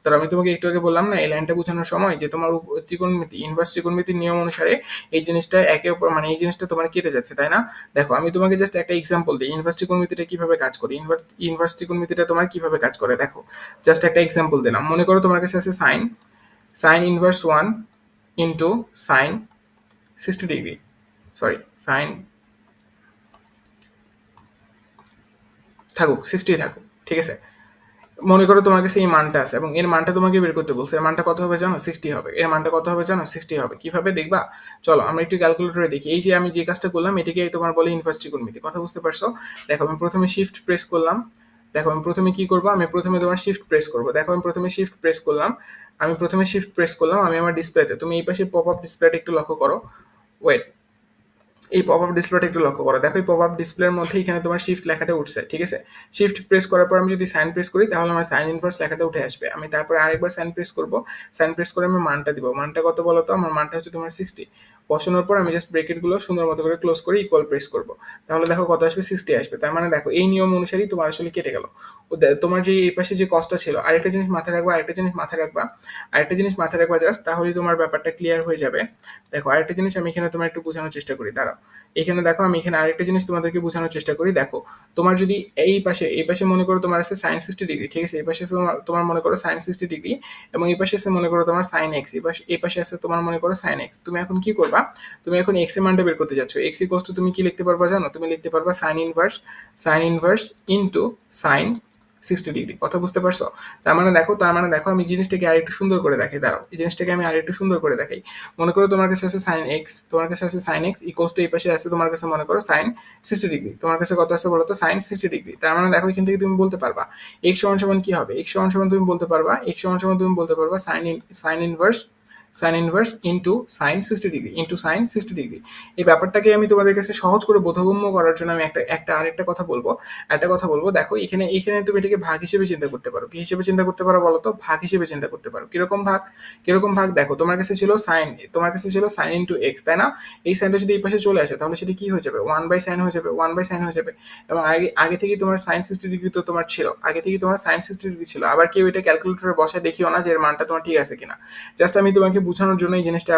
S1: ধরো আমি তোমাকে একটু আগে বললাম না এই লাইনটা বোঝানোর সময় যে তোমার ত্রিকোণমিতি, ইনভার্স ত্রিকোণমিতির নিয়ম অনুসারে এই জিনিসটা একে অপর মানে এই জিনিসটা তোমার কেটে যাচ্ছে, তাই না? দেখো আমি তোমাকে জাস্ট একটা এক্সাম্পল দিই ইনভার্স ত্রিকোণমিতিটা কিভাবে কাজ করে, ইনভার্স ত্রিকোণমিতিটা তোমার কিভাবে কাজ করে। দেখো জাস্ট একটা এক্সাম্পল দিলাম। মনে করো তোমার কাছে আছে sine sine inverse one into sine 60 degree, sorry sine থাকুক 60 থাকুক, ঠিক আছে? মনে করো তোমার কাছে এই মানটা আছে এবং এর মানটা তোমাকে বের করতে বলছে। এর মানটা কত হবে জানো? 60 হবে। এর মানটা কত হবে জানো? 60 হবে। কিভাবে দেখবা? চলো আমরা একটু ক্যালকুলেটরে দেখি। এই যে আমি যে কাজটা করলাম এটাকে তোমার বলে ইনভার্স ত্রিকোণমিতি। কথা বুঝতে পারছো? দেখো আমি প্রথমে শিফট প্রেস করলাম। দেখো আমি প্রথমে কি করবো, আমি প্রথমে তোমার শিফট প্রেস করবো। দেখো আমি প্রথমে শিফট প্রেস করলাম, আমি আমার ডিসপ্লেতে। তুমি এই পাশে পপ আপ ডিসপ্লেটা একটু লক্ষ্য করো। ওয়েট, এই পপ আপ ডিসপ্লেটা একটু লক্ষ্য করো। দেখো এই পপ আপ ডিসপ্লের মধ্যে এখানে তোমার শিফট লেখাটা উঠছে, ঠিক আছে? শিফট প্রেস করার পর আমি যদি সাইন প্রেস করি তাহলে আমার সাইন ইনভার্স লেখাটা উঠে আসবে। আমি তারপরে আরেকবার সাইন প্রেস করব, সাইন প্রেস করে আমি মানটা দিব। মানটা কত বলো তো? আমার মানটা হচ্ছে তোমার 60। বসানোর পর আমি জাস্ট ব্রেকেটগুলো সুন্দর মতো করে ক্লোজ করে ইকুয়াল প্রেস করব। তাহলে দেখো কত আসবে? 60 আসবে। তার মানে দেখো এই নিয়ম অনুসারেই তোমার আসলে কেটে গেল। তোমার যে এই পাশে যে কষ্টটা ছিল, আরেকটা জিনিস মাথায় রাখবা, জাস্ট, তাহলেই তোমার ব্যাপারটা ক্লিয়ার হয়ে যাবে। দেখো আরেকটা জিনিস আমি এখানে তোমার একটু বোঝানোর চেষ্টা করি, দাঁড়াও। এখানে দেখো আমি এখানে আরেকটা জিনিস তোমাদেরকে বোঝানোর চেষ্টা করি। দেখো তোমার যদি এই পাশে মনে করো তোমার আছে সাইন 60 ডিগ্রি, ঠিক আছে? এই পাশে তোমার মনে করো সাইন 60 ডিগ্রি, এবং এই পাশে আছে মনে করো তোমার সাইন এক্স, এই পাশে আছে তোমার মনে করো সাইন এক্স। তুমি এখন কি করবা? তুমি এখন এক্স এর মানটা বের করতে যাচ্ছ। এক্স ইকুয়ালস টু তুমি কি লিখতে পারবা জানো? তুমি লিখতে পারবা sign inverse into sign 60 degree. কথা বুঝতে পারছো? তার মানে দেখো আমি জিনিসটাকে আর একটু সুন্দর করে দেখাই, দাঁড়াও এই জিনিসটাকে আমি আর একটু সুন্দর করে দেখাই। মনে করো তোমার কাছে আছে সাইন এক্স ইকুয়ালস টু এই পাশে আছে তোমার কাছে মনে করো সাইন 60 ডিগ্রি। তোমার কাছে কত আছে বলো তো? Sine 60 degree. তার মানে দেখো এখান থেকে তুমি বলতে পারবা এক্স সমান সমান কি হবে? তুমি বলতে পারবা sign inverse into sine 60 degree. এই ব্যাপারটাকে আমি তোমাদের কাছে সহজ করে বোধগম্য করার জন্য আমি আরেকটা কথা বলবো। দেখো এখানে তুমি এটাকে ভাগ হিসেবে চিন্তা করতে পারো। কি হিসেবে চিন্তা করতে পারো বলো তো? ভাগ হিসেবে চিন্তা করতে পারো। কিরকম ভাগ? দেখো তোমার কাছে ছিল সাইন ইন্টু এক্স, তাই না? এই সাইনটা যদি এই পাশে চলে আসে তাহলে সেটা কি হয়ে যাবে? ওয়ান বাই সাইন হয়ে যাবে। এবং আগে থেকে তোমার সাইন 60 ডিগ্রি তো তোমার ছিল, আবার কেউ এটা ক্যালকুলেটরে বসায় দেখিও না যে এর মানটা তোমার ঠিক আছে কিনা। জাস্ট আমি তোমাকে বোঝানোর জন্য এই জিনিসটা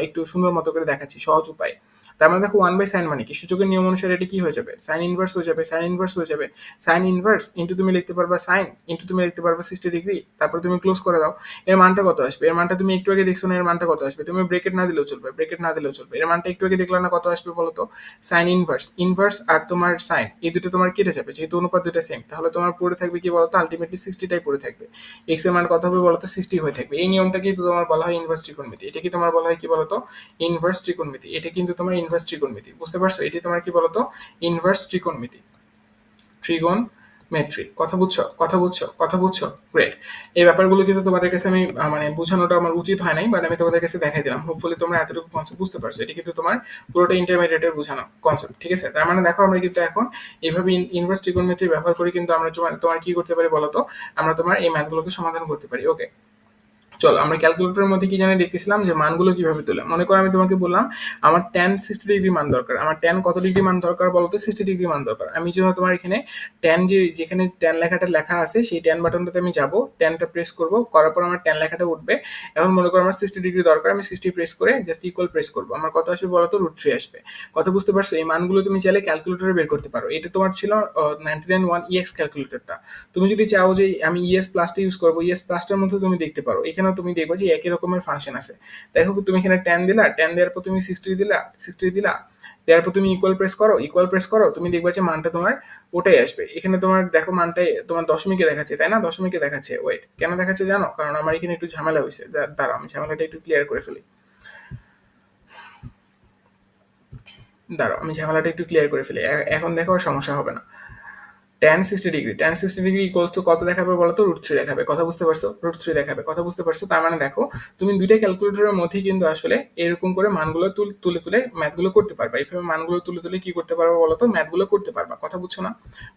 S1: একটু সুন্দর মতো করে দেখাচ্ছি সহজ উপায়। তার মানে দেখো ওয়ান বাই সাইন মানে কি? সূচকের নিয়ম অনুসারে এটা কি হয়ে যাবে? সাইন ইনভার্স হয়ে যাবে। সাইন ইনভার্স ইন্টু তুমি লিখতে পারবা সাইন ইন্টু তুমি লিখতে পারবা 60 ডিগ্রি। তারপর তুমি ক্লোজ করে দাও। এর মানটা কত আসবে? এর মানটা তুমি একটু আগে দেখছো না? এর মানটা কত আসবে? তুমি ব্রেকেট না দিলেও চলবে। এর মানটা একটু আগে দেখলে না? কত আসবে বলো তো? সাইন ইনভার্স আর তোমার সাইন এই দুটো তোমার কেটে যাবে, যেহেতু অনুপাত দুটো সেম। তাহলে তোমার পড়ে থাকবে কি বলতো? আলটিমেটলি 60টাই পড়ে থাকবে। এক্স এর মান কত হবে বলতো? 60 হয়ে থাকবে। এই নিয়মটা কিন্তু তোমার বলা হয় ইনভার্স ত্রিকোণমিতি। এটা কি তোমার বলা হয় কি বলতো? ইনভার্স ত্রিকোণমিতি। এটা কিন্তু তোমার ইনভার্স ত্রিকোণমিতি। বুঝতে পারছো? এটি তোমার কি বলতো? ইনভার্স ট্রিগোনমেট্রি। কথা বুঝছো? গ্রেট। এই ব্যাপারগুলো কিন্তু তোমাদের কাছে আমি মানে বোঝানোটা আমার উচিত হয় নাই, বাট আমি তোমাদের কাছে দেখাই দিলাম। হোপফুলি তোমরা এতটুকু কনসেপ্ট বুঝতে পারছো। এটি কিন্তু তোমার পুরোটা ইন্টারমিডিয়েটের বোঝানো কনসেপ্ট, ঠিক আছে? তার মানে দেখো আমরা কিন্তু এখন এইভাবে ইনভার্স ট্রিগোনমেট্রি ব্যবহার করে কিন্তু আমরা তোমার কি করতে পারি বলতো? আমরা তোমার এই ম্যাথগুলোকে সমাধান করতে পারি। ওকে, চলো আমরা ক্যালকুলেটরের মধ্যে কি জানি দেখতেছিলাম যে মানগুলো কিভাবে তুলে। মনে করো আমি তোমাকে বললাম আমার ট্যান 60 ডিগ্রি মান দরকার। আমার ট্যান কত ডিগ্রি মান দরকার বলতো? 60 ডিগ্রি মান দরকার। আমি জন্য তোমার এখানে যেখানে ট্যান লেখাটা লেখা আছে সেই ট্যান বাটনটাতে আমি যাব, ট্যানটা প্রেস করব, করার পর আমার ট্যান লেখাটা উঠবে। এখন মনে করো আমার 60 ডিগ্রি দরকার, আমি 60 প্রেস করে জাস্ট ইকুয়াল প্রেস করবো। আমার কত আসবে বলতো? √3 আসবে। কথা বুঝতে পারছো? এই মানগুলো তুমি চাইলে ক্যালকুলেটরে বের করতে পারো। এটা তোমার ছিল 99 ক্যালকুলেটরটা। তুমি যদি চাও যে আমি ইএস প্লাসটা ইউজ করবো, ইএস প্লাসটার মধ্যে তুমি দেখতে পারো, এখানেও তুমি দেখবো যে একই রকমের ফাংশন আছে। দেখো তুমি এখানে ট্যান দেওয়ার পর তুমি 60 দিলা, দেওয়ার পর তুমি ইকুয়াল প্রেস করো, তুমি দেখবে যে মানটা তোমার ওটাই আসবে। এখানে তোমার দেখো মানটাই তোমার দশমিকে দেখাচ্ছে, তাই না? দশমিকে দেখাচ্ছে। ওয়েট, কেন দেখাচ্ছে জানো? কারণ আমার এখানে একটু ঝামেলা হয়েছে। দাঁড়াও, আমি ঝামেলাটা একটু ক্লিয়ার করে ফেলি। এখন দেখো আর সমস্যা হবে না। tan 60 ডিগ্রি ইকুয়ালস টু কত দেখাবে বলো তো? √3 দেখাবে। কথা বুঝতে পারছো? √3 দেখাবে। কথা বুঝতে পারছো? তার মানে দেখো তুমি দুইটা ক্যালকুলেটরের মধ্যে কিন্তু আসলে এরকম করে মানগুলো তুলে তুলে ম্যাথগুলো করতে পারবা। এইভাবে মানগুলো তুলে তুলে কি করতে পারবা বলো তো? ম্যাথগুলো করতে পারবা। কথা বুঝছো না?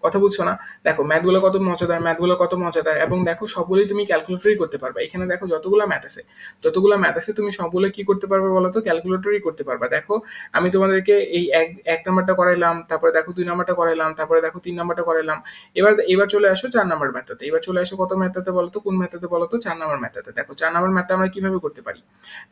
S1: কথা বুঝছো না? দেখো ম্যাথগুলো কত মজাদার, এবং দেখো সবগুলোই তুমি ক্যালকুলেটরই করতে পারবা। এখানে দেখো যতগুলো ম্যাথ আছে তুমি সবগুলো কি করতে পারবে বলো তো? ক্যালকুলেটরই করতে পারবা। দেখো আমি তোমাদেরকে এই এক নাম্বারটা করাইলাম, তারপরে দেখো 2 নাম্বারটা করাইলাম, তারপরে দেখো 3 নাম্বারটা করাইলাম। এবার চলে আসো 4 নাম্বার মেথডে। এবার চলে আসো কত মেথডে বলো তো? কোন মেথডে বলো তো? 4 নাম্বার মেথডে। দেখো 4 নাম্বার মেথড আমরা কিভাবে করতে পারি?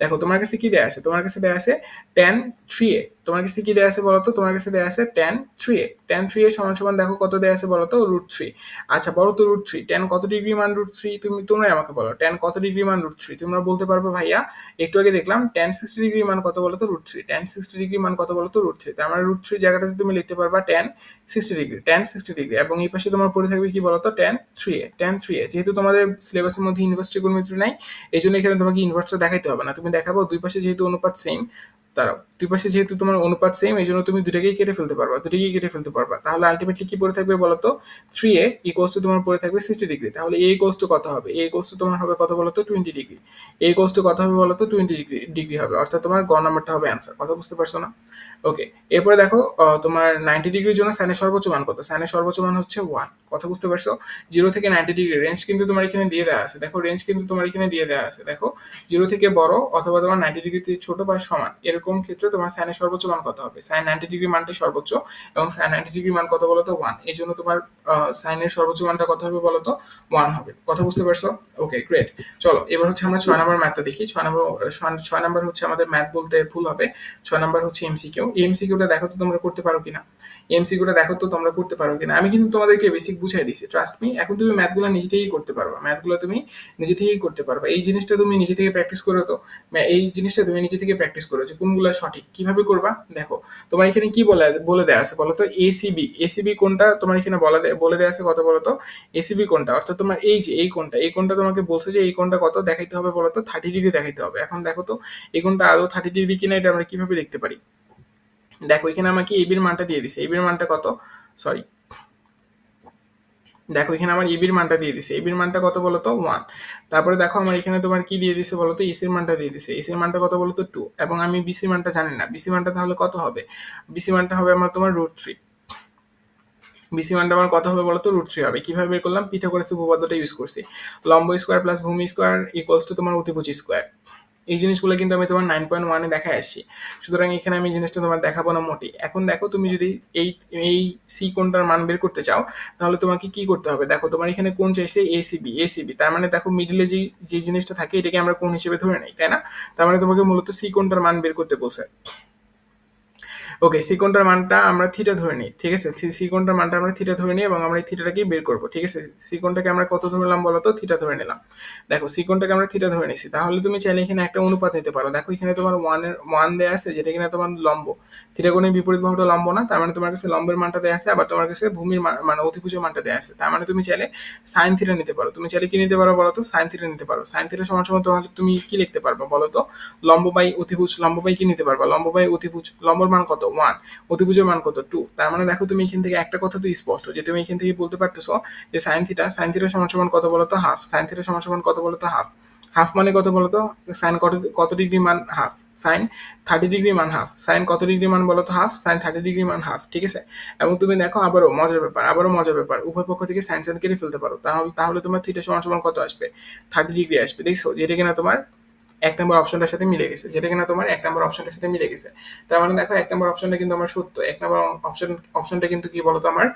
S1: দেখো তোমার কাছে কি দেয়া আছে? তোমার কাছে দেয়া আছে tan 3a। তোমার কাছে কি দেয়া আছে বলো তো? তোমার কাছে দেয়া আছে tan 3a। tan 3a সমান সমান দেখো কত দেয়া আছে বলো তো? √3। আচ্ছা বলো তো √3 tan কত ডিগ্রি মান √3? তোমরাই আমাকে বলো tan কত ডিগ্রি মান √3? তোমরা বলতে পারবে ভাইয়া একটু আগে দেখলাম tan 60 ডিগ্রি মান কত বলো তো? √3। tan 60 ডিগ্রি মান কত বলো তো? √3। তার মানে √3 জায়গাটাতে তুমি লিখতে পারবা tan 60 ডিগ্রি, এবং এই পাশে তোমার পড়ে থাকবে কি বলতো? tan 3a। যেহেতু তোমাদের সিলেবাসের মধ্যে ইনভার্স ট্রিগোনোমেট্রি নাই, এই জন্য এখানে তোমাকে ইনভার্সটা দেখাইতে হবে না। তুমি দেখাবো দুই পাশে যেহেতু অনুপাত সেম, দাঁড়াও, দুই পাশে যেহেতু তোমার অনুপাত সেম, এই জন্য তুমি দুটাকেই কেটে ফেলতে পারবা। তাহলে আলটিমেটলি কি পড়ে থাকবে বলতো? 3a ইকুয়ালস টু তোমার পড়ে থাকবে 60 ডিগ্রি। তাহলে a ইকুয়ালস টু কত হবে? a ইকুয়ালস টু তোমার হবে কত বলতো? 20 ডিগ্রি। a ইকুয়ালস টু কত হবে বলতো? 20 ডিগ্রি হবে। অর্থাৎ তোমার গ নাম্বারটা হবে অ্যান্সার। কথা বুঝতে পারছো না? ওকে, এরপরে দেখো তোমার 90 ডিগ্রির জন্য সাইনের সর্বোচ্চ মান কত? সাইনের সর্বোচ্চ মান হচ্ছে 1। কথা বুঝতে পারছো? 0 থেকে 90 ডিগ্রি রেঞ্জ কিন্তু তোমার এখানে দিয়ে দেওয়া আছে। দেখো রেঞ্জ কিন্তু তোমার এখানে দিয়ে দেওয়া আছে। দেখো 0 থেকে বড় অথবা তোমার 90 ডিগ্রি থেকে ছোট বা সমান, এরকম ক্ষেত্রে তোমার সাইনের সর্বোচ্চ মান কত হবে? সাইন 90 ডিগ্রি মানটাই সর্বোচ্চ, এবং সাইন 90 ডিগ্রি মান কত বলতো? 1। এই জন্য তোমার সাইনের সর্বোচ্চ মানটা কত হবে বলতো? 1 হবে। কথা বুঝতে পারছো? ওকে, গ্রেট। চলো এবার হচ্ছে আমরা 6 নাম্বার ম্যাথটা দেখি। 6 নাম্বার হচ্ছে আমাদের ম্যাথ বলতে ভুল হবে। 6 নাম্বার হচ্ছে এমসিকিউ। এই এমসিকিউটা দেখো তো তোমরা করতে পারো কিনা। এমসিকিউটা দেখো তো তোমরা করতে পারো কিনা। আমি কিন্তু তোমাদেরকে বেসিক বুঝাই দিছি, ট্রাস্ট মি। এখন তুমি ম্যাথগুলো নিজে থেকেই করতে পারবা। এই জিনিসটা তুমি নিজে থেকে প্র্যাকটিস করো তো। যে কোনগুলো সঠিক কিভাবে করবা। দেখো তোমার এখানে কি বলে দেওয়া আছে বলো তো? এসিবি কোনটা তোমার এখানে বলে দেওয়া আছে কত বলো তো? এসিবি কোনটা, অর্থাৎ তোমার এই কোনটা তোমাকে বলছে যে এই কোনটা কত দেখাইতে হবে বলো তো? 30 ডিগ্রি দেখাইতে হবে। এখন দেখো তো এই কোনটা আদৌ 30 ডিগ্রি কিনা, এটা আমরা কিভাবে দেখতে পারি? দেখো এখানে আমাকে এবির মানটা দিয়ে দিছে। এবির মানটা কত? সরি, দেখো এখানে আমার এবির মানটা দিয়ে দিছে। এবির মানটা কত বলতো? 1। তারপরে দেখো আমার এখানে তোমার কি দিয়ে দিছে বলতো? এসির মানটা দিয়ে দিছে। এসির মানটা কত বলতো? 2। এবং আমি বিসির মানটা জানি না। বিসি মানটা তাহলে কত হবে? বিসি মানটা হবে আমার তোমার √3। বিসি মানটা আমার কত হবে বলতো? √3 হবে। কিভাবে বের করলাম? পিথাগোরাসের উপপাদ্যটা ইউজ করছি। লম্ব স্কোয়ার প্লাস ভূমি স্কোয়ার ইকুয়ালস টু তোমার অতিভুজ স্কোয়ার। এই জিনিসগুলো কিন্তু আমি তোমার 9.1 দেখায় আসছি। সুতরাং এখানে আমি জিনিসটা তোমার দেখাবো না মোটেই। এখন দেখো তুমি যদি এই এই সি কোণটার মান বের করতে চাও, তাহলে তোমাকে কি করতে হবে? দেখো তোমার এখানে কোণ চাইছে এসিবি। তার মানে দেখো মিডলে যে জিনিসটা থাকে এটাকে আমরা কোণ হিসেবে ধরে নিই, তাই না? তার মানে তোমাকে মূলত সি কোণটার মান বের করতে বলছে। ওকে, সি কোণটার মানটা আমরা থিটা ধরে নিই, ঠিক আছে? সি কোণটার মানটা আমরা থিটা ধরে নিই, এবং আমরা এই থিটাটাকেই বের করবো, ঠিক আছে? সি কোণটাকে আমরা কত ধরলাম বলো তো? থিটা ধরে নিলাম। দেখো সি কোণটাকে আমরা থিটা ধরে নিছি। তাহলে তুমি চাইলে এখানে একটা অনুপাত নিতে পারো। দেখো এখানে তোমার ওয়ান দেয়া আছে, যেটা কিনা তোমার লম্ব। থিটা কোণের বিপরীত বাহুটা লম্ব না? তার মানে তোমার কাছে লম্বের মানটা দেয়া আছে, আবার তোমার কাছে ভূমির মানে অতিভুজের মানটা দেয়া আছে। তার মানে তুমি চাইলে সাইন থিটা নিতে পারো। তুমি চাইলে কি নিতে পারো বলো তো? সাইন থিটা নিতে পারো। সাইন থিটা সমান সমান তোমাকে তুমি কি লিখতে পারবা বলো তো? লম্ব বাই অতিভুজ। লম্ব বাই কি নিতে পারবা? লম্ব বাই অতিভুজ। লম্বর মান কত? 1। অতিভুজের মান কত? 2। তার মানে দেখো তুমি এখান থেকে একটা কথা তো স্পষ্ট, যে তুমি এখান থেকে বলতে পারতেছো যে সাইন থিটা সমান সমান কত বলতো? হাফ। সাইন থিটা সমান সমান কত বলতো? হাফ। হাফ মানে কত বলতো? সাইন কত ডিগ্রি মান? হাফ। সাইন 30 ডিগ্রি মান হাফ। সাইন কত ডিগ্রি মান বলতো? হাফ। সাইন 30 ডিগ্রি মান হাফ, ঠিক আছে? এবং তুমি দেখো আবারও মজার ব্যাপার, উভয় পক্ষ থেকে সাইন সাইন কেটে ফেলতে পারো। তাহলে তোমার থিটা সমান সমান কত আসবে? 30 ডিগ্রি আসবে। দেখছো যেটা কিনা তোমার এক নম্বর অপশনটার সাথে মিলে গেছে, যেটা কিনা তোমার এক নম্বর অপশনটার সাথে মিলে গেছে। তার মানে দেখো এক নম্বর অপশনটা কিন্তু আমার সত্য। এক নম্বর অপশনটা কিন্তু কি বলতো আমার,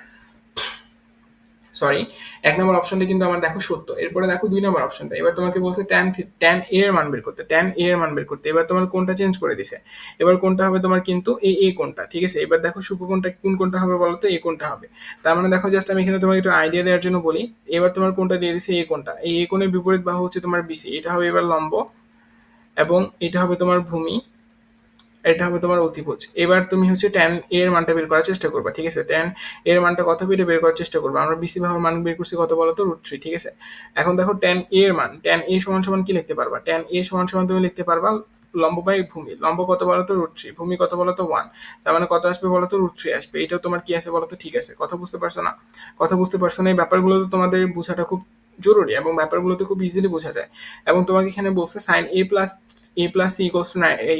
S1: সরি, এক নম্বর অপশনটা কিন্তু আমার দেখো সত্য। এরপরে দেখো 2 নম্বর অপশনটা। এবার তোমাকে বলছে tan a এর মান বের করতে। tan a এর মান বের করতে। এবার তোমার কোনটা চেঞ্জ করে দিছে। এবার কোনটা হবে তোমার কিন্তু এই কোনটা, ঠিক আছে? এবার দেখো কোন কোনটা হবে বলো তো? এই কোনটা হবে। তার মানে দেখো জাস্ট আমি এখানে তোমাকে একটু আইডিয়া দেওয়ার জন্য বলি। এবার তোমার কোনটা দিয়ে দিছে? এই কোনটা। এই কোণের বিপরীত বাহু হচ্ছে তোমার বিসি। এটা হবে এবার লম্ব, এবং এটা হবে তোমার ভূমি, এটা হবে তোমার অতিভুজ। এবার তুমি হচ্ছে tan a এর মানটা বের করার চেষ্টা করবা, ঠিক আছে? tan a এর মানটা কত বের করার চেষ্টা করবা। আমরা বিসি বাহুর মান বের করছি কত বলো তো, √3, ঠিক আছে? এখন দেখো tan a এর মান, tan a সমান সমান কি লিখতে পারবা? tan a সমান সমান তুমি লিখতে পারবা লম্ব বাই ভূমি। লম্ব কত বলো তো, √3, ভূমি কত বলো তো 1, তার মানে কত আসবে বলো তো, √3 আসবে। এটাও তোমার কি আছে বলো তো, ঠিক আছে? কথা বুঝতে পারছো না? কথা বুঝতে পারছো না? এই ব্যাপারগুলো তো তোমাদের বোঝাটা খুব জরুরি এবং ব্যাপারগুলো তো খুব ইজিলি বোঝা যায়। এবং তোমাকে এখানে বলছে sin a plus c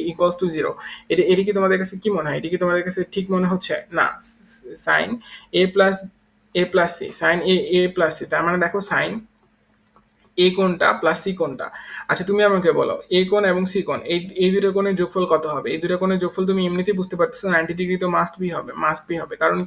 S1: equals to 0। এটা কি তোমাদের কাছে কি মনে হয়? এটা কি তোমাদের কাছে ঠিক মনে হচ্ছে? না, sin a plus c, তার মানে দেখো sin এ কোণটা প্লাস সি কোণটা। আচ্ছা তুমি আমাকে বলো, এ কোণ এবং সি কোণ, এই দুটো কোণের যোগফল কত হবে? এই দুটো কোণের যোগফল তুমি এমনিতেই বুঝতে পারতেছো, 90 ডিগ্রি তো মাস্ট বি হবে। কারণ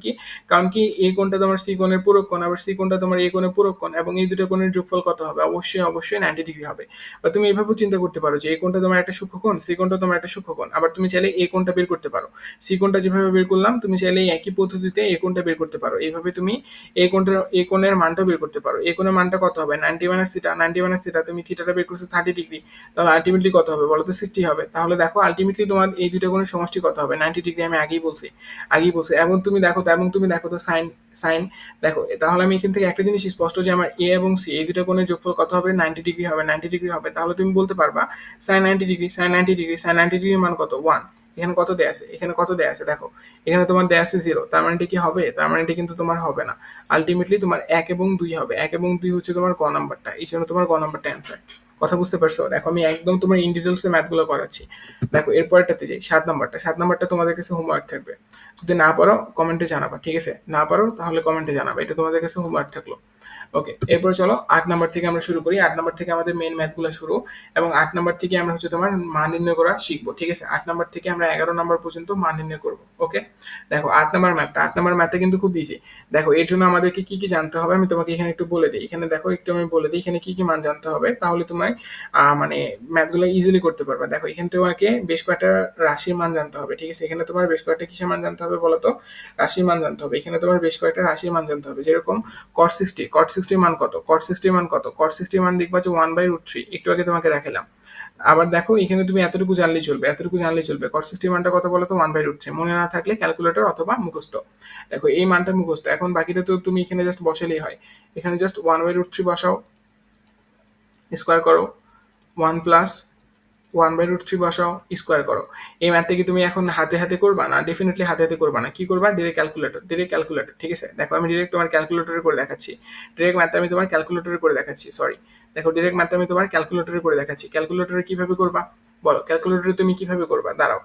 S1: কি এ কোণটা তোমার সি কোণের পূরক কোণ, আবার সি কোণটা তোমার এ কোণের পূরক কোণ, এবং এই দুটো কোণের যোগফল কত হবে? অবশ্যই 90 ডিগ্রি হবে। বা তুমি এভাবেও চিন্তা করতে পারো যে এ কোণটা তোমার একটা সূক্ষ্মকোণ, সি কোণটা তোমার একটা সূক্ষ্মকোণ। আবার তুমি চাইলে এ কোণটা বের করতে পারো, সি কোণটা যেভাবে বের করলাম তুমি চাইলে এই একই পদ্ধতিতে এ কোণটা বের করতে পারো। এইভাবে তুমি এ কোণের মানটা বের করতে পারো। এ কোণের মানটা কত হবে? 90 - তুমি থিটাটা বের করছো 30 ডিগ্রি, তাহলে আলটিমেটলি কত হবে বলো তো? 60 হবে। তাহলে দেখো আলটিমেটলি তোমার এই দুটো কোণের সমষ্টি কত হবে? 90 ডিগ্রি। আমি আগেই বলছি। এবং তুমি দেখো তো সাইন দেখো, তাহলে আমি এখান থেকে একটা জিনিস স্পষ্ট যে আমার এ এবং সি এই দুটো কোণের যোগফল কত হবে? 90 ডিগ্রি হবে। তাহলে তুমি বলতে পারবা sin 90 ডিগ্রির মান কত? 1। এখানে কত দেয়া আছে? দেখো এখানে তোমার দেয়া আছে 0, তার মানে এটা কি হবে? তার মানে এটা কিন্তু তোমার হবে না। আলটিমেটলি তোমার 1 এবং 2 হবে। 1 এবং 2 হচ্ছে তোমার ক নাম্বারটা, এই জন্য তোমার ক নাম্বারটা অ্যান্সার। কথা বুঝতে পারছো? দেখো আমি একদম তোমার ইন ডিটেলসে ম্যাথগুলো করাচ্ছি। দেখো এরপরটাতে যাই, 7 নাম্বারটা তোমাদের কাছে হোমওয়ার্ক থাকবে। যদি না পারো কমেন্টে জানাবা, ঠিক আছে? না পারো তাহলে কমেন্টে জানাবা, এটা তোমাদের কাছে হোমওয়ার্ক থাকলো। ওকে, এরপরে চলো 8 নাম্বার থেকে আমরা শুরু করি। 8 নাম্বার থেকে আমাদের মেন ম্যাথগুলো শুরু, এবং 8 নাম্বার থেকে আমরা হচ্ছে তোমার মান নির্ণয় করা শিখবো, ঠিক আছে? 8 নাম্বার থেকে আমরা 11 নাম্বার পর্যন্ত মান নির্ণয় করবো। ওকে, দেখো 8 নাম্বার ম্যাথটা কিন্তু খুব ইজি। দেখো এর জন্য আমাদেরকে কি কি জানতে হবে আমি তোমাকে এখানে একটু বলে দিই। এখানে দেখো একটু আমি বলে দিই এখানে কি কি মান জানতে হবে, তাহলে তোমার মানে ম্যাথগুলো ইজিলি করতে পারবে। দেখো এখানে তোমাকে বেশ কয়েকটা রাশির মান জানতে হবে, ঠিক আছে? এখানে তোমার বেশ কয়েকটা কিসের মান জানতে হবে বলো তো? রাশির মান জানতে হবে। এখানে তোমার বেশ কয়েকটা রাশির মান জানতে হবে, যেরকম cot 60 মান কত? cot 60 মান দেখবা যে 1/√3, একটু আগে তোমাকে দেখালাম। আবার দেখো এখানে তুমি এতটুকু জানলেই চলবে cot 60 মানটা কত বলো তো? 1/√3। মনে না থাকলে ক্যালকুলেটর অথবা মুখস্থ। দেখো এই মানটা মুখস্থ, এখন বাকিটা তো তুমি এখানে জাস্ট বসালেই হয়। এখানে জাস্ট 1/√3 বসাও, স্কোয়ার করো, 1 + 1/√3 বসাও, স্কোয়ার করো। এই ম্যাথটা কি তুমি এখন হাতে হাতে করবা? না, ডেফিনেটলি হাতে হাতে করবা না। কি করবা? ডিরেক্ট ক্যালকুলেটর, ঠিক আছে? দেখো আমি ডিরেক্ট তোমার ক্যালকুলেটরে করে দেখাচ্ছি। ডিরেক্ট ম্যাথটা আমি তোমার ক্যালকুলেটরে করে দেখাচ্ছি, সরি। দেখো ডিরেক্ট ম্যাথটা আমি তোমার ক্যালকুলেটরে করে দেখাচ্ছি। ক্যালকুলেটরে কিভাবে করবা বলো? ক্যালকুলেটরে তুমি কিভাবে করবা? দাঁড়াও,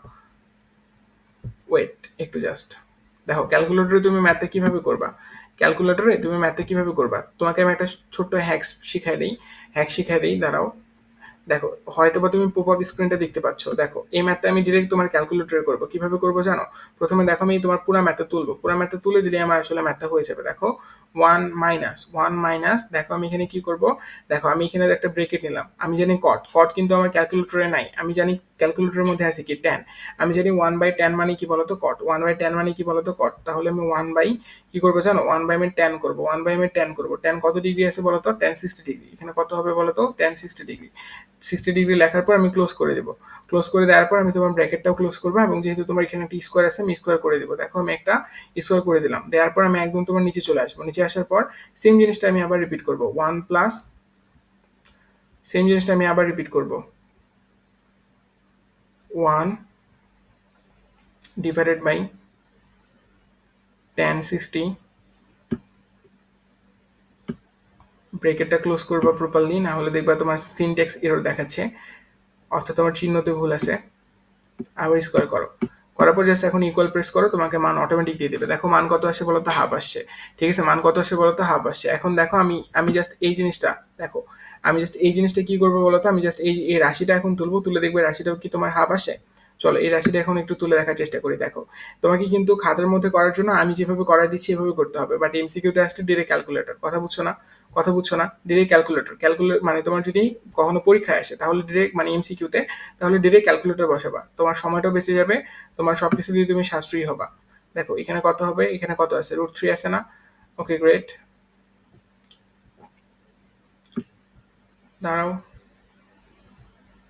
S1: ওয়েট একটু জাস্ট। দেখো ক্যালকুলেটরে তুমি ম্যাথে কিভাবে করবা, তোমাকে আমি একটা ছোট্ট হ্যাক শিখাই দেই, দাঁড়াও। দেখো হয়তোবা তুমি পপ আপ স্ক্রিনটা দেখতে পাচ্ছ। দেখো এই ম্যাথটা আমি ডিরেক্ট তোমার ক্যালকুলেটরে করবো। কিভাবে করবো জানো? প্রথমে দেখো আমি তোমার পুরো ম্যাথটা তুলবো, পুরো ম্যাথটা তুলে দিলে আমার আসলে ম্যাথটা হয়ে যাবে। দেখো 1 - 1 - দেখো আমি এখানে কি করব? দেখো আমি এখানে একটা ব্রেকেট নিলাম। আমি জানি কট কিন্তু আমার ক্যালকুলেটরে নাই। আমি জানি ক্যালকুলেটরের মধ্যে আছে কি, ট্যান। আমি জানি 1/10 মানে কি বলতো? কট। 1/10 মানে কি বলতো? কট। তাহলে আমি কি করবো জানো? 1/10 করবো। 1/10 করবো। ট্যান কত ডিগ্রি আছে বলতো? Tan 60 degree. এখানে কত হবে বলতো? Tan 60 degree. 60 ডিগ্রি লেখার পর আমি ক্লোজ করে দেবো। ক্লোজ করে দেওয়ার পর আমি তোমার ব্র্যাকেটটাও ক্লোজ করবো, এবং যেহেতু তোমার এখানে একটা স্কোয়ার আছে আমি স্কোয়ার করে দেবো। দেখো আমি একটা স্কোয়ার করে দিলাম। দেওয়ার পর আমি একদম তোমার নিচে চলে আসবো। নিচে আসার পর সেম জিনিসটা আমি আবার রিপিট করবো। সেম জিনিসটা আমি আবার রিপিট করবো। 1/tan 60, ব্রেকেটটা ক্লোজ করবো প্রপারলি, না হলে দেখবা তোমার সিনট্যাক্স এরর দেখাচ্ছে, অর্থাৎ তোমার চিহ্নতে ভুল আছে। আবার স্কোয়ার করো, করার পর জাস্ট এখন ইকুয়াল প্রেস করো, তোমাকে মান অটোমেটিক দিয়ে দেবে। দেখো মান কত আসে বলতো? হাফ আসছে, ঠিক আছে? মান কত আসে বলতো? হাফ আসছে। এখন দেখো আমি জাস্ট এই জিনিসটা, দেখো আমি জাস্ট এই জিনিসটা কি করবো বলতো? আমি জাস্ট এই রাশিটা এখন তুলবো, তুলে দেখবে রাশিটাও কি তোমার হাফ আসে। চলো এই রাশিটা এখন একটু তুলে দেখার চেষ্টা করি। দেখো তোমাকে কিন্তু খাতার মধ্যে করার জন্য আমি যেভাবে করাই দিচ্ছি এভাবে করতে হবে, বাট এমসিকিউতে আসলে ডিরেক্ট ক্যালকুলেটর। কথা বুঝছো না? ডিরেক্ট ক্যালকুলেটর মানে তোমার যদি কখনো পরীক্ষায় আসে তাহলে ডিরেক্ট মানে এমসিকিউতে, তাহলে ডিরেক্ট ক্যালকুলেটর বসাবা। তোমার সময়টাও বেঁচে যাবে, তোমার সবকিছু দিয়ে তুমি সাশ্রয়ী হবা। দেখো এখানে কত হবে? এখানে কত আছে? √3 আছে না? ওকে গ্রেট, দাঁড়াও।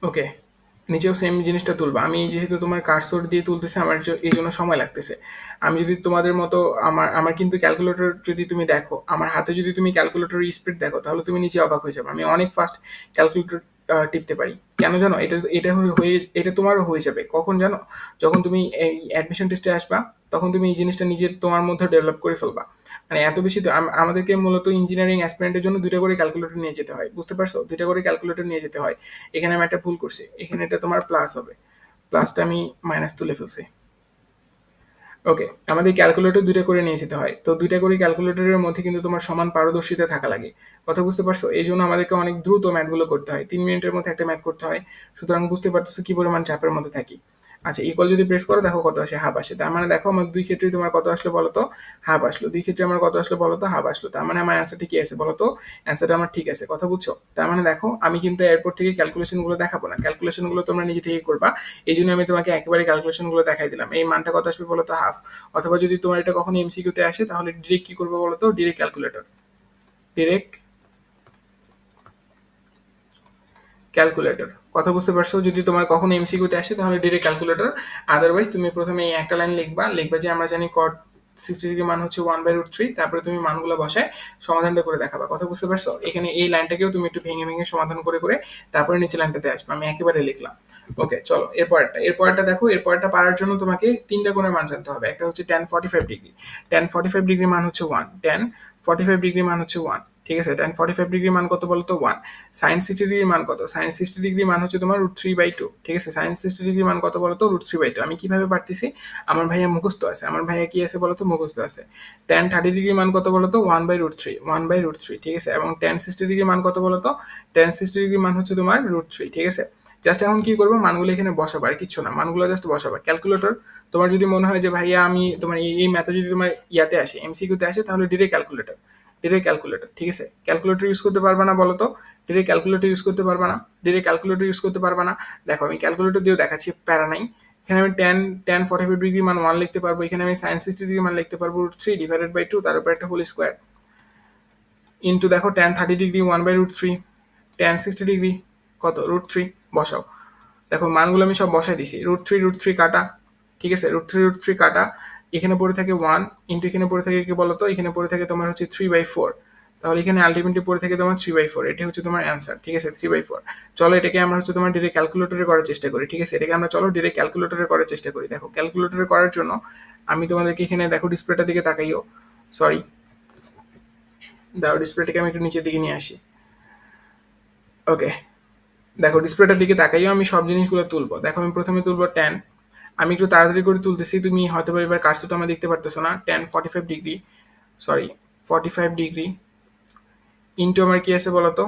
S1: ওকে, নিচেও সেম জিনিসটা তুলবা। আমি যেহেতু তোমার কার্সর দিয়ে তুলতেছি, আমার এই জন্য সময় লাগতেছে। আমি যদি তোমাদের মতো আমার আমার কিন্তু ক্যালকুলেটর যদি তুমি দেখো, আমার হাতে যদি তুমি ক্যালকুলেটরের স্পিড দেখো, তাহলে তুমি নিচে অবাক হয়ে যাবে। আমি অনেক ফাস্ট ক্যালকুলেটর টিপতে পারি। কেন জানো? এটা তোমারও হয়ে যাবে কখন জানো? যখন তুমি এই অ্যাডমিশন টেস্টে আসবা, তখন তুমি এই জিনিসটা নিজের তোমার মধ্যে ডেভেলপ করে ফেলবা। মানে এত বেশি তো আমাদেরকে মূলত ইঞ্জিনিয়ারিং অ্যাসপিরেন্টের জন্য 2টা করে ক্যালকুলেটর নিয়ে যেতে হয়, বুঝতে পারছো? 2টা করে ক্যালকুলেটর নিয়ে যেতে হয়। এখানে আমি একটা ভুল করছি, এখানে এটা তোমার প্লাস হবে, প্লাসটা আমি মাইনাস তুলে ফেলছি। ওকে, আমাদের ক্যালকুলেটর 2টা করে নিয়ে যেতে হয়, তো 2টা করে ক্যালকুলেটরের মধ্যে কিন্তু তোমার সমান পারদর্শিতা থাকা লাগে। কথা বুঝতে পারছো? এই জন্য আমাদেরকে অনেক দ্রুত ম্যাথগুলো করতে হয়, 3 মিনিটের মধ্যে একটা ম্যাথ করতে হয়। সুতরাং বুঝতে পারতেছো কি পরিমাণ চাপের মধ্যে থাকি। আচ্ছা, ইকুয়াল যদি প্রেস করো, দেখো কত আসে, হাফ আসে। তার মানে দেখো আমার দুই ক্ষেত্রেই তোমার কত আসলো বলো তো? হাফ আসলো। দুই ক্ষেত্রে আমার কত আসলো বলো তো? হাফ আসলো। তার মানে আমার অ্যান্সারটা কি আছে বলো তো? অ্যান্সারটা আমার ঠিক আছে। কথা বুঝছো? তার মানে দেখো, আমি কিন্তু এরপর থেকে ক্যালকুলেশনগুলো দেখাবো না, ক্যালকুলেশনগুলো তোমরা নিজে থেকে করবা। এই জন্য আমি তোমাকে একেবারে ক্যালকুলেশনগুলো দেখাই দিলাম। এই মানটা কত আসবে বলো তো? হাফ। অথবা যদি তোমার এটা কখনো এমসিকিউতে আসে, তাহলে ডিরেক্ট কি করবো বলো তো? Direct calculator, direct calculator. কথা বুঝতে পারছো? যদি তোমার কখনো এমসিকিউতে আসে, তাহলে ডিরেক্ট ক্যালকুলেটর। আদারওয়াইজ তুমি প্রথমে এই একটা লাইন লিখবা, লিখবা যে আমরা জানি কট 60 ডিগ্রি মান হচ্ছে 1/√3, তারপরে তুমি মানগুলো বসায় সমাধানটা করে দেখাবা। কথা বুঝতে পারছো? এখানে এই লাইনটাকেও তুমি একটু ভেঙে ভেঙে সমাধান করে করে তারপরে নিচে লাইনটাতে আসবে। আমি একেবারে লিখলাম। ওকে, চলো এরপরটা দেখো। এরপরটা পারার জন্য তোমাকে 3টা কোণের মান জানতে হবে। একটা হচ্ছে tan 45 ডিগ্রি। tan 45 ডিগ্রি মান হচ্ছে 1। tan 45 ডিগ্রি মান হচ্ছে 1। ঠিক আছে, tan 45 ডিগ্রি মান কত বলো তো? 1। sin 60 ডিগ্রির মান কত? sin 60 ডিগ্রি মান হচ্ছে তোমার √3/2। ঠিক আছে, sin 60 ডিগ্রি মান কত বলো তো? √3/2। আমি কিভাবে পারতেছি? আমার ভাইয়া মুখস্থ আছে। আমার ভাইয়া কি আছে বলো তো? মুখস্থ আছে। tan 30 ডিগ্রি মান কত বলো তো? 1/√3, 1/√3। ঠিক আছে, এবং tan 60 ডিগ্রি মান কত বলো তো? tan 60 ডিগ্রি মান হচ্ছে তোমার √3। ঠিক আছে, জাস্ট এখন কি করবো? মানগুলো এখানে বসাবো, আর কিছু না, মানগুলো জাস্ট বসাবো। ক্যালকুলেটর, তোমার যদি মনে হয় যে ভাইয়া আমি তোমার এই ম্যাথে যদি তোমার ইয়াতে আসে, এমসিকিউতে আসে, তাহলে ডিরেক্ট ক্যালকুলেটর, ডিরেক্ট ক্যালকুলেটর। ঠিক আছে, ক্যালকুলেটর ইউজ করতে পারবা না বলো তো? ডিরেক্ট ক্যালকুলেটর ইউজ করতে পারবা না? ডিরেক্ট ক্যালকুলেটর ইউজ করতে পারবা না? দেখো, আমি ক্যালকুলেটর দিয়েও দেখাচ্ছি, প্যারা নাই। এখানে আমি tan 45 ডিগ্রি মান 1 লিখতে পারবো। এখানে আমি sin 60 ডিগ্রি মান লিখতে পারবো √3/2, তার উপর একটা হোল স্কোয়ার, ইন্টু দেখো tan 30 ডিগ্রি 1/√3, tan 60 ডিগ্রি কত? √3। বসাও। দেখো মানগুলো আমি সব বসাই দিছি। √3 কাটা। ঠিক আছে, √3 কাটা। এখানে পড়ে থাকে 1, ইন্টু এখানে পড়ে থাকে কি বলতো? এখানে পড়ে থাকে তোমার হচ্ছে 3/4। তাহলে এখানে আলটিমেটলি পড়ে থাকে তোমার 3/4। এটা হচ্ছে তোমার অ্যান্সার। ঠিক আছে, 3/4। চলো এটাকে আমরা হচ্ছে তোমার ডিরেক্ট ক্যালকুলেটরে করার চেষ্টা করি। ঠিক আছে, এটাকে আমরা চলো ডিরেক্ট ক্যালকুলেটরে করার চেষ্টা করি। দেখো, ক্যালকুলেটরে করার জন্য আমি তোমাদেরকে এখানে দেখো ডিসপ্লেটার দিকে তাকাইও। সরি, দাও ডিসপ্লেটাকে আমি একটু নিচের দিকে নিয়ে আসি। ওকে, দেখো ডিসপ্লেটার দিকে তাকাইও, আমি সব জিনিসগুলো তুলবো। দেখো, আমি প্রথমে তুলবো ট্যান। আমি একটু তাড়াতাড়ি করে তুলতেছি, তুমি হয়তো এবার কার্সরটা আমার দেখতে পারতেছো না। tan 45 degree, sorry 45 degree into আমার কি আছে বলতো?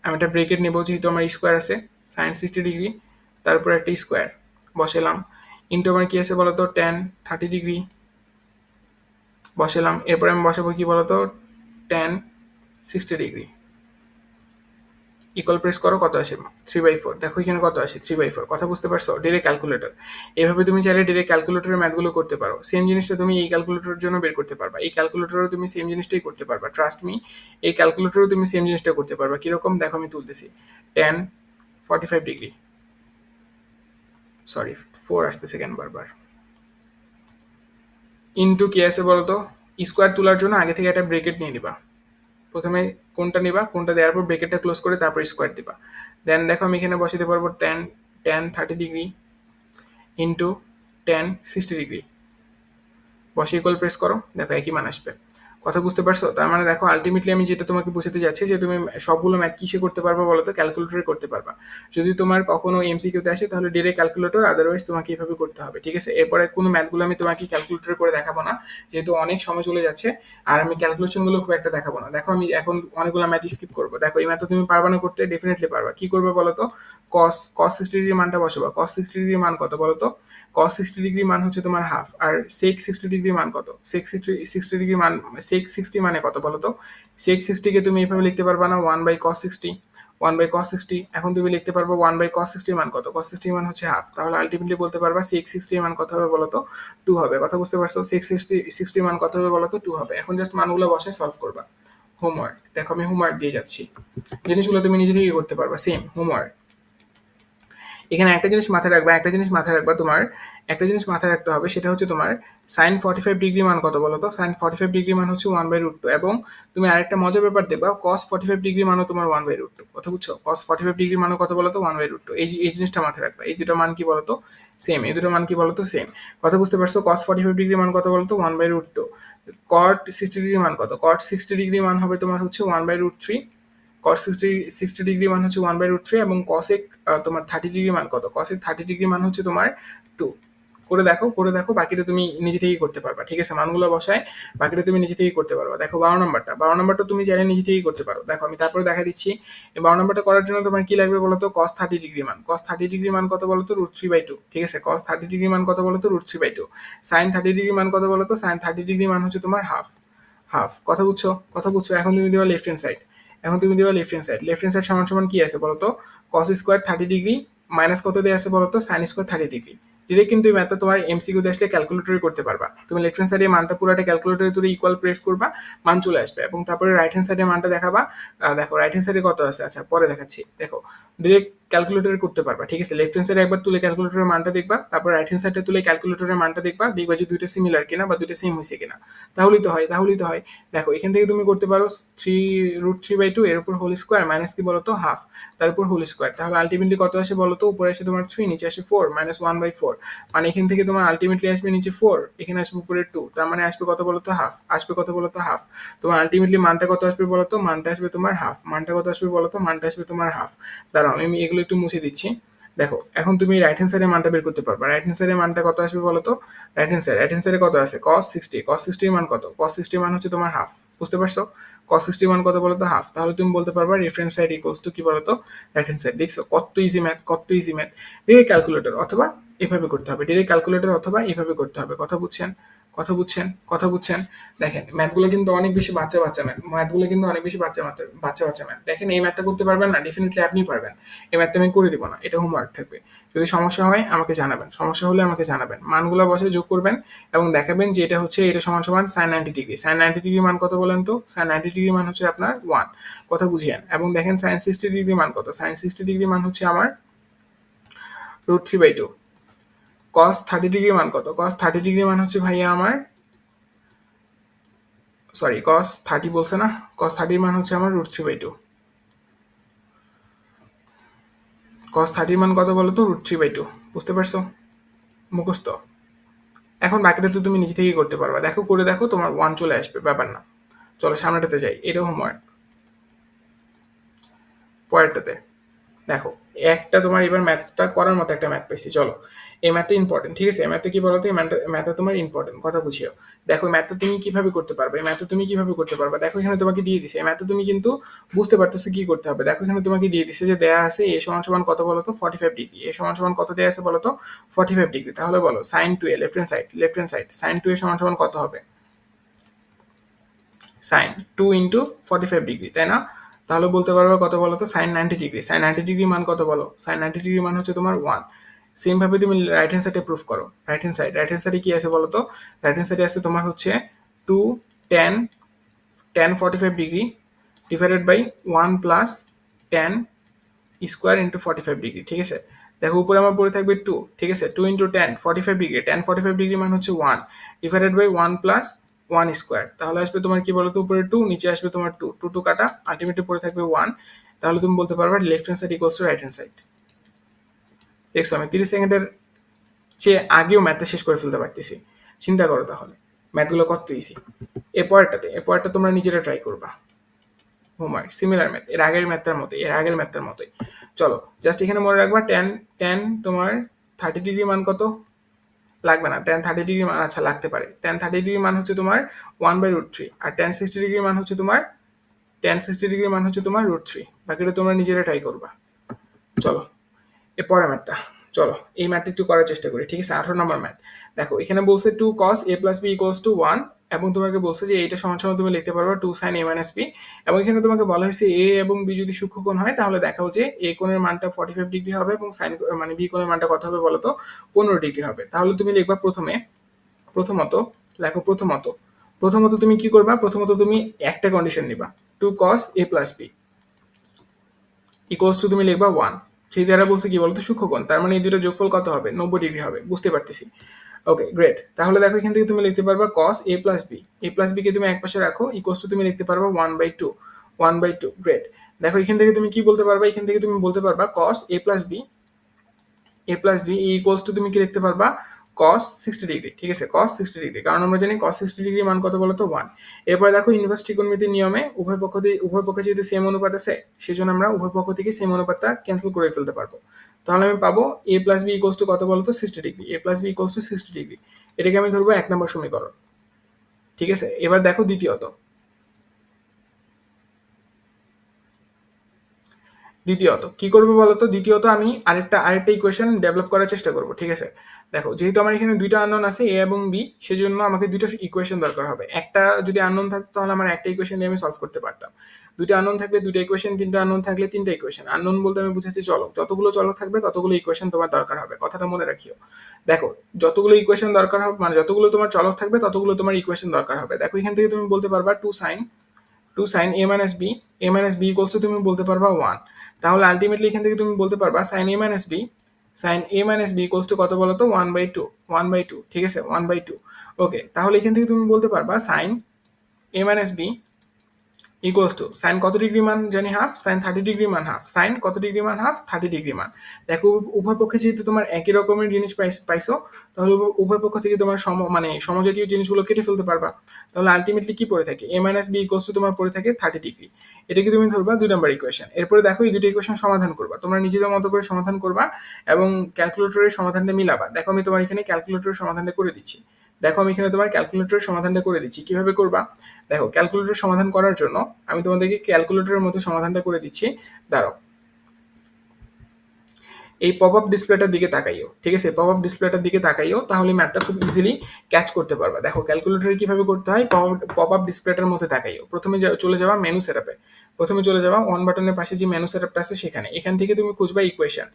S1: আমি একটা ব্রেকেট নেবো, যেহেতু আমার স্কোয়ার আছে। sin 60 ডিগ্রি, তারপর একটা স্কোয়ার বসালাম, ইন্টু আমার কি আছে বলতো? tan 30 ডিগ্রি বসালাম। এরপরে আমি বসাবো কি বলতো? tan 60 degree. ইকুয়াল প্রেস করো, কত আসে? 3/4। দেখো এখানে কত আসে? 3/4। কথা বুঝতে পারছো? Direct calculator. এভাবে তুমি চাইলে ডিরেক্ট ক্যালকুলেটরের ম্যাথগুলো করতে পারো। সেম জিনিসটা তুমি এই ক্যালকুলেটরের জন্য বের করতে পারবা। এই ক্যালকুলেটরেও তুমি সেম জিনিসটাই করতে পারবা, ট্রাস্ট মি। এই ক্যালকুলেটরেও তুমি সেম জিনিসটা করতে পারবা। কিরকম? দেখো আমি তুলতেছি। tan 45 ডিগ্রি, সরি 4 আসতেছে কেন বারবার, ইন্টু কি আছে বলতো? স্কোয়ার তোলার জন্য আগে থেকে একটা ব্রেকেট নিয়ে নিবা। প্রথমে কোনটা নিবা, কোনটা দেওয়ার পর ব্রেকেটটা ক্লোজ করে তারপর স্কোয়ার দিবা। দেন দেখো আমি এখানে বসাতে পারবো tan 30 degree into tan 60 degree. বসে ইকুয়াল প্রেস করো, দেখো একই মান আসবে। কথা বুঝতে পারছো? তার মানে দেখো আলটিমেটলি আমি যেটা তোমাকে বুঝাতে যাচ্ছি, যে তুমি সবগুলো ম্যাথ কিসে করতে পারবা বলো তো? ক্যালকুলেটরে করতে পারবা। যদি তোমার কখনো এমসিকিউতে আসে, তাহলে ডিরেক্ট ক্যালকুলেটর, আদারওয়াইজ তোমাকে এইভাবে করতে হবে। ঠিক আছে, এরপরে কোনো ম্যাথগুলো আমি তোমাকে ক্যালকুলেটরে করে দেখাবো না, যেহেতু অনেক সময় চলে যাচ্ছে। আর আমি ক্যালকুলেশনগুলো খুব একটা দেখাবো না। দেখো, আমি এখন অনেকগুলো ম্যাথ স্কিপ করবো। দেখো, এই ম্যাথ তুমি পারবা না করতে? ডেফিনেটলি পারবা। কি করবে বলো তো? cos 60 ডিগ্রির মানটা বসাবা। cos 60 ডিগ্রির মান কত বলো তো? cos 60 ডিগ্রি মান হচ্ছে তোমার হাফ। আর sec 60 ডিগ্রি মান কত? sec 60 ডিগ্রি মান, sec 60 মানে কত বলো তো? sec 60 কে তুমি এইভাবে লিখতে পারবা না? 1/cos 60, 1/cos 60। এখন তুমি লিখতে পারবো 1/cos 60 মান কত? cos 60 মান হচ্ছে হাফ। তাহলে আলটিমেটলি বলতে পারবা sec 60 মান কত হবে বলো তো? 2 হবে। কথা বুঝতে পারছো? sec 60 মান কত হবে বলো তো? 2 হবে। এখন জাস্ট মানগুলো বসে সলভ করবা। হোমওয়ার্ক, দেখো আমি হোমওয়ার্ক দিয়ে যাচ্ছি, জিনিসগুলো তুমি নিজে থেকে করতে পারবা। Same homework. এখানে একটা জিনিস মাথায় রাখবা, তোমার একটা জিনিস মাথায় রাখতে হবে, সেটা হচ্ছে তোমার সাইন 45 ডিগ্রি মান কত বলো তো? সাইন 45 ডিগ্রি মান হচ্ছে 1/√2, এবং তুমি আরেকটা মজার ব্যাপার দেখবা, cos 45 ডিগ্রি মানও তোমার 1/√2। কথা বুঝছো? cos 45 ডিগ্রি মানও কত বলো তো? 1/√2। এই জিনিসটা মাথায় রাখবা। এই দুটো মান কি বলো তো? সেম। এই দুটো মান কি বলো তো? সেম। কথা বুঝতে পারছো? cos 45 ডিগ্রি মান কত বলো তো? 1/√2। cot 60 ডিগ্রি মান কত? cot 60 ডিগ্রি মান হবে তোমার হচ্ছে 1/√3। cos 60 ডিগ্রি মান হচ্ছে 1/√3, এবং cosec তোমার 30 ডিগ্রি মান কত? cosec 30 ডিগ্রি মান হচ্ছে তোমার 2। করে দেখো, বাকিটা তুমি নিজে থেকেই করতে পারবা। ঠিক আছে? মানগুলো বসায় বাকিটা তুমি নিজে থেকেই করতে পারবা। দেখো 12 নম্বরটা তুমি চাইলে নিজে থেকেই করতে পারো। দেখো আমি তারপরে দেখা দিচ্ছি। এই 12 নম্বরটা করার জন্য তোমার কি লাগবে বলো তো? cos 30 ডিগ্রি মান। cos 30 ডিগ্রি মান কত বলো তো? √3/2। ঠিক আছে? cos 30 ডিগ্রি মান কত বলো তো? √3/2। sin 30 ডিগ্রি মান কত বলো তো? sin 30 ডিগ্রি মান হচ্ছে তোমার হাফ। কথা বুঝছো? এখন তুমি দিবা left hand side. Left hand side সমান সমান কি আছে বলতো? cos স্কোয়ার 30 ডিগ্রি মাইনাস কত দিয়ে আছে বলতো? sin square 30 degree. ডিরেক্ট কিন্তু এই ম্যাথটা তোমার এমসিকিউতে আসলে ক্যালকুলেটরে করতে পারবা। তুমি লেফট হ্যান্ড সাইডে মানটা পুরোটা ক্যালকুলেটরে তুমি ইকুয়াল প্রেস করবা, মান চলে আসবে, এবং তারপরে রাইট হ্যান্ড সাইডে মানটা দেখাবা। দেখো রাইট হ্যান্ড সাইডে কত আছে, আচ্ছা পরে দেখাচ্ছি। দেখো ডিরেক্ট ক্যালকুলেটরে করতে পারবা। ঠিক আছে? লেফট হ্যান্ড সাইডে একবার তুলে ক্যালকুলেটরের মানটা দেখবা, তারপর রাইট হ্যান্ড সাইডে তুলে ক্যালকুলেটরের মানটা দেখবা যে দুইটা সিমিলার কিনা বা দুইটা সেম হয়েছে কিনা। তাহলেই তো হয়। দেখো এখান থেকে তুমি করতে পারো 3√3/2 এর উপর হোল স্কোয়ার মাইনাস কি বলতো? হাফ, তার উপর হোল স্কোয়ার। তাহলে আলটিমেটলি কত আসে বলতো? উপরে আসে তোমার 3, নিচে আসে 4, মাইনাস 1/4। মানে এখান থেকে তোমার আলটিমেটলি আসবে নিচে 4, এখানে আসবে উপরে 2, তার মানে আসবে কত বলতো? হাফ। তোমার আলটিমেটলি মানটা কত আসবে বলতো? মানটা আসবে তোমার হাফ। মানটা কত আসবে বলতো? মানটা আসবে তোমার হাফ। দাঁড়াও আমি এগুলো একটু মুছে দিচ্ছি। দেখো এখন তুমি রাইট হ্যান্ড সাইডে মানটা বের করতে পারবা। রাইট হ্যান্ড সাইডে মানটা কত আসবে বলতো? রাইট হ্যান্ড সাইডে কত আছে? cos 60। cos 60 মান কত? cos 60 মান হচ্ছে তোমার হাফ। বুঝতে পারছো? cos 60 মান কত বলতো? হাফ। তাহলে তুমি বলতে পারবা রেফারেন্স সাইড ইকুয়ালস টু কি বলতো? Right hand side. দেখছো কত ইজি ম্যাথ। ডিরেক্ট ক্যালকুলেটর অথবা এভাবে করতে হবে। কথা বুঝছেন? দেখেন ম্যাথগুলো কিন্তু অনেক বেশি বাচ্চা ম্যাথ। দেখেন এই ম্যাথটা করতে পারবেন না? ডেফিনেটলি আপনি পারবেন। এই ম্যাথটা আমি করে দিব না, এটা হোমওয়ার্ক থাকবে। যদি সমস্যা হয় আমাকে জানাবেন, মানগুলো বসে যোগ করবেন এবং দেখাবেন যে এটা সমান সমান sin 90 ডিগ্রি। sin 90 ডিগ্রি মান কত বলেন তো? sin 90 ডিগ্রি মান হচ্ছে আপনার 1। কথা বুঝিয়েন। এবং দেখেন sin 60 ডিগ্রি মান কত? sin 60 ডিগ্রি মান হচ্ছে আমার √3/2। cos 30 ডিগ্রি মান কত? cos 30 ডিগ্রি মান হচ্ছে ভাইয়া আমার cos 30 বলছে না? cos 30 মান হচ্ছে আমার √3/2। cos 30 মান কত বলো তো? √3/2। বুঝতে পারছো? মুখস্থ। এখন বাকিটা তো তুমি নিজে থেকেই করতে পারবা। দেখো তোমার 1 চলে আসবে, ব্যাপার না। চলো সামনেটাতে যাই, এটা হোমওয়ার্ক। পরেরটাতে দেখো একটা তোমার এবার ম্যাথটা করার মতো একটা ম্যাথ পাইছি। চলো এই ম্যাথটা ইম্পর্টেন্ট। ঠিক আছে? এই ম্যাথটা কি বলতো? এই ম্যাথটা তোমার ইম্পর্টেন্ট, কথা বুঝিও। দেখো ম্যাথটা তুমি কিভাবে করতে পারবে? দেখো এখানে তোমাকে দিয়ে দিছে। এই ম্যাথটা তুমি কিন্তু বুঝতে পারতেছো কি করতে হবে। দেখো এখানে তোমাকে দিয়ে দিছে যে দেয়া আছে a সমান সমান কত বলতো? 45 ডিগ্রি। a সমান সমান কত দেয়া আছে বলতো? 45 ডিগ্রি। তাহলে বলো sin 2a left hand side sin 2a সমান সমান কত হবে? sin 2 ইন্টু 45 ডিগ্রি, তাই না? তাহলে বলতে পারবে কত বলো তো? sin 90 degree. sin 90 ডিগ্রি মান কত বলো? sin 90 ডিগ্রি মান হচ্ছে তোমার 1। সেম ভাবে তুমি রাইট হ্যান্ড সাইডে প্রুফ করো। রাইট হ্যান্ড সাইডে কি আছে বলো তো? রাইট হ্যান্ড সাইডে আছে তোমার হচ্ছে 2 tan 45 degree divided by 1 plus tan square into 45 degree. ঠিক আছে? দেখো উপরে আমার পড়ে থাকবে 2। ঠিক আছে? 2 into tan 45 degree. tan 45 degree মান হচ্ছে 1 ডিভাইডেড বাই 1 প্লাস 1 স্কোয়ার। তাহলে আসবে তোমার কি বলতো? উপরে 2, নিচে আসবে তোমার 2, 2 2 কাটা, আলটিমেটলি পড়ে থাকবে 1। তাহলে তুমি বলতে পারবে left hand side equals to right hand side. দেখছো আমি 30 সেকেন্ডের চেয়ে আগেও ম্যাথটা শেষ করে ফেলতে পারতেছি। চিন্তা করো তাহলে ম্যাথগুলো কত ইজি। এরপরটা তোমরা নিজেরা ট্রাই করবা। হোমওয়ার্ক সিমিলার ম্যাথ, এর আগের ম্যাথটার মতোই। চলো জাস্ট এখানে মনে রাখবা tan তোমার 30 ডিগ্রি মান কত? লাগবে না। tan 30 ডিগ্রি মান আচ্ছা লাগতে পারে। tan 30 ডিগ্রি মান হচ্ছে তোমার 1/√3, আর tan 60 ডিগ্রি মান হচ্ছে তোমার √3। বাকিটা তোমরা নিজেরা ট্রাই করবা। চলো পরের ম্যাথটা। চলো এই ম্যাথ একটু করার চেষ্টা করি। ঠিক আছে? 18 নম্বর ম্যাথ। দেখো এখানে বলছে 2 cos a plus b equals to 1, এবং তোমাকে বলছে যে এইটা সমান সমান তুমি লিখতে পারবে 2 sin a minus b, এবং এখানে তোমাকে বলা হয়েছে a এবং b যদি সূক্ষ্মকোণ হয় তাহলে দেখাও যে a কোণের মানটা 45 ডিগ্রি হবে এবং sin মানে b কোণের মানটা কত হবে বলো তো? 15 ডিগ্রি হবে। তাহলে তুমি লিখবা প্রথমত তুমি কি করবা? প্রথমত তুমি একটা কন্ডিশন নিবা, 2 cos a plus b equals to তুমি লিখবা 1। 3 দ্বারা বলছে কি বলতো সূক্ষ্মকোণ, তার মানে এই দুটো যোগফল কত হবে 90 ডিগ্রি হবে, বুঝতে পারতেছি। ওকে গ্রেট, তাহলে দেখো এখান থেকে তুমি লিখতে পারবা cos a plus B, a plus B কে তুমি এক পাশে রাখো ইকুয়ালস টু তুমি লিখতে পারবা 1/2, 1/2 গ্রেট। দেখো এখান থেকে তুমি কি বলতে পারবা, এখান থেকে তুমি বলতে পারবা cos a plus B, a plus B equals to তুমি কি লিখতে পারবা cos 60 ডিগ্রি, ঠিক আছে cos 60 ডিগ্রি, কারণ আমরা জানি cos 60 ডিগ্রি মান কত বলতো 1। এরপরে দেখো ইনভার্স ত্রিকোণমিতির নিয়মে উভয় পক্ষে যেহেতু সেম অনুপাত আছে সেজন্য আমরা উভয় পক্ষ থেকে সেম অনুপাতটা ক্যান্সেল করে ফেলতে পারবো। তাহলে আমি পাবো a plus B equals to কত বলতো 60 degree, a plus B equals to 60 degree, এটাকে আমি ধরবো 1 নম্বর সমীকরণ, ঠিক আছে। এবার দেখো দ্বিতীয়ত কি করবো বলতো, দ্বিতীয়ত আমি আরেকটা ইকুয়েশন ডেভেলপ করার চেষ্টা করব, ঠিক আছে। দেখো যেহেতু আমার এখানে দুইটা আননোন আছে এ এবং বি, সেজন্য আমাকে দুইটা ইকুয়েশন দরকার হবে। একটা যদি আননোন থাকতো তাহলে আমার একটা ইকুয়েশন দিয়ে আমি সলভ করতে পারতাম, দুইটা আননোন থাকলে দুইটা ইকুয়েশন, তিনটা আননোন থাকলে তিনটা ইকুয়েশন। আননোন বলতে আমি বুঝাচ্ছি চলক, যতগুলো চলক থাকবে ততগুলো ইকুয়েশন তোমার দরকার হবে, কথাটা মনে রাখিও। দেখো যতগুলো ইকুয়েশন দরকার হবে মানে যতগুলো তোমার চলক থাকবে ততগুলো তোমার ইকুয়েশন দরকার হবে। দেখো এখান থেকে তুমি বলতে পারবা 2 sin a minus b equals to তুমি বলতে পারবা 1। তাহলে আলটিমেটলি এখান থেকে তুমি বলতে পারবা sin a minus b equals to কত বলো তো 1/2, ঠিক আছে 1/2। ওকে, তাহলে এখান থেকে তুমি বলতে পারবা sin a minus b equals to sine কত ডিগ্রি মান জানি হাফ, সাইন 30 ডিগ্রি মান হাফ, সাইন কত ডিগ্রি মান হাফ 30 ডিগ্রি মান। দেখো উভয় পক্ষে যেহেতু তোমার একই রকমের জিনিস পাইছো তাহলে উভয় পক্ষ থেকে তোমার সমজাতীয় জিনিসগুলো কেটে ফেলতে পারবা। তাহলে আলটিমেটলি কি পড়ে থাকে a minus B equals to তোমার পড়ে থাকে 30 ডিগ্রি, এটাকে তুমি ধরবা 2 নম্বর ইকুয়েশন। এরপরে দেখো এই দুটো ইকুয়েশন সমাধান করবা, তোমরা নিজেদের মতো করে সমাধান করবা এবং ক্যালকুলেটরের সমাধানটা মিলাবা। দেখো আমি তোমার এখানে ক্যালকুলেটরের সমাধানটা করে দিচ্ছি, দেখো আমি এখানে তোমার ক্যালকুলেটরের সমাধানটা করে দিচ্ছি, কিভাবে করবা দেখো। ক্যালকুলেটর সমাধান করার জন্য আমি তোমাদেরকে ক্যালকুলেটরের মধ্যে সমাধানটা করে দিচ্ছি, দাঁড়াও। এই পপ আপ ডিসপ্লেটার দিকে তাকাইও, ঠিক আছে পপ আপ ডিসপ্লেটার দিকে তাকাইও, তাহলে ম্যাথটা খুব ইজিলি ক্যাচ করতে পারবা। দেখো ক্যালকুলেটরে কিভাবে করতে হয়, পপ আপ ডিসপ্লেটার মধ্যে তাকাইও। প্রথমে চলে যাওয়া মেনু সেটআপে, প্রথমে চলে যাওয়া অন বাটনের পাশে যে মেনু সেটআপটা আছে সেখানে, এখান থেকে তুমি খুঁজবা ইকুয়েশন।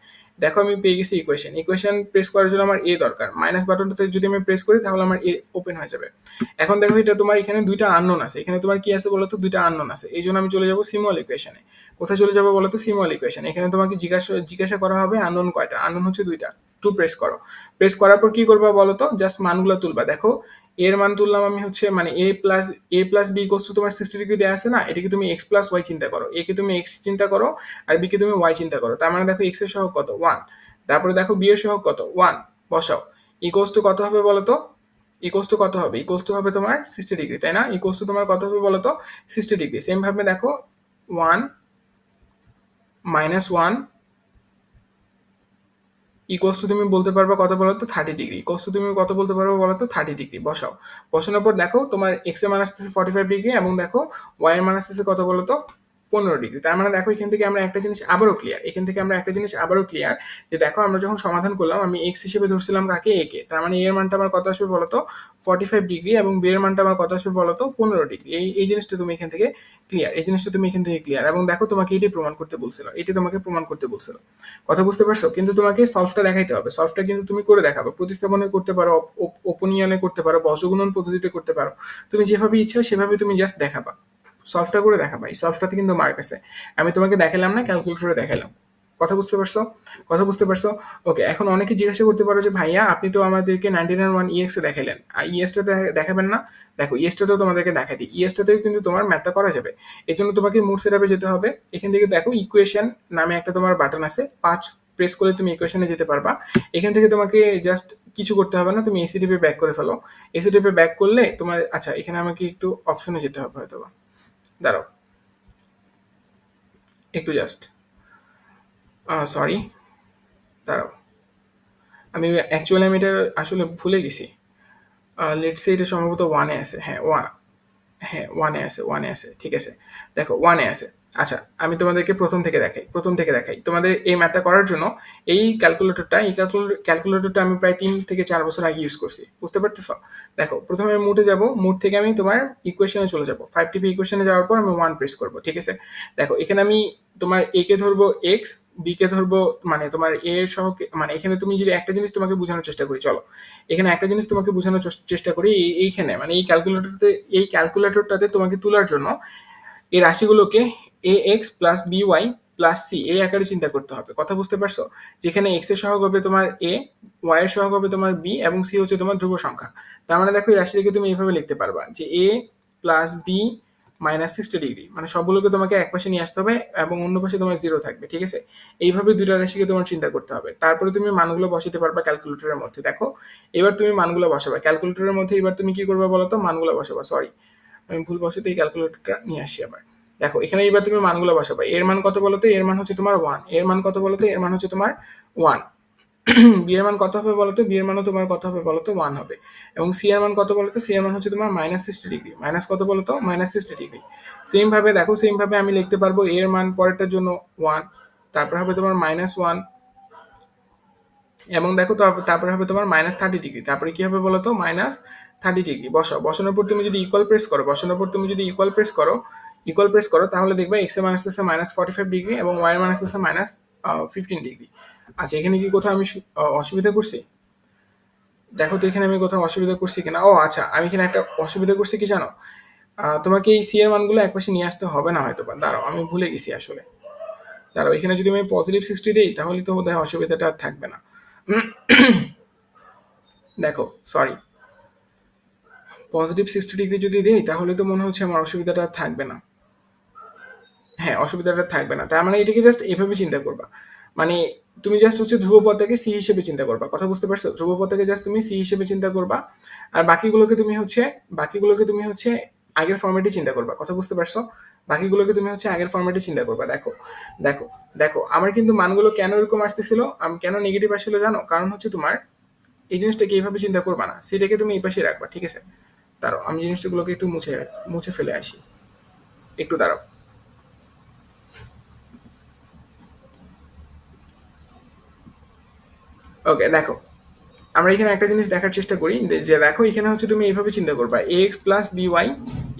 S1: দেখো আমি পেয়ে গেছি ইকুয়েশন প্রেস করার জন্য আমার এ দরকার, মাইনাস বাটনটাতে যদি আমি প্রেস করি তাহলে আমার এ ওপেন হয়ে যাবে। এখন দেখো এটা তোমার এখানে দুইটা আননোন আছে, এখানে তোমার কি আছে বলতো দুইটা আননোন আছে, এই জন্য আমি চলে যাবো সিমুয়াল ইকুয়েশনে। কোথায় চলে যাবো বলতো সিমুয়াল ইকুয়েশন। এখানে তোমাকে জিজ্ঞাসা করা হবে আননোন কয়টা, আননোন হচ্ছে দুইটা। টু প্রেস করো, প্রেস করার পর কি করবা বলতো জাস্ট মানগুলো তুলবা। দেখো এর মান তুললাম আমি হচ্ছে মানে a plus B equals to তোমার 60 ডিগ্রি দেওয়া আছে না, এটাকে তুমি x প্লাস ওয়াই চিন্তা করো, a কে তুমি x চিন্তা করো আর b কে তুমি y চিন্তা করো। তার মানে দেখো x এর সহগ কত 1, তারপরে দেখো b এর সহগ কত 1 বসাও, ইকুয়ালস টু কত হবে বলতো, ইকুয়ালস টু কত হবে, ইকুয়ালস টু হবে তোমার 60 ডিগ্রি, তাই না। ইকুয়ালস টু তোমার কত হবে বলতো 60 ডিগ্রি। সেম ভাবে দেখো 1 মাইনাস 1 ইকুয়ালস টু তুমি বলতে পারবা কত বলতো 30 ডিগ্রি, ইকুয়ালস টু তুমি কত বলতে পারবো বলতো 30 ডিগ্রি। বসাও, বসানোর পর দেখো তোমার x এর মান আসতেছে 45 ডিগ্রি এবং দেখো y এর মান আসতেছে কত বলতো 15 ডিগ্রি। তার মানে দেখো এখান থেকে আমরা একটা জিনিস আবারও ক্লিয়ার, যে দেখো আমরা যখন সমাধান করলাম আমি x হিসেবে ধরছিলাম কাকে, a কে, তার মানে a এর মানটা আমার কত আসবে বলতো 45 ডিগ্রি এবং b এর মানটা আমার কত আসবে বলতো 15 ডিগ্রি। এই জিনিসটা তুমি এখান থেকে ক্লিয়ার, এবং দেখো তোমাকে এটি প্রমাণ করতে বলছিল, কথা বুঝতে পারছো। কিন্তু তোমাকে সলভটা দেখাইতে হবে, সলভটা কিন্তু তুমি করে দেখাবে, প্রতিস্থাপনে করতে পারো, অপনিয়নে করতে পারো, বর্গগুণন পদ্ধতিতে করতে পারো, তুমি যেভাবে ইচ্ছা সেভাবে তুমি জাস্ট দেখাবা, সলভটা করে দেখাবা। এই সলভটাতে কিন্তু মার্ক আছে, আমি তোমাকে দেখালাম না, ক্যালকুলেটরে দেখালাম। কথা বুঝতে পারছো। ওকে, এখন অনেকে জিজ্ঞাসা করতে পারো যে ভাইয়া আপনি তো আমাদেরকে 99 EX এ দেখালেন, আর ইএসটা দেখাবেন না। দেখো ইএসটাতেও তোমাদেরকে দেখা দিই, ইএসটাতেও কিন্তু তোমার ম্যাথটা করা যাবে। এর জন্য তোমাকে মোড সেটআপে যেতে হবে। এখান থেকে দেখো ইকুয়েশন নামে একটা তোমার বাটন আছে, 5 প্রেস করে তুমি ইকুয়েশনে যেতে পারবা। এখান থেকে তোমাকে জাস্ট কিছু করতে হবে না, তুমি এসি টিপে ব্যাক করে ফেলো। এসি টিপে ব্যাক করলে তোমার, আচ্ছা এখানে আমাকে একটু অপশনে যেতে হবে হয়তো, দাঁড়াও একটু জাস্ট সরি, দাঁড়াও আমি অ্যাকচুয়ালি এটা আসলে ভুলে গেছি। লেটস সে এটা সম্ভবত 1-এ আছে, হ্যাঁ 1-এ আছে, ঠিক আছে। দেখো 1-এ আছে। আচ্ছা আমি তোমাদেরকে প্রথম থেকে দেখাই। তোমাদের এই ম্যাথটা করার জন্য এই ক্যালকুলেটরটা আমি প্রায় 3 থেকে 4 বছর আগে ইউজ করছি, বুঝতে পারতেছো। দেখো প্রথমে মুডে যাব, মুড থেকে আমি তোমার ইকুয়েশনে চলে যাব, 5 টিপি ইকুয়েশনে যাওয়ার পর আমি 1 প্রেস করব, ঠিক আছে। দেখো এখানে আমি তোমার a কে ধরবো x, b কে ধরবো মানে তোমার a এর সহগ, মানে এখানে তুমি যদি একটা জিনিস তোমাকে বোঝানোর চেষ্টা করি, চলো এখানে একটা জিনিস তোমাকে বোঝানোর চেষ্টা করি। এইখানে মানে এই ক্যালকুলেটরটাতে তোমাকে তোলার জন্য এই রাশিগুলোকে ax plus by plus C এই আকারে চিন্তা করতে হবে। কথা বুঝতে পারছো? যেখানে এক্স এর সহগ হবে তোমার এ, ওয়াই এর সহগ হবে তোমার বি এবং সি হচ্ছে তোমার ধ্রুব সংখ্যা। তার মানে দেখো এই রাশিটাকে তুমি এইভাবে লিখতে পারবা যে এ প্লাস বি মাইনাস 60 ডিগ্রি, মানে সবগুলোকে তোমাকে এক পাশে নিয়ে আসতে হবে এবং অন্য পাশে তোমার জিরো থাকবে। ঠিক আছে, এইভাবে দুইটা রাশিকে তোমার চিন্তা করতে হবে। তারপরে তুমি মানগুলো বসাতে পারবা ক্যালকুলেটরের মধ্যে। দেখো এবার তুমি মানগুলো বসাবা ক্যালকুলেটরের মধ্যে। এবার তুমি কি করবে বলো তো? মানগুলো বসাবা। সরি, আমি ভুল বসাতে এই ক্যালকুলেটরটা নিয়ে আসি আবার। দেখো এখানে এবার তুমি মানগুলো বসাবা। এর মান কত বলতো? এর মান হচ্ছে তোমার 1। এর মান কত বলতো? এর মান হচ্ছে তোমার 1। বি এর মান কত হবে বলতো? বি এর মানও তোমার কত হবে বলতো? 1 হবে। এবং সি এর মান কত বলতো? সি এর মান হচ্ছে তোমার -60 ডিগ্রি। মাইনাস কত বলতো? -60 ডিগ্রি। সেম ভাবে দেখো, সেম ভাবে আমি লিখতে পারবো এর মান পরেরটার জন্য 1, তারপর হবে তোমার -1, এবং দেখো তারপরে হবে তোমার -30 ডিগ্রি। তারপরে কি হবে বলতো? -30 ডিগ্রি। বসাও। বসানোর পর তুমি যদি ইকুয়াল প্রেস করো, বসানোর পর তুমি যদি ইকুয়াল প্রেস করো তাহলে দেখবে এক্স এর মান আসতেছে -45 ডিগ্রি এবং ওয়াই এর মান আসতেছে -15 ডিগ্রি। আচ্ছা, এখানে কি কোথাও আমি অসুবিধা করছি? দেখো তো এখানে আমি কোথাও অসুবিধা করছি কিনা। ও আচ্ছা, আমি এখানে একটা অসুবিধা করছি কি জানো? তোমাকে এই সি এর মানগুলো একপাশে নিয়ে আসতে হবে না হয়তো বা। দাঁড়াও, আমি ভুলে গেছি আসলে। দাঁড়াও, এখানে যদি আমি +60 দিই তাহলে তো বোধহয় অসুবিধাটা আর থাকবে না। দেখো, সরি, +60 ডিগ্রি যদি দেই তাহলে তো মনে হচ্ছে আমার অসুবিধাটা আর থাকবে না। হ্যাঁ, অসুবিধাটা থাকবে না। তার মানে এটাকে জাস্ট এভাবে চিন্তা করবা। মানে তুমি জাস্ট হচ্ছে ধ্রুবপদটাকে সি হিসেবে চিন্তা করবা। কথা বুঝতে পারছো? ধ্রুবপদটাকে জাস্ট তুমি সি হিসেবে চিন্তা করবা। আর বাকিগুলোকে তুমি হচ্ছে আগের ফরম্যাটে চিন্তা করবা। কথা বুঝতে পারছো? বাকিগুলোকে তুমি হচ্ছে আগের ফরম্যাটে চিন্তা করবা। দেখো দেখো দেখো, আমার কিন্তু মানগুলো কেন এরকম আসতেছিল, কেন নেগেটিভ আসলে জানো? কারণ হচ্ছে তোমার এই জিনিসটাকে এইভাবে চিন্তা করবা না, সিটাকে তুমি এই পাশে রাখবা। ঠিক আছে, দাঁড়াও, আমি জিনিসগুলোকে একটু মুছে মুছে ফেলে আসি। একটু দাঁড়াও। ওকে, দেখো, আমরা এখানে একটা জিনিস দেখার চেষ্টা করি যে দেখো এখানে হচ্ছে তুমি এইভাবে চিন্তা করবা X plus B Y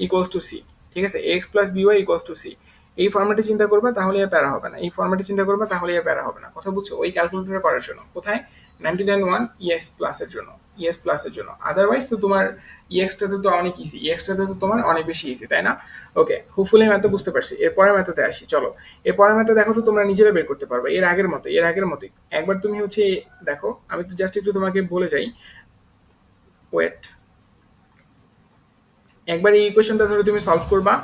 S1: equals to C. ঠিক আছে, X plus B Y equals to C. এই ফর্মেটে চিন্তা করবা তাহলে আর প্যারা হবে না। এই ফর্মেটে চিন্তা করবা তাহলে আর প্যারা হবে না। কথা বুঝছো? ওই ক্যালকুলেটর করার জন্য। কোথায়? 99 ইএস প্লাসের জন্য। ইএস প্লাসের জন্য। আদারওয়াইজ তো তোমার ইএক্সটাতে তো অনেক ইজি, ইএক্সটাতে তো তোমার অনেক বেশি ইজি, তাই না? ওকে, হোপফুলি ম্যাথ বুঝতে পারছি। এরপরের ম্যাথতে আসি। চলো, এরপরের ম্যাথে দেখো তো তোমরা নিজেরা বের করতে পারবে এর আগের মতোই। একবার তুমি হচ্ছে দেখো, আমি তো জাস্ট একটু তোমাকে বলে যাই। ওয়েট, একবার এই ইকুয়েশনটা ধরো তুমি সলভ করবা,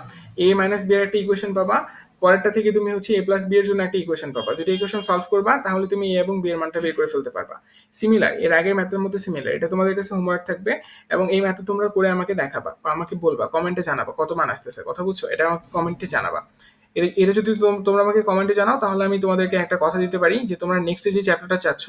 S1: এ মাইনাস বি এর একটা ইকুয়েশন পাবা। পরেরটা থেকে তুমি হচ্ছে এ প্লাস বি এর জন্য একটা ইকুয়েশন পাবা। দুটো ইকুয়েশন সলভ করবা তাহলে তুমি এ এবং বি এর মানটা বের করে ফেলতে পারবা। সিমিলার, এর আগের ম্যাথের মধ্যে সিমিলার। এটা তোমাদের কাছে হোমওয়ার্ক থাকবে এবং এই ম্যাথে তোমরা করে আমাকে দেখাবা বা আমাকে বলবা, কমেন্টে জানাবা কত মান আসতেছে। কথা বুঝছো? এটা আমাকে কমেন্টে জানাবা। এটা যদি তোমরা আমাকে কমেন্টে জানাও তাহলে আমি তোমাদেরকে একটা কথা দিতে পারি যে তোমরা নেক্সট যে চ্যাপ্টারটা চাচ্ছ,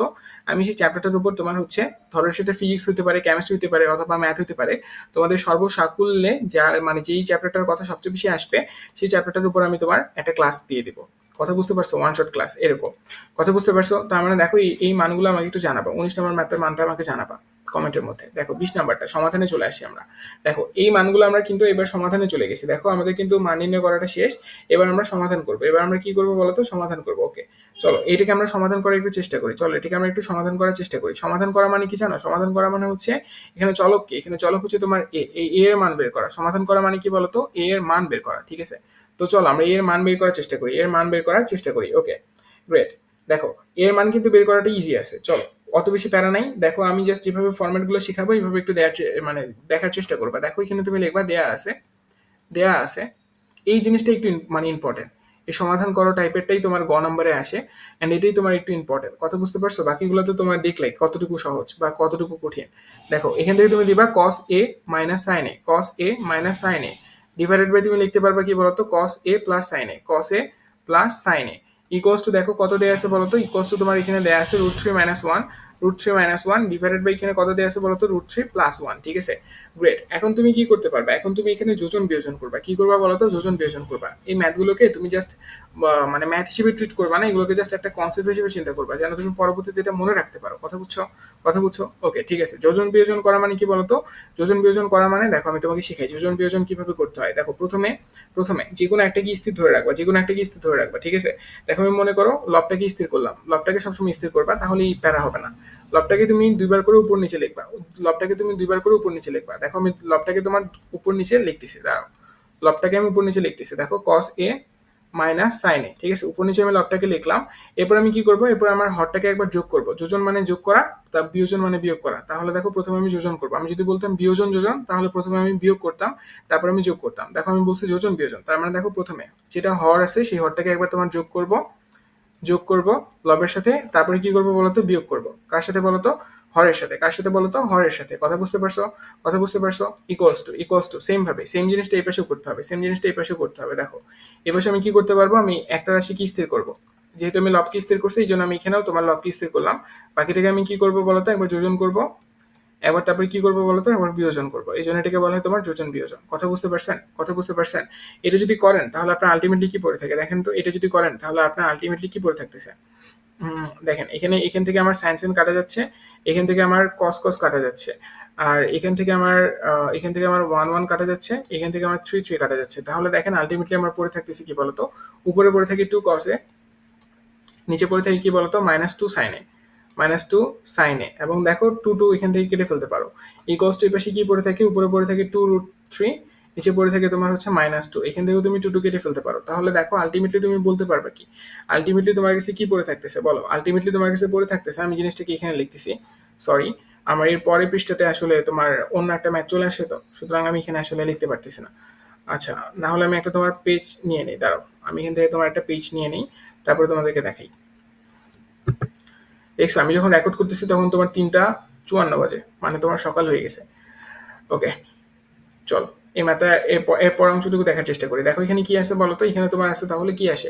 S1: আমি সেই চ্যাপ্টারটার উপর তোমার হচ্ছে ধরো সেটা ফিজিক্স হতে পারে, কেমিস্ট্রি হতে পারে অথবা ম্যাথ হতে পারে, তোমাদের সর্বসাকুল্যে যা মানে যেই চ্যাপ্টারটার কথা সবচেয়ে বেশি আসবে সেই চ্যাপ্টারটার উপর আমি তোমার একটা ক্লাস দিয়ে দিব। কথা বুঝতে পারছো? ওয়ান শট ক্লাস এরকম। কথা বুঝতে পারছো? তার মানে দেখো এই মানগুলো আমাকে একটু জানাবা। 19 নম্বর ম্যাথের মানটা আমাকে জানাবা কমেন্টের মধ্যে। দেখো 20 নাম্বারটা সমাধানে চলে আসি আমরা। দেখো এই মানগুলো আমরা কিন্তু এবার সমাধানে চলে গেছি। দেখো আমাদের কিন্তু মান নির্ণয় করাটা শেষ। এবার আমরা সমাধান করবো। এবার আমরা কি করবো বলতো? সমাধান করবো। ওকে, চলো এটাকে আমরা সমাধান করার একটু চেষ্টা করি। চলো এটাকে আমরা একটু সমাধান করার চেষ্টা করি। সমাধান করা মানে কি জানো? সমাধান করা মানে হচ্ছে এখানে চলক কি? এখানে চলক হচ্ছে তোমার এ এর মান বের করা। সমাধান করা মানে কি বলতো? এ এর মান বের করা। ঠিক আছে, তো চলো আমরা এর মান বের করার চেষ্টা করি। এর মান বের করার চেষ্টা করি। ওকে, গ্রেট। দেখো এর মান কিন্তু বের করাটা ইজি আছে। চলো, অত বেশি প্যারা নাই। দেখো আমি জাস্ট যেভাবে ফরম্যাট গুলো শিখাবো এইভাবে একটু মানে দেখার চেষ্টা করবা। দেখো এখানে তুমি লিখবা দেয়া আছে এই জিনিসটা একটু মানে ইম্পর্টেন্ট। এই সমাধান করো টাইপেরটাই তোমার গ নম্বরে আসে অ্যান্ড এটাই তোমার একটু ইম্পর্টেন্ট। কথা বুঝতে পারছো? বাকিগুলো তো তোমার দেখলে কতটুকু সহজ বা কতটুকু কঠিন। দেখো এখান থেকে তুমি দিবা cos a minus sin a, cos a minus sin a divided by তুমি লিখতে পারবা কি বলতো? cos a plus sin a, cos a plus sin a equals to দেখো কত দেয়া আছে বলতো? ইকুয়ালস টু তোমার এখানে দেয়া আছে √3 - 1 ডিভাইডেড বাই এখানে কত দেয়া আছে বলতো? √3 + 1। ঠিক আছে, গ্রেট। এখন তুমি কি করতে পারবা? এখন তুমি এখানে যোজন বিয়োজন করবা। কি করবা বলতো? যোজন বিয়োজন করবা। এই ম্যাথগুলোকে তুমি জাস্ট মানে ম্যাথ হিসেবে ট্রিট করবা না, এগুলোকে জাস্ট একটা কনসেপ্ট হিসেবে চিন্তা করবা যেন তুমি পরবর্তীতে এটা মনে রাখতে পারো। কথা বুঝছো? কথা বুঝছো? ওকে, ঠিক আছে। যোজন বিয়োজন করা মানে কি বলতো? যোজন বিয়োজন করা মানে দেখো আমি তোমাকে শিখাই যোজন বিয়োজন কিভাবে করতে হয়। দেখো প্রথমে যে কোনো একটা কি স্থির ধরে রাখবা, যে কোনো একটা কি স্থির ধরে রাখবা। ঠিক আছে, দেখো আমি মনে করো লবটাকে স্থির করলাম। লবটাকে সবসময় স্থির করবা, তাহলে এই প্যারা হবে না। লবটাকে তুমি দুইবার করে উপর নিচে লিখবা। লবটাকে তুমি দুইবার করে উপর নিচে লিখবা। দেখো আমি লবটাকে তোমার উপর নিচে লিখতেছি। দাঁড়াও, লবটাকে আমি উপর নিচে লিখতেছি। দেখো cos a মাইনাস সাইন এ, ঠিক আছে। উপর নিচে আমি লবটাকে লিখলাম। এরপর আমি কি করব, এরপর আমার হরটাকে একবার যোগ করব। যোজন মানে যোগ করা, তা বিয়োজন মানে বিয়োগ করা। তাহলে দেখো প্রথমে আমি যোজন করব। আমি যদি বলতাম বিয়োজন যোজন, তাহলে প্রথমে আমি বিয়োগ করতাম, তারপর আমি যোগ করতাম। দেখো আমি বলছি যোজন বিয়োজন, তার মানে দেখো প্রথমে যেটা হর আছে সেই হরটাকে একবার তোমার যোগ করব লবের সাথে, তারপরে কি করব বলতো, বিয়োগ করব। কার সাথে বলতো, হরের সাথে। কার সাথে বলতো, হরের সাথে। কথা বুঝতে পারছো, কথা বুঝতে পারছো। ইকুয়ালস টু সেম ভাবে সেম জিনিসটা এই পাশেও করতে হবে, সেম জিনিসটা এই পাশেও করতে হবে। দেখো এই পাশে আমি কি করতে পারবো, আমি একটা রাশিকে স্থির করব। যেহেতু আমি লবকে স্থির করছি, এই জন্য আমি এখানেও তোমার লবকে স্থির করলাম। বাকিটাকে আমি কি করব বলতো, একবার যোজন করব, এবার তারপরে কি করবো বলতো, এবার বিয়োজন করবো। এই জন্য এটাকে বলা হয় তোমার যোজন বিয়োজন। কথা বুঝতে পারছেন, কথা বুঝতে পারছেন। এটা যদি করেন তাহলে আপনার আলটিমেটলি কি পড়ে থাকে দেখেন তো, এটা যদি করেন তাহলে আপনার আলটিমেটলি কি পড়ে থাকতেছে। দেখেন এখান থেকে আমার সাইন সাইন কাটা যাচ্ছে, এখান থেকে আমার কস কস কাটা যাচ্ছে, আর এখান থেকে আমার 1 1 কাটা যাচ্ছে, এখান থেকে আমার 3 3 কাটা যাচ্ছে। তাহলে দেখেন আলটিমেটলি আমার পড়ে থাকতেছে কি বলতো, উপরে পড়ে থাকে 2 cos এ, নিচে পড়ে থাকে কি বলতো, -2 sin এ, -2 sin এ। এবং দেখো 2 2 এখান থেকে কেটে ফেলতে পারো। এই cos এই পাশে কি পড়ে থাকে, উপরে পড়ে থাকে 2√3, নিচে পড়ে থাকে তোমার হচ্ছে -2। এখান থেকেও তুমি 2 2 কেটে ফেলতে পারো। তাহলে দেখো আলটিমেটলি তুমি বলতে পারবে কি, আলটিমেটলি তোমার কাছে কি পড়ে থাকতেছে বলো। আলটিমেটলি তোমার কাছে পড়ে থাকতেছে, আমি জিনিসটাকে এখানে লিখতেছি, সরি, আমার এর পরের পৃষ্ঠাতে আসলে তোমার অন্য একটা ম্যাথ চলে আসে, তো সুতরাং আমি এখানে আসলে লিখতে পারতেছি না। আচ্ছা, না হলে আমি একটা তোমার পেজ নিয়ে নিই, দাঁড়াও আমি এখান থেকে তোমার একটা পেজ নিয়ে নিই, তারপরে তোমাদেরকে দেখাই। দেখছো আমি যখন রেকর্ড করতেছি তখন তোমার 3টা 54 বাজে, মানে তোমার সকাল হয়ে গেছে। ওকে, চলো এই ম্যাথটা এরপর অংশটুকু দেখার চেষ্টা করি। দেখো এখানে কি আছে বলো তো, এখানে তোমার আছে তাহলে কি আসে,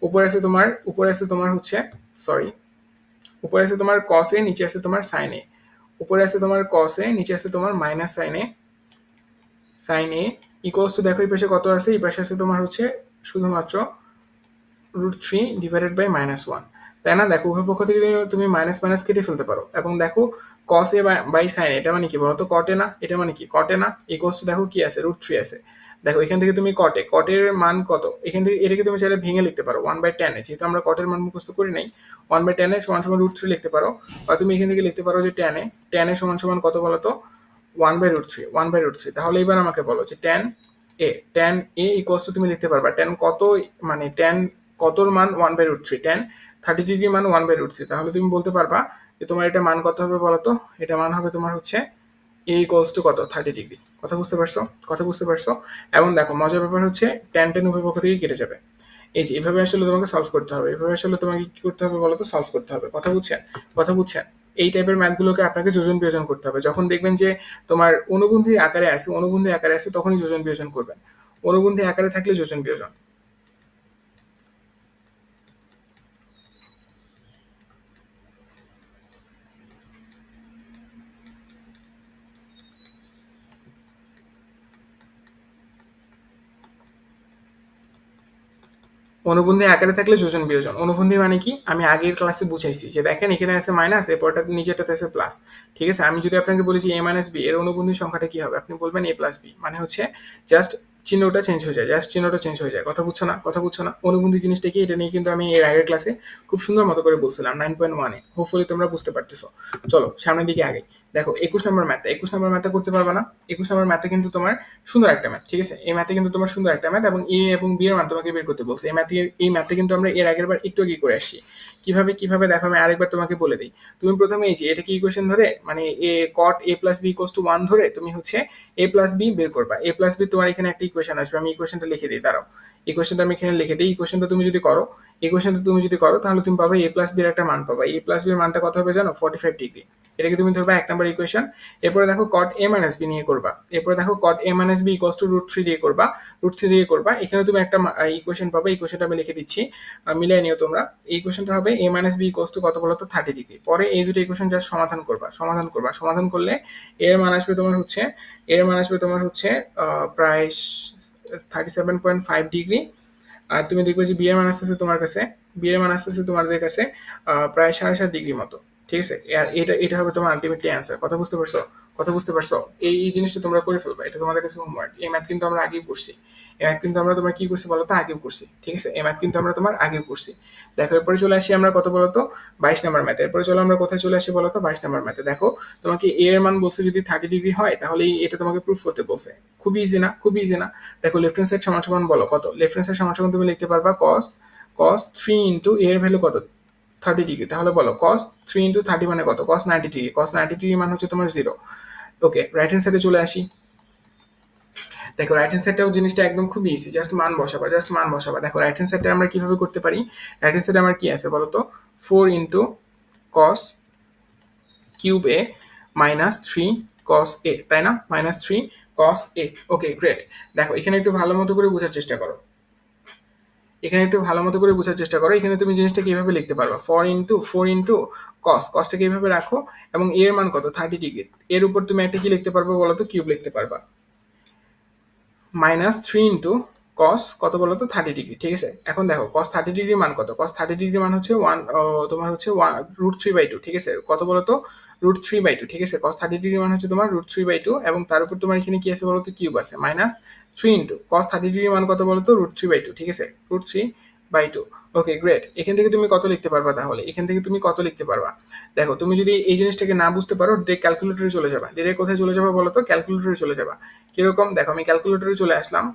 S1: উপরে আছে তোমার হচ্ছে, সরি, উপরে আছে তোমার কস এ, নিচে আছে তোমার সাইন এ। উপরে আছে তোমার কস এ, নিচে আছে তোমার minus sine A equals to, দেখো এই পাশে কত আছে, এই পাশে আছে তোমার হচ্ছে শুধুমাত্র √3/-1, তাই না। দেখো উভয় পক্ষ থেকে তুমি মাইনাস মাইনাস কেটে ফেলতে পারো। এবং দেখো cos a বাই sin এটা মানে কি বলতো, cot a না, এটা মানে কি cot a না। ইকুয়ালস টু দেখো কি আছে, √3 আছে। দেখো এখান থেকে তুমি cot এর মান কত, এখান থেকে এটাকে তুমি চাইলে ভেঙে লিখতে পারো 1/10 এ, যেহেতু আমরা cot এর মান মুখস্থ করি নাই। 1/10 এ সমান সমান √3 লিখতে পারো, বা তুমি এখান থেকে লিখতে পারো যে tan এ সমান সমান কত বলতো, 1/√3। তাহলে এবার আমাকে বলো যে tan a ইকুয়ালস টু, তুমি লিখতে পারবা tan কত, মানে tan কতর মান 1/√3, tan 30 ডিগ্রি মান 1/√3। তাহলে তুমি বলতে পারবা যে তোমার এটা মান কত হবে বলতো, এটা মান হবে তোমার হচ্ছে a ইকুয়ালস টু কত, 30 ডিগ্রি। কথা বুঝতে পারছো, কথা বুঝতে পারছো। এবং দেখো মজার ব্যাপার হচ্ছে tan উভয় পক্ষ থেকে কেটে যাবে। এই যে এভাবে আসলে তোমাকে সলভ করতে হবে, এভাবে আসলে তোমাকে কি করতে হবে বলতো, সলভ করতে হবে। কথা বুঝছেন, কথা বুঝছেন। এই টাইপের ম্যাথগুলোকে আপনাকে যোজন বিয়োজন করতে হবে। যখন দেখবেন যে তোমার অনুবন্ধী আকারে আছে তখনই যোজন বিয়োজন করবেন। অনুবন্ধী আকারে থাকলে যোজন বিয়োজন। অনুবন্ধী আকারে থাকলে যোজন বিয়োজন। অনুবন্ধী মানে কি, আমি আগের ক্লাসে বুঝাইছি যে দেখেন এখানে আছে মাইনাস, এরপরটা নিচেরটাতে আছে প্লাস। ঠিক আছে, আমি যদি আপনাকে বলি যে a-b এর অনুবন্ধী সংখ্যাটা কি হবে, আপনি বলবেন a+b, মানে হচ্ছে জাস্ট চিহ্নটা চেঞ্জ হয়ে যায়, জাস্ট চিহ্নটা চেঞ্জ হয়ে যায়। কথা বুঝছো না, কথা বুঝছো না। অনুবন্ধী জিনিসটা কি, এটা নিয়ে কিন্তু আমি এর আগের ক্লাসে খুব সুন্দর মতো করে বলছিলাম 9.1 এ। হোপফুলি তোমরা বুঝতে পারতেছো। চলো সামনের দিকে আগে। দেখো 21 নম্বর ম্যাথটা করতে পারবা না। 21 নম্বর ম্যাথটা কিন্তু তোমার সুন্দর একটা ম্যাথ, ঠিক আছে। এই ম্যাথে কিন্তু তোমার সুন্দর একটা ম্যাথ, এবং এ এবং বি এর মান তোমাকে বের করতে বলছে। এই ম্যাথে কিন্তু আমরা এর আগের বার একটু আগে করে আসছি। কিভাবে দেখো আমি আরেকবার তোমাকে বলে দিই। তুমি প্রথমে এই যে এটাকে ইকুয়েশন ধরে, মানে cot a+b = 1 ধরে তুমি হচ্ছে a+b বের করবা। a+b তোমার এখানে একটা ইকুয়েশন আসবে, আমি ইকুয়েশনটা লিখে দিই, দাঁড়াও। ইকুয়েশনটা আমি এখানে লিখে দিই। ইকুয়েশনটা তুমি যদি করো তাহলে তুমি পাবে a+b এর একটা মান পাবা। a+b এর মানটা কত হবে জানো, 45 ডিগ্রি। এটাকে তুমি ধরবা 1 নম্বর ইকুয়েশন। এরপরে দেখো cot a-b নিয়ে করবা। এরপরে দেখো cot a-b = √3 দিয়ে করবা, এখানে তুমি একটা ইকুয়েশন পাবে। ইকুয়েশনটা আমি লিখে দিচ্ছি, মিলিয়ে নিও তোমরা। এই ইকুয়েশনটা হবে a-b = কত বলতো, 30 ডিগ্রি। পরে এই দুটো ইকুয়েশন জাস্ট সমাধান করলে এর মান আসবে তোমার হচ্ছে প্রায় 37.5 ডিগ্রি। আর তুমি দেখবে যে বি এর মান আসতেছে তোমাদের কাছে প্রায় 7.5 ডিগ্রি মতো। ঠিক আছে, আর এটা হবে তোমার আলটিমেটলি অ্যান্সার। কথা বুঝতে পারছো, কথা বুঝতে পারছো। এই জিনিসটা তোমরা করে ফেলবা, এটা তোমাদের কাছে হোমওয়ার্ক। এই ম্যাথ কিন্তু আমরা আগেই পড়ছি, এই ম্যাথ কিন্তু আমরা তোমার কি করছি বলতো, আগেও করছি। ঠিক আছে, এই ম্যাথ কিন্তু আমরা তোমার আগেও করছি। দেখো এরপরে চলে আসি আমরা কত বলতো, 22 নাম্বার ম্যাথে। এরপরে চলো আমরা কোথায় চলে আসি বলতো, 22 নাম্বার ম্যাথে। দেখো তোমাকে এ এর মান বলছে যদি 30 ডিগ্রি হয়, তাহলে এটা তোমাকে প্রুফ করতে বলছে। খুবই ইজি না, খুবই ইজি না। দেখো লেফট হ্যান্ড সাইড সমান সমান বলো কত, লেফট হ্যান্ড সাইড সমান সমান তুমি লিখতে পারবা cos, cos 3 ইন্টু এর ভ্যালু কত, 30 ডিগ্রি। তাহলে বলো cos 3 ইন্টু 30 মানে কত, cos 90 ডিগ্রি। cos 90 ডিগ্রি মান হচ্ছে তোমার 0। ওকে, রাইট হ্যান্ড সাইডে চলে আসি। দেখো রাইট হ্যান্ড সাইডটাও জিনিসটা একদম খুবই ইজি, জাস্ট মান বসাবা, জাস্ট মান বসাবা। দেখো রাইট হ্যান্ড সাইডটা আমরা কিভাবে করতে পারি, রাইট হ্যান্ড সাইডে আমার কি আছে বলো তো, 4 into cos cube A minus 3 cos a, তাই না, minus 3 cos a। Okay great. দেখো এখানে একটু ভালো মতো করে বোঝার চেষ্টা করো, এখানে একটু ভালো মতো করে বোঝার চেষ্টা করো। এখানে তুমি জিনিসটা কিভাবে লিখতে পারবা, 4 ইন্টু কস, কসটাকে এইভাবে রাখো, এবং এর মান কত, 30 ডিগ্রি। এর উপর তুমি একটা কি লিখতে পারবা বলো তো, কিউব লিখতে পারবা। মাইনাস 3 ইন্টু কস কত বলো তো, 30 ডিগ্রি। ঠিক আছে, এখন দেখো কস 30 ডিগ্রি মান কত, কস 30 ডিগ্রি মান হচ্ছে তোমার হচ্ছে √3/2। ঠিক আছে, কত বলো তো, √3/2। ঠিক আছে, কস 30 ডিগ্রি মান হচ্ছে তোমার √3/2, এবং তার উপর তোমার এখানে কি আছে বলো তো, কিউব আছে, মাইনাস 3 ইন্টু কস 30 ডিগ্রি মান কত বলো তো, √3/2। ঠিক আছে, √3/2। Okay great. এখান থেকে তুমি কত লিখতে পারবা, তাহলে এখান থেকে তুমি কত লিখতে পারবা। দেখো তুমি যদি এই জিনিসটাকে না বুঝতে পারো, ডিরেক্ট ক্যালকুলেটরে চলে যাবা। ডিরেক্ট কোথায় চলে যাবা বলো তো, ক্যালকুলেটরে চলে যাবা। কিরকম, দেখো আমি ক্যালকুলেটরে চলে আসলাম,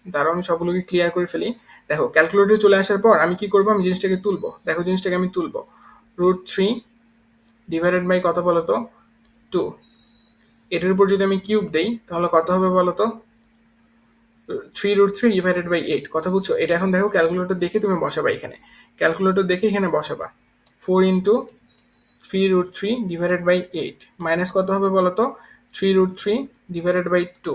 S1: দাঁড়াও আমি সবগুলোকে ক্লিয়ার করে ফেলি। দেখো ক্যালকুলেটরে চলে আসার পর আমি কি করবো, আমি জিনিসটাকে তুলবো। দেখো জিনিসটাকে আমি তুলবো, √3 ডিভাইডেড বাই কত বলতো, 2। এটার উপর যদি আমি কিউব দেই তাহলে কত হবে বলতো, 3√3 ডিভাইডেড বাই 8। কথা বুঝছো, এটা এখন দেখো ক্যালকুলেটর দেখে তুমি বসাবা, এখানে ক্যালকুলেটর দেখে এখানে বসাবা। 4 ইন্টু 3√3 ডিভাইডেড বাই 8 মাইনাস কত হবে বলতো, 3√3 ডিভাইডেড বাই 2।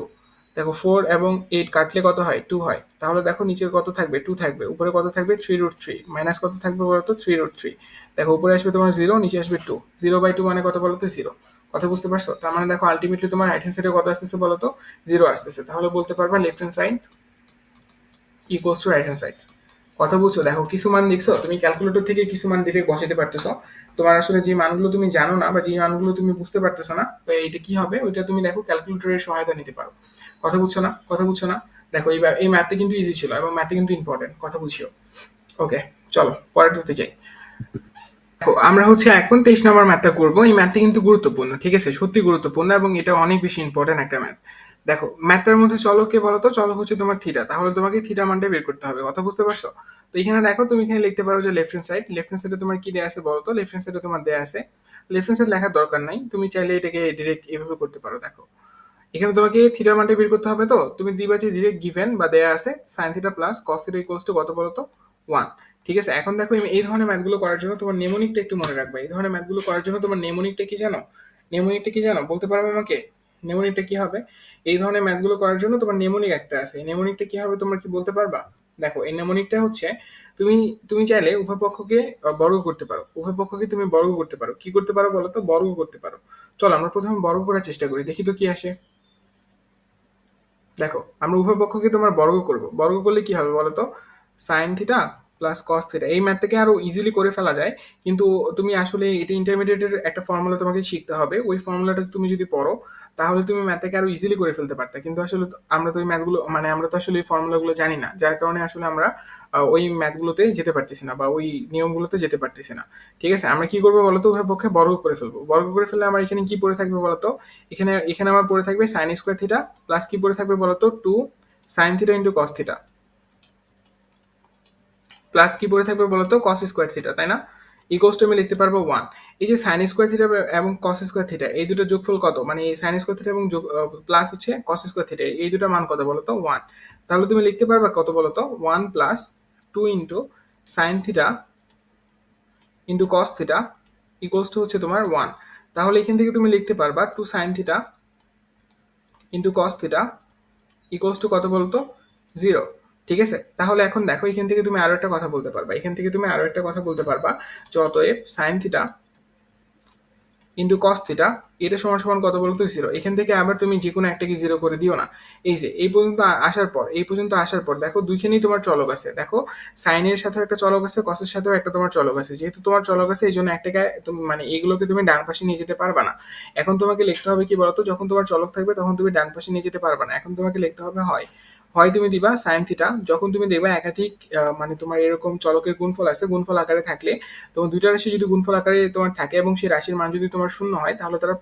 S1: দেখো 4 এবং 8 কাটলে কত হয়, 2 হয়। তাহলে দেখো নিচে কত থাকবে, 2 থাকবে, উপরে কত থাকবে, 3√3 মাইনাস কত থাকবে বলতো, 3√3। দেখো উপরে আসবে তোমার 0, নিচে আসবে 2, 0/2 মানে কত বলতো, 0। কথা বুঝতে পারছো, তার মানে দেখো আলটিমেটলি তোমার রাইট হ্যান্ড সাইডে কত আসতেছে বলতো, 0 আসতেছে। তাহলে বলতে পারবা left hand side equals to right hand side. কথা বুঝছো, দেখো কিছু মান দেখছো তুমি ক্যালকুলেটর থেকে কিছু মান দেখে বসাতে পারতেছো। তোমার আসলে যে মানগুলো তুমি জানো না বা যে মানগুলো তুমি বুঝতে পারতেছো না, তো এটা কি হবে, ওইটা তুমি দেখো ক্যালকুলেটরের সহায়তা নিতে পারো। কথা বুঝছো না, কথা বুঝছো না। দেখো এই ম্যাথটা কিন্তু ইজি ছিল, এবং ম্যাথে কিন্তু ইম্পর্টেন্ট, কথা বুঝিও। ওকে চলো পরেরটাতে যাই। দেখো আমরা হচ্ছে এখন 23 নম্বর ম্যাথটা করবো। এই ম্যাথটা কিন্তু গুরুত্বপূর্ণ, ঠিক আছে, সত্যি গুরুত্বপূর্ণ, এবং এটা অনেক বেশি ইম্পর্টেন্ট একটা ম্যাথ। দেখো ম্যাথটার মধ্যে চলো কে বলো তো, চলো হচ্ছে তোমার থিটা। তাহলে তোমাকে থিটা মানটা বের করতে হবে, কথা বুঝতে পারছো। তো এখানে দেখো তুমি এখানে লিখতে পারো যে left hand side, left hand সাইডে তোমার কি দেয়া আছে বলো তো, লেফট হ্যান্ড সাইডে তোমার দেয়া আছে, লেফট হ্যান্ড সাইড লেখার দরকার নাই, তুমি চাইলে এটাকে ডিরেক্ট এভাবে করতে পারো। দেখো এখানে তোমাকে থিটার মানটা বের করতে হবে, তো তুমি দিবা যে ডিরেক্ট গিভেন বা দেয়া আছে sine theta plus cos theta equals to কত বলো তো, 1। ঠিক আছে, এখন দেখো এই ধরনের ম্যাথগুলো করার জন্য তোমার নেমোনিকটা একটু মনে রাখবে। এই ধরনের ম্যাথগুলো করার জন্য তোমার নেমোনিকটা কি জানো, নেমোনিকটা কি জানো বলতে পারবে আমাকে, নেমোনিকটা কি হবে। এই ধরনের ম্যাথগুলো করার জন্য তোমার নেমোনিক একটা আছে, এই নেমোনিকটা কি হবে তোমরা কি বলতে পারবা। দেখো এই নেমোনিকটা হচ্ছে, তুমি তুমি চাইলে উভয় পক্ষকে বর্গ করতে পারো, উভয় পক্ষকে তুমি বর্গ করতে পারো। কি করতে পারো বলো তো, বর্গ করতে পারো। চলো আমরা প্রথমে বর্গ করার চেষ্টা করি, দেখি তো কি আসে। দেখো আমরা উভয় পক্ষকে তোমার বর্গ করব, বর্গ করলে কি হবে বলো তো, sine theta plus cos theta. এই ম্যাথটাকে আরো ইজিলি করে ফেলা যায়, কিন্তু তুমি আসলে এটা ইন্টারমিডিয়েটের একটা ফর্মুলা তোমাকে শিখতে হবে। ওই ফর্মুলাটা তুমি যদি পড়ো তাহলে তুমি ম্যাথটাকে আরো ইজিলি করে ফেলতে পারতে, কিন্তু আসলে আমরা তো ওই ম্যাথগুলো মানে আমরা তো আসলে এই ফর্মুলাগুলো জানি না, যার কারণে আসলে আমরা ওই ম্যাথগুলোতে যেতে পারতেছি না বা ওই নিয়মগুলোতে যেতে পারতেছি না। ঠিক আছে, আমরা কি করবো বলতো, উভয় পক্ষে বর্গ করে ফেলবো। বর্গ করে ফেললে আমার এখানে কি পড়ে থাকবে বলতো, এখানে এখানে আমার পড়ে থাকবে সাইন স্কোয়ার থিটা প্লাস কি পড়ে থাকবে বলতো, 2 sine theta into cos theta, plus কি পড়ে থাকবে বলতো, কস স্কোয়ার থিটা, তাই না। ইকুয়ালস টু আমি লিখতে পারবো 1। এই যে সাইন স্কোয়ার থিটা এবং কস স্কোয়ার থিটা, এই দুটো যোগফল কত, মানে এই সাইন স্কোয়ার থিটা এবং প্লাস হচ্ছে কস স্কোয়ার থিটা, এই দুটো মান কত বলতো, 1। তাহলে তুমি লিখতে পারবা কত বলতো, 1 plus 2 into sine theta into cos theta equals two হচ্ছে তোমার 1। তাহলে এখান থেকে তুমি লিখতে পারবা 2 sine theta into cos theta equals to কত বলতো, 0। ঠিক আছে, তাহলে এখন দেখো এখান থেকে তুমি আরো একটা কথা বলতে পারবা, এখান থেকে তুমি আরো একটা কথা বলতে পারবা যে অতএব sine theta into cos theta, এটা সমান সমান কত বলতো 0। এখান থেকে আবার তুমি যে কোনো একটাকে 0 করে দিও না। এই যে এই পর্যন্ত আসার পর দেখো দুইখানেই তোমার চলক আছে। দেখো সাইনের সাথেও একটা চলক আছে, কসের সাথেও একটা তোমার চলক আছে। যেহেতু তোমার চলক আছে এই জন্য একটাকে মানে এগুলোকে তুমি ডান পাশে নিয়ে যেতে পারবা না। এখন তোমাকে লিখতে হবে কি বলতো, যখন তোমার চলক থাকবে তখন তুমি ডান পাশে নিয়ে যেতে পারবা না। এখন তোমাকে লিখতে হবে হয় হয় তুমি দিবা সাইন থিটা, যখন তুমি দেখবা একাধিক মানে তোমার এরকম চলকের গুণফল আছে, গুণফল আকারে থাকলে তোমার দুইটা রাশি যদি গুণফল আকারে তোমার থাকে এবং সেই রাশির মান যদি তোমার শূন্য হয়, তাহলে তারা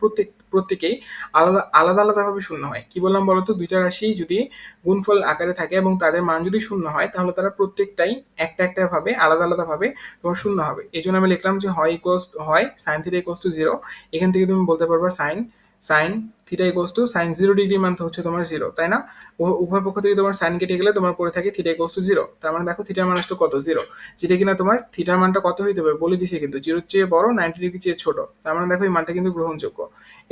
S1: প্রত্যেকেই আলাদা আলাদা আলাদাভাবে শূন্য হয়। কি বললাম বলতো, দুইটা রাশি যদি গুণফল আকারে থাকে এবং তাদের মান যদি শূন্য হয়, তাহলে তারা প্রত্যেকটাই একটা একটা ভাবে আলাদা আলাদা ভাবে তোমার শূন্য হবে। এই জন্য আমি লিখলাম যে হয় সাইন থিটা ইকুয়ালস টু 0। এখান থেকে তুমি বলতে পারবা sine sine theta equals to sine 0 degree মান তো হচ্ছে তোমার 0, তাই না? উভয় পক্ষ থেকে তোমার সাইন কেটে গেলে তোমার পড়ে থাকে থিটা ইকুয়ালস টু 0। তার মানে দেখো থিটার মান আসতো কত, 0। যেটা কিনা তোমার থিটার মানটা কত হইতে হবে বলে দিছে, কিন্তু 0-র চেয়ে বড়, 90 ডিগ্রি চেয়ে ছোট। তার মানে দেখো এই মানটা কিন্তু গ্রহণযোগ্য।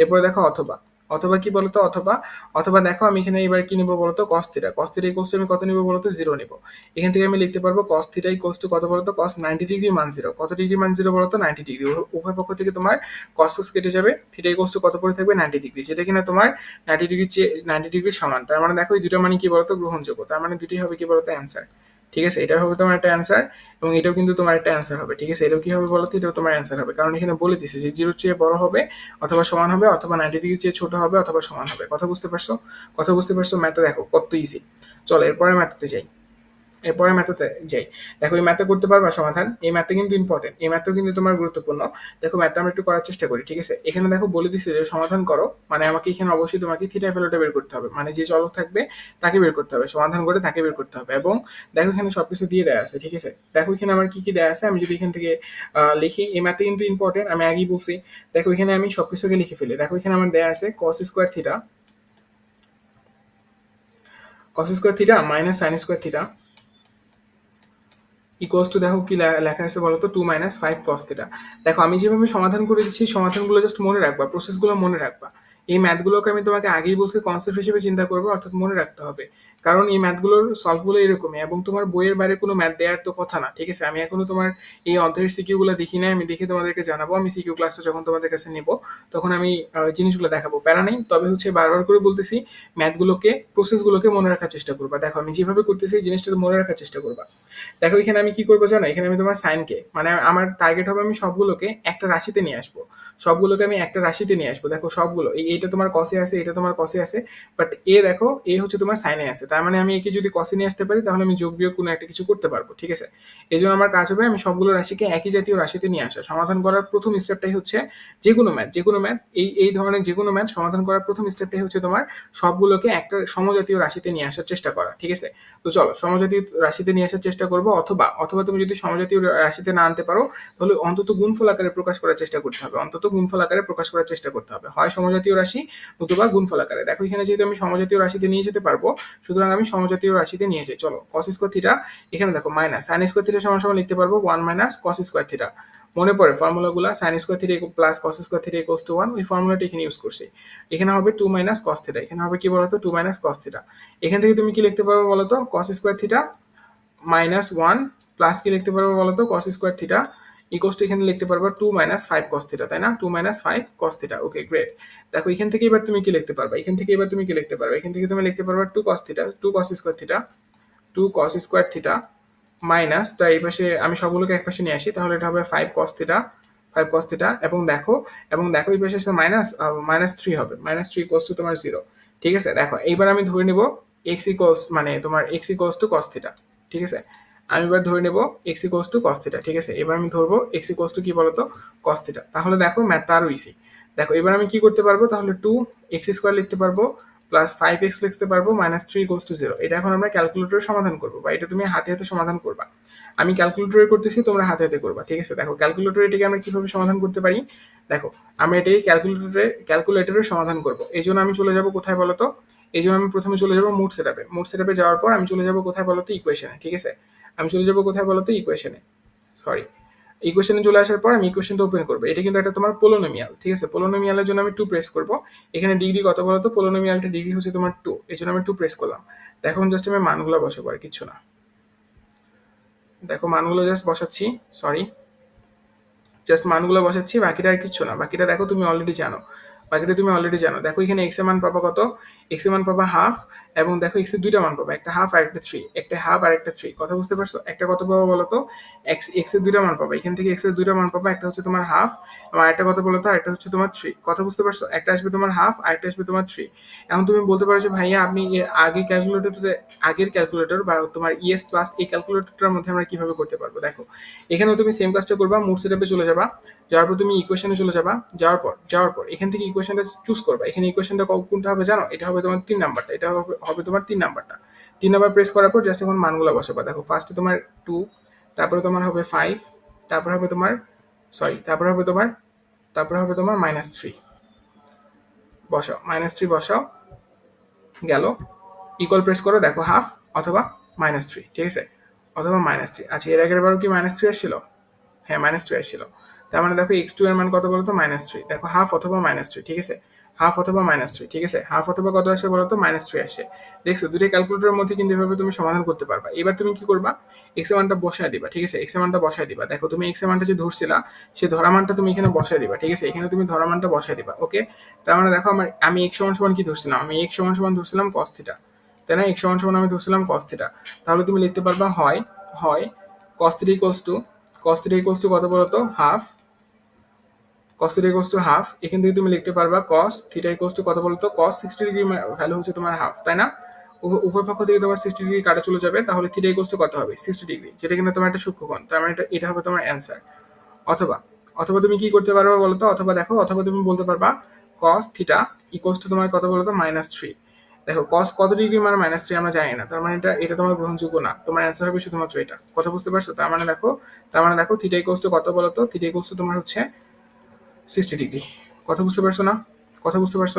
S1: এরপরে দেখো অথবা, অথবা কি বলতো, অথবা অথবা দেখো আমি এখানে এবার কি নিব বলতো, cos theta. Cos theta equals two আমি কত নিব বলতো, 0 নিব। এখান থেকে আমি লিখতে পারবো কস থিটা ইকুয়ালস টু কত বলতো, কস 90 ডিগ্রি মান 0। কত ডিগ্রি মান 0 বলতো, 90 ডিগ্রি। উভয় পক্ষ থেকে তোমার কস কেটে যাবে, থিটা ইকুয়ালস টু কত পড়ে থাকবে, 90 ডিগ্রি। যেটা কিনা তোমার 90 ডিগ্রি চেয়ে 90 ডিগ্রির সমান। তার মানে দেখো এই দুটো মানে কি বলতো, গ্রহণযোগ্য। তার মানে দুটোই হবে কি বলতো, অ্যান্সার। ঠিক আছে, এটা হবে তোমার একটা অ্যান্সার এবং এটাও কিন্তু তোমার একটা অ্যান্সার হবে। ঠিক আছে, এটাও কি হবে বলতো, এটাও তোমার অ্যান্সার হবে, কারণ এখানে বলে দিছে যে 0-র চেয়ে বড় হবে অথবা সমান হবে, অথবা 90 ডিগ্রি চেয়ে ছোট হবে অথবা সমান হবে। কথা বুঝতে পারছো? কথা বুঝতে পারছো? ম্যাথটা দেখো কত ইজি। চলো এরপরে ম্যাথতে যাই। এরপরে ম্যাথতে যাই। দেখো এই ম্যাথটা করতে পারবা সমাধান? এই ম্যাথটা কিন্তু ইম্পর্টেন্ট, এই ম্যাথটা কিন্তু তোমার গুরুত্বপূর্ণ। দেখো ম্যাথটা আমরা একটু করার চেষ্টা করি। ঠিক আছে, এখানে দেখো বলে দিচ্ছে যে সমাধান করো, মানে আমাকে এখানে অবশ্যই তোমাকে থিটা ফেলোটা বের করতে হবে, মানে যে চলক থাকবে তাকে বের করতে হবে, সমাধান করে তাকে বের করতে হবে। এবং দেখো এখানে সবকিছু দিয়ে দেওয়া আছে। ঠিক আছে, দেখো এখানে আমার কি কি দেওয়া আছে, আমি যদি এখান থেকে লিখি, এই ম্যাথটা কিন্তু ইম্পর্টেন্ট, আমি আগেই বলছি। দেখো এখানে আমি সবকিছুকে লিখে ফেলি। দেখো এখানে আমার দেওয়া আছে cos square theta minus sine square theta equals to, দেখো কি লেখা আছে বলতো, 2 - 5 cos থিটা। দেখো আমি যেভাবে সমাধান করে দিচ্ছি, সমাধানগুলো জাস্ট মনে রাখবা, প্রসেসগুলো মনে রাখবা। এই ম্যাথগুলোকে আমি তোমাকে আগেই বলছি কনসেপ্ট হিসেবে চিন্তা করবে, অর্থাৎ মনে রাখতে হবে, কারণ এই ম্যাথগুলোর সলভগুলো এরকমই এবং তোমার বইয়ের বাইরে কোনো ম্যাথ দেওয়ার তো কথা না। ঠিক আছে, আমি এখনো তোমার এই অধ্যায়ের সিকিউগুলো দেখি নাই, আমি দেখে তোমাদেরকে জানাবো। আমি সিকিউ ক্লাসটা যখন তোমাদের কাছে নেব তখন আমি জিনিসগুলো দেখাবো, প্যারা নেই। তবে হচ্ছে বারবার করে বলতেছি, ম্যাথগুলোকে প্রসেসগুলোকে মনে রাখার চেষ্টা করবা। দেখো আমি যেভাবে করতেছি এই জিনিসটা মনে রাখার চেষ্টা করবা। দেখো এখানে আমি কি করবো জানো, এখানে আমি তোমার সাইনকে, মানে আমার টার্গেট হবে আমি সবগুলোকে একটা রাশিতে নিয়ে আসবো, সবগুলোকে আমি একটা রাশিতে নিয়ে আসবো। দেখো সবগুলো এইটা তোমার কসে আছে, এটা তোমার কসে আছে, বাট দেখো হচ্ছে তোমার সাইনে আছে। তার মানে আমি একে যদি কসে নিয়ে আসতে পারি তাহলে আমি যোগ বিয়োগ কোনো একটা কিছু করতে পারবো। ঠিক আছে, এই জন্য আমার কাজ হবে আমি সবগুলো রাশিকে একই জাতীয় রাশিতে নিয়ে আসা। সমাধান করার প্রথম স্টেপটাই হচ্ছে যে কোনো ম্যাথ এই ধরনের যে কোনো ম্যাথ সমাধান করার প্রথম স্টেপটাই হচ্ছে তোমার সবগুলোকে একটা সমজাতীয় রাশিতে নিয়ে আসার চেষ্টা করা। ঠিক আছে, তো চলো সমজাতীয় রাশিতে নিয়ে আসার চেষ্টা করবো, অথবা অথবা তুমি যদি সমজাতীয় রাশিতে না আনতে পারো তাহলে অন্তত গুণফল আকারে প্রকাশ করার চেষ্টা করতে হবে, অন্তত গুণফল আকারে প্রকাশ করার চেষ্টা করতে হবে, হয় সমজাতীয় রাশি নতুবা গুণফল আকারে। দেখো এখানে যেহেতু আমি সমজাতীয় রাশিতে নিয়ে যেতে পারবো, সুতরাং আমি সমজাতীয় রাশিতে নিয়ে যাই। চলো কস স্কোয়ার থিটা, এখানে দেখো মাইনাস সাইন স্কোয়ার থিটা সমান সমান লিখতে পারবো 1 - cos স্কোয়ার থিটা। মনে পড়ে ফর্মুলাগুলো, sine square theta plus cos square theta equals to 1, ওই ফর্মুলাটা এখানে ইউজ করছি। এখানে হবে 2 - cos থিটা, এখানে হবে কি বলতো 2 - cos থিটা। এখান থেকে তুমি কি লিখতে পারবে বলতো, কস স্কোয়ার থিটা -1 প্লাস কি লিখতে পারবো বলতো, কস স্কোয়ার থিটা ইকুয়ালস টু, এখানে লিখতে পারবো 2 - 5 cos থিটা, তাই না? 2 - 5 cos থিটা। Okay great. দেখো এখান থেকে এবার তুমি কি লিখতে পারবে, এখান থেকে এবার তুমি কি লিখতে পারবে, এখান থেকে তুমি লিখতে পারবে 2 cos theta, 2 cos square theta, 2 cos square theta minus, তাই এই পাশে আমি সবগুলোকে এক পাশে নিয়ে আসি, তাহলে এটা হবে 5 cos থিটা, 5 cos থিটা। এবং দেখো এই পাশে -3 হবে, -3 ইকুয়ালস টু তোমার 0। ঠিক আছে, দেখো এইবার আমি ধরে নিব x ইকুয়ালস, মানে তোমার x equals to cos theta. ঠিক আছে, আমি এবার ধরে নেব x equals to cos theta. ঠিক আছে, এবার আমি ধরবো x ইকুয়ালস টু কি বলতো, cos থিটা। তাহলে দেখো ম্যাথটা আরো ইজি। দেখো এবার আমি কি করতে পারবো, তাহলে 2x স্কোয়ার লিখতে পারবো প্লাস 5x লিখতে পারবো -3 ইকুয়ালস টু 0। এটা এখন আমরা ক্যালকুলেটরে সমাধান করবো, বা এটা তুমি হাতে হাতে সমাধান করবা। আমি ক্যালকুলেটরে করতেছি, তোমরা হাতে হাতে করবা। ঠিক আছে, দেখো ক্যালকুলেটরে এটাকে আমরা কিভাবে সমাধান করতে পারি। দেখো আমরা এটাকে ক্যালকুলেটরে সমাধান করব। এই জন্য আমি চলে যাব কোথায় বলতো, এই জন্য আমি প্রথমে চলে যাব মুড সেটআপে যাওয়ার পর আমি চলে যাব কোথায় বলতো, ইকুয়েশনে। ঠিক আছে, আমি চলে যাব কোথায় বলতো, ইকুয়েশনে। সরি, ইকুয়েশনে চলে আসার পর আমি ইকুয়েশনটা ওপেন করবো। এটা কিন্তু একটা তোমার পোলোনোমিয়াল। ঠিক আছে, পোলোনোমিয়ালের জন্য আমি 2 প্রেস করবো। এখানে ডিগ্রি কত বলতো, পোলোনোমিয়ালটা ডিগ্রি হচ্ছে তোমার 2, এই জন্য আমি 2 প্রেস করলাম। দেখো জাস্ট আমি মানগুলো বসাবো আর কিছু না। দেখো মানগুলো জাস্ট বসাচ্ছি, সরি, জাস্ট মানগুলো বসাচ্ছি, বাকিটা আর কিচ্ছু না। বাকিটা দেখো তুমি অলরেডি জানো, দেখো এখানে এক্স এর মান পাবা কত, এক্স এর মান পাবা হাফ, এবং দেখো এক্স এর দুইটা মান পাবা, একটা হাফ আর একটা থ্রি, একটা হাফ আর একটা থ্রি। কথা বুঝতে পারছো? একটা কত পাবা বলো তো, এক্স এর দুইটা মান পাবা, এখান থেকে এক্স এর দুইটা মান পাবা, একটা হচ্ছে তোমার হাফ এবং আরেকটা কত বলো তো, আরেকটা হচ্ছে তোমার থ্রি। কথা বুঝতে পারছো? একটা আসবে তোমার হাফ আর একটা আসবে তোমার থ্রি। এখন তুমি বলতে পারো যে ভাইয়া আপনি এর আগের ক্যালকুলেটর বা তোমার ইএস প্লাস এই ক্যালকুলেটরটার মধ্যে আমরা কিভাবে করতে পারবো? দেখো এখানেও তুমি সেম কাজটা করবা, মুড সেটআপে চলে যাবা, যাওয়ার পর তুমি ইকুয়েশনে চলে যাবা, যাওয়ার পর এখান থেকে ইকুয়েশনটা চুজ করবা। এখানে ইকুয়েশনটা কোনটা হবে জানো? এটা হবে তোমার 3 নাম্বারটা, এটা হবে তোমার 3 নাম্বারটা। 3 নাম্বার প্রেস করার পর জাস্ট এখন মানগুলো বসাবা। দেখো ফার্স্টে তোমার 2, তারপরে তোমার হবে 5, তারপরে হবে তোমার তারপরে হবে তোমার -3 বসাও, -3 বসাও, গেল। ইকুয়াল প্রেস করো, দেখো হাফ অথবা -3, ঠিক আছে, অথবা -3। আচ্ছা এর আগের বারও কি -3 আসছিল? হ্যাঁ -2 আসছিল। তার মানে দেখো x2 এর মান কত বলতো? -3। দেখো হাফ অথবা -3, ঠিক আছে, হাফ অথবা -3, ঠিক আছে, হাফ অথবা কত আসে বলতো? -3 আসে। দেখছো দুটো ক্যালকুলেটরের মধ্যে কিন্তু এভাবে তুমি সমাধান করতে পারবা। এবার তুমি কি করবা? এক্স এর মানটা বসায় দিবা, ঠিক আছে, এক্স এর মানটা বসায় দিবা। দেখো তুমি এক্স এর মানটা যে ধরছিলা সেই ধরা মানটা তুমি এখানে বসায় দিবা, ঠিক আছে, এখানে তুমি ধরা মানটা বসায় দিবা। ওকে, তার মানে দেখো আমি x সমান কি ধরছিলাম? আমি x সমান ধরছিলাম cos থিটা, তাই না? x সমান আমি ধরছিলাম cos থিটা। তাহলে তুমি লিখতে পারবা হয় হয় cos থিটা ইকুয়ালস টু কত বলতো? Half. cos theta equals to half, এখান থেকে তুমি লিখতে পারবা cos থিটা ইকুয়ালস টু কত বলতো? cos 60 ডিগ্রি ভ্যালু হচ্ছে তোমার হাফ, তাই না? উভয় পক্ষ থেকে তোমার 60 ডিগ্রি কাটা চলে যাবে, তাহলে থিটা ইকুয়ালস টু কত হবে? 60 ডিগ্রি, যেটা কিনা তোমার একটা সূক্ষ্মকোণ। তার মানে এটা হবে তোমার অ্যান্সার। অথবা অথবা তুমি কি করতে পারবা বলতো? অথবা তুমি বলতে পারবা cos থিটা ইকুয়ালস টু তোমার কত বলতো? -3। দেখো cos কত ডিগ্রি মানে -3 আমরা জানি না, তার মানে এটা তোমার গ্রহণযোগ্য না। তোমার অ্যান্সার হবে শুধুমাত্র এটা। কথা বুঝতে পারছো? তার মানে দেখো থিটা ইকুয়ালস টু কত বলতো? থিটা ইকুয়ালস টু তোমার হচ্ছে 60 ডিগ্রি। কথা বুঝতে পারছো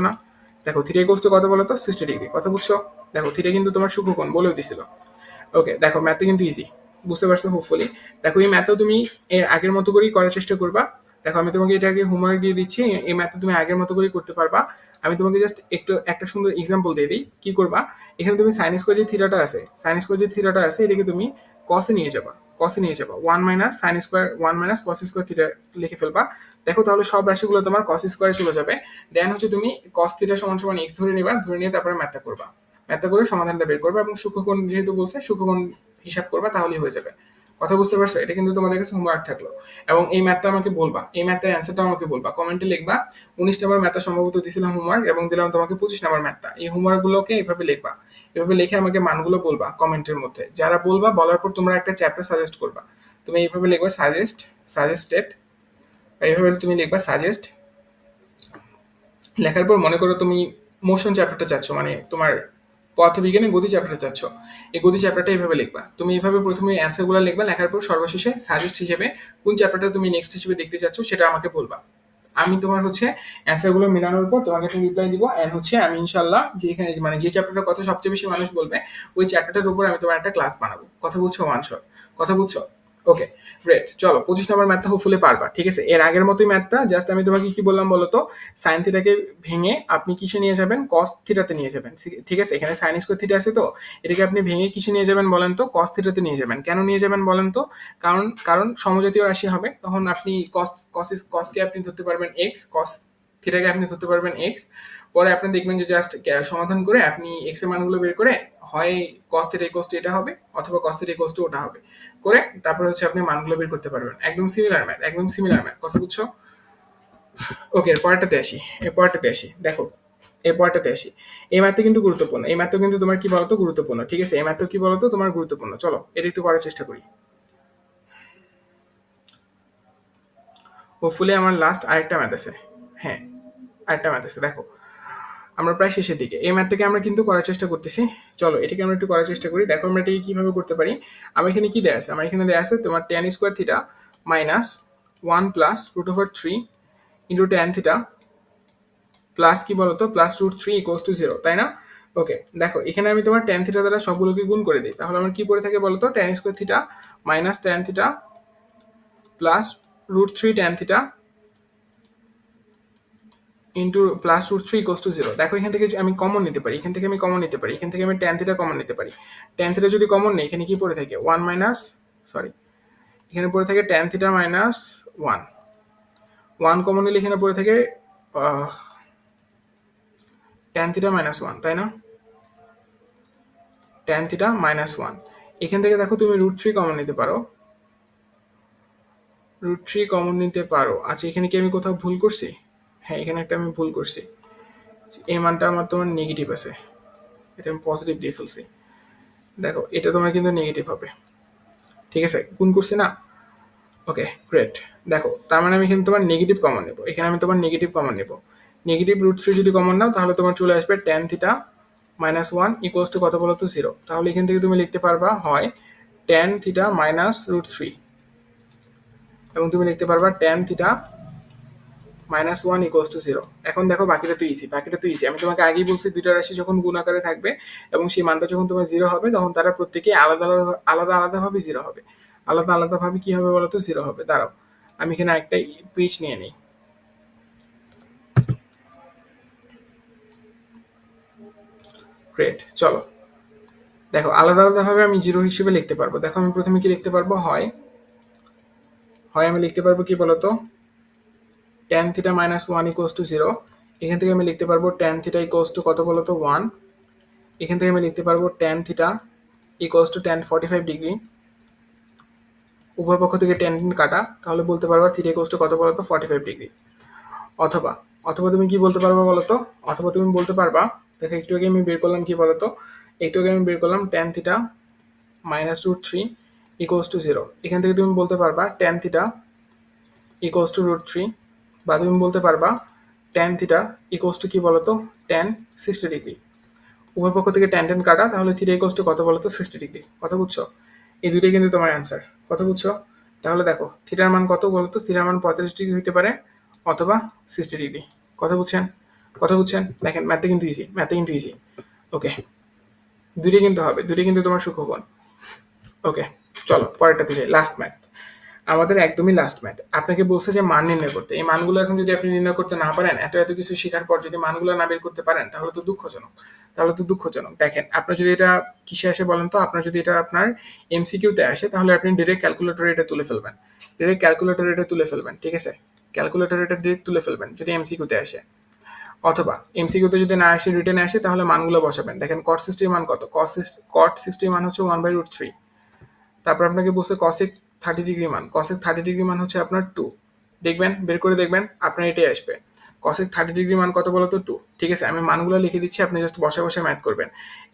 S1: না? দেখো থিটা ইকুয়ালস টু কত বলতো? 60 ডিগ্রি। কথা বুঝছো? দেখো থিটা কিন্তু তোমার সূক্ষ্মকোণ বলেও দিছিল। ওকে, দেখো ম্যাথে কিন্তু ইজি, বুঝতে পারছো হোপফুলি। দেখো এই ম্যাথও তুমি এর আগের মতো করেই করার চেষ্টা করবা। দেখো আমি তোমাকে এটাকে হোমওয়ার্ক দিয়ে দিচ্ছি, এই ম্যাথটা তুমি আগের মতো করেই করতে পারবা। আমি তোমাকে জাস্ট একটা সুন্দর এক্সাম্পল দিয়ে দিই। কি করবা? এখানে তুমি সাইন স্কোয়ার যে থিটাটা আছে এটাকে তুমি কসে নিয়ে যাবা, 1 minus sine square 1 minus cos square theta লিখে ফেলবা। দেখো তাহলে সব রাশিগুলো তোমার কস স্কোয়ারে চলে যাবে। দেন হচ্ছে তুমি কস থিটা সমান এক্স ধরে নিবা, ধরে নিয়ে তারপরে ম্যাথটা করবা, ম্যাথটা করে সমাধানটা বের করবে এবং সূক্ষ্মকোণ যেহেতু বলছে সূক্ষ্মকোণ হিসাব করবা, তাহলেই হয়ে যাবে। কথা বুঝতে পারছো? এটা কিন্তু তোমাদের কাছে হোমওয়ার্ক থাকলো। এবং এই ম্যাথটা আমাকে বলবা, এই ম্যাথটার অ্যান্সারটা আমাকে বলবা, কমেন্টে লিখবা। 19 নাম্বার ম্যাথটা সম্ভবত দিয়েছিলাম হোমওয়ার্ক, এবং দিলাম তোমাকে 25 নাম্বার ম্যাথটা। এই হোমওয়ার্কগুলোকে এভাবে লিখবা, এভাবে লিখে আমাকে মানগুলো বলবা কমেন্টের মধ্যে। যারা বলবা বলার পর তোমরা একটা চ্যাপ্টার সাজেস্ট করবা। তুমি এইভাবে লিখবা সাজেস্টেড, এইভাবে তুমি লিখবা সাজেস্ট। লেখার পর মনে করো তুমি মোশন চ্যাপ্টারটা চাচ্ছ, মানে তোমার পদার্থবিজ্ঞানে গতি চ্যাপ্টারটা চাচ্ছ, এই গতি চ্যাপ্টারটা এইভাবে লিখবা। তুমি এইভাবে প্রথমে অ্যান্সারগুলো লিখবা, লেখার পর সর্বশেষে সাজেস্ট হিসেবে কোন চ্যাপ্টারটা তুমি নেক্সট হিসেবে দেখতে চাচ্ছ সেটা আমাকে বলবা। আমি তোমার হচ্ছে অ্যান্সারগুলো মেলানোর পর তোমাকে একটা রিপ্লাই দিব, এন্ড হচ্ছে আমি ইনশাল্লাহ যে এখানে মানে যে চ্যাপ্টারটার কথা সবচেয়ে বেশি মানুষ বলবে ওই চ্যাপ্টারটার উপর আমি তোমার একটা ক্লাস বানাবো। কথা বুঝছো ওয়ানশট? কথা বুঝছো? ওকে, গ্রেট। চলো 25 নম্বর ম্যাথটা হোপফুলি পারবা, ঠিক আছে। এর আগের মতোই ম্যাথটা, জাস্ট আমি তোমাকে কি বললাম বলতো? সাইন থিটাকে ভেঙে আপনি কিসে নিয়ে যাবেন? কস থিটাতে নিয়ে যাবেন, ঠিক আছে। এখানে সাইন স্কোয়ার থিটা আছে, তো এটাকে আপনি ভেঙে কিসে নিয়ে যাবেন বলেন তো? কস থিটাতে নিয়ে যাবেন। কেন নিয়ে যাবেন বলেন তো? কারণ সমজাতীয় রাশি হবে, তখন আপনি কসকে আপনি ধরতে পারবেন এক্স, কস থিটাকে আপনি ধরতে পারবেন এক্স। পরে আপনি দেখবেন যে জাস্ট সমাধান করে আপনি এক্স এর মানগুলো বের করে হয় cos থিটা ইকুয়ালস টু এটা হবে অথবা cos থিটা ইকুয়ালস টু ওটা হবে, করে তারপরে হচ্ছে আপনি মানগুলো বের করতে পারবেন। একদম সিমিলার ম্যাথ। কথা বুঝছো? ওকে, এরপরটাতে আসি। দেখো এরপরটাতে আসি। এই ম্যাথটা কিন্তু গুরুত্বপূর্ণ, এই ম্যাথটা কিন্তু তোমার কি বলতো? গুরুত্বপূর্ণ, ঠিক আছে। এই ম্যাথটা কি বলতো? তোমার গুরুত্বপূর্ণ। চলো এটা একটু করার চেষ্টা করি। হোপফুলি আমার লাস্ট আরেকটা ম্যাথ আছে। হ্যাঁ, আরেকটা ম্যাথ আছে। দেখো আমরা প্রায় শেষের দিকে, এই ম্যাথটাকে আমরা কিন্তু করার চেষ্টা করতেছি। চলো এটাকে আমরা একটু করার চেষ্টা করি। দেখো আমরা এটাকে কিভাবে করতে পারি। আমার এখানে কি দেয়া আছে? আমার এখানে দেয়া আছে তোমার tan square theta minus 1 plus √3 into tan theta plus কি বলতো? প্লাস √3 ইকুয়ালস টু 0, তাই না? ওকে, দেখো এখানে আমি তোমার tan থিটা দ্বারা সবগুলোকে গুণ করে দিই, তাহলে আমার কি পড়ে থাকে বলতো? tan square theta minus tan theta plus √3 tan theta into plus √3 equals to 0। দেখো এখান থেকে আমি কমন নিতে পারি, এখান থেকে আমি tan থিটা কমন নিতে পারি। tan থিটা যদি কমন নেই, এখানে কি পড়ে থাকে? 1 মাইনাস, সরি, এখানে পড়ে থাকে tan থিটা মাইনাস 1, 1 কমন নিলে এখানে পড়ে থাকে tan থিটা মাইনাস 1, তাই না? tan থিটা মাইনাস 1, এখান থেকে দেখো তুমি √3 কমন নিতে পারো, √3 কমন নিতে পারো। আচ্ছা, এখানে কি আমি কোথাও ভুল করছি? হ্যাঁ, এখানে একটা আমি ভুল করছি, এই মানটা আমার তোমার নেগেটিভ আছে, এটা আমি পজিটিভ দিয়ে ফেলছি। দেখো এটা তোমার কিন্তু নেগেটিভ হবে, ঠিক আছে, গুণ করছি না? Okay, great. দেখো তার মানে আমি এখানে তোমার নেগেটিভ কমন নেব, এখানে আমি তোমার নেগেটিভ কমন নেব। নেগেটিভ √3 যদি কমন নাও তাহলে তোমার চলে আসবে tan theta minus 1 equals to কত বলো তো 0। তাহলে এখান থেকে তুমি লিখতে পারবা হয় tan থিটা মাইনাস √3, এবং তুমি লিখতে পারবা tan theta minus 1 equals to 0। এখন দেখো বাকিটা তো ইজি, বাকিটা তো ইজি। আমি তোমাকে আগেই বলছি দুইটা রাশি যখন গুণ আকারে থাকবে এবং সেই মানটা যখন তোমার 0 হবে তখন তারা প্রত্যেকেই আলাদা আলাদা আলাদাভাবে 0 হবে, আলাদা আলাদাভাবে কি হবে বলো তো 0 হবে। দাঁড়াও আমি এখানে একটা পেজ নিয়ে নিই। গ্রেট, চলো দেখো আলাদা আলাদাভাবে আমি 0 হিসেবে লিখতে পারবো। দেখো আমি প্রথমে কি লিখতে পারবো, হয় আমি লিখতে পারবো কি বলতো tan theta minus 1 equals to 0। এখান থেকে আমি লিখতে পারবো tan থিটা ইকুয়ালস টু কত বলতো 1। এখান থেকে আমি লিখতে পারবো tan theta equals two tan 45 degree. উভয় পক্ষ থেকে tan কাটা, তাহলে বলতে পারবা থিটা ইকুয়ালস টু কত বলতো 45 ডিগ্রি। অথবা অথবা তুমি কি বলতে পারবা বলতো, অথবা তুমি বলতে পারবা, দেখো একটু আগে আমি বের করলাম কি বলতো, একটু আগে আমি বের করলাম tan theta minus √3 equals to 0। এখান থেকে তুমি বলতে পারবা tan থিটা ইকুয়ালস টু √3, বা তুমি বলতে পারবা tan থিটা ইকুয়ালস টু কি বলতো tan 60 ডিগ্রি। উভয় পক্ষ থেকে tan কাটা, তাহলে থিটা ইকুয়ালস টু কত বলতো 60 ডিগ্রি। কথা বুঝছো? এই দুটোই কিন্তু তোমার অ্যান্সার। কথা বুঝছো? তাহলে দেখো থিটার মান কত বলতো, থিটার মান 45 ডিগ্রি হতে পারে অথবা 60 ডিগ্রি। কথা বুঝছেন? কথা বুঝছেন? দেখেন ম্যাথে কিন্তু ইজি, ম্যাথে কিন্তু ইজি। ওকে, দুটোই কিন্তু হবে, দুটোই কিন্তু তোমার সুখবর। ওকে, চলো পরেরটাতে যাই, লাস্ট ম্যাথ, আমাদের একদমই লাস্ট ম্যাথ। আপনাকে বলছে যে মান নির্ণয় করতে, এই মানগুলো এখন যদি আপনি নির্ণয় করতে না পারেন, এত এত কিছু শেখার পর যদি মানগুলো না বের করতে পারেন তাহলে তো দুঃখজনক, তাহলে তো দুঃখজনক। দেখেন আপনার যদি এটা কিসে আসে বলেন তো, আপনার যদি এটা আপনার এমসিকিউতে আসে তাহলে আপনি ডিরেক্ট ক্যালকুলেটরে এটা তুলে ফেলবেন, ডিরেক্ট ক্যালকুলেটরে এটা তুলে ফেলবেন, ঠিক আছে, ক্যালকুলেটরে এটা ডিরেক্ট তুলে ফেলবেন যদি এমসিকিউতে আসে। অথবা এমসিকিউতে যদি না আসে, রিটেনে আসে, তাহলে মানগুলো বসাবেন। দেখেন cot 60 মান কত, cot 60 মান হচ্ছে 1/√3। তারপর আপনাকে বলছে cosec 30 ডিগ্রি মান, cosec 30 ডিগ্রি মান হচ্ছে আপনার 2। দেখবেন, বের করে দেখবেন আপনার এটাই আসবে। cosec 30 ডিগ্রি মান কত বলো তো 2। ঠিক আছে, আমি মানগুলো লিখে দিচ্ছি, আপনি জাস্ট বসে বসে ম্যাথ করবেন।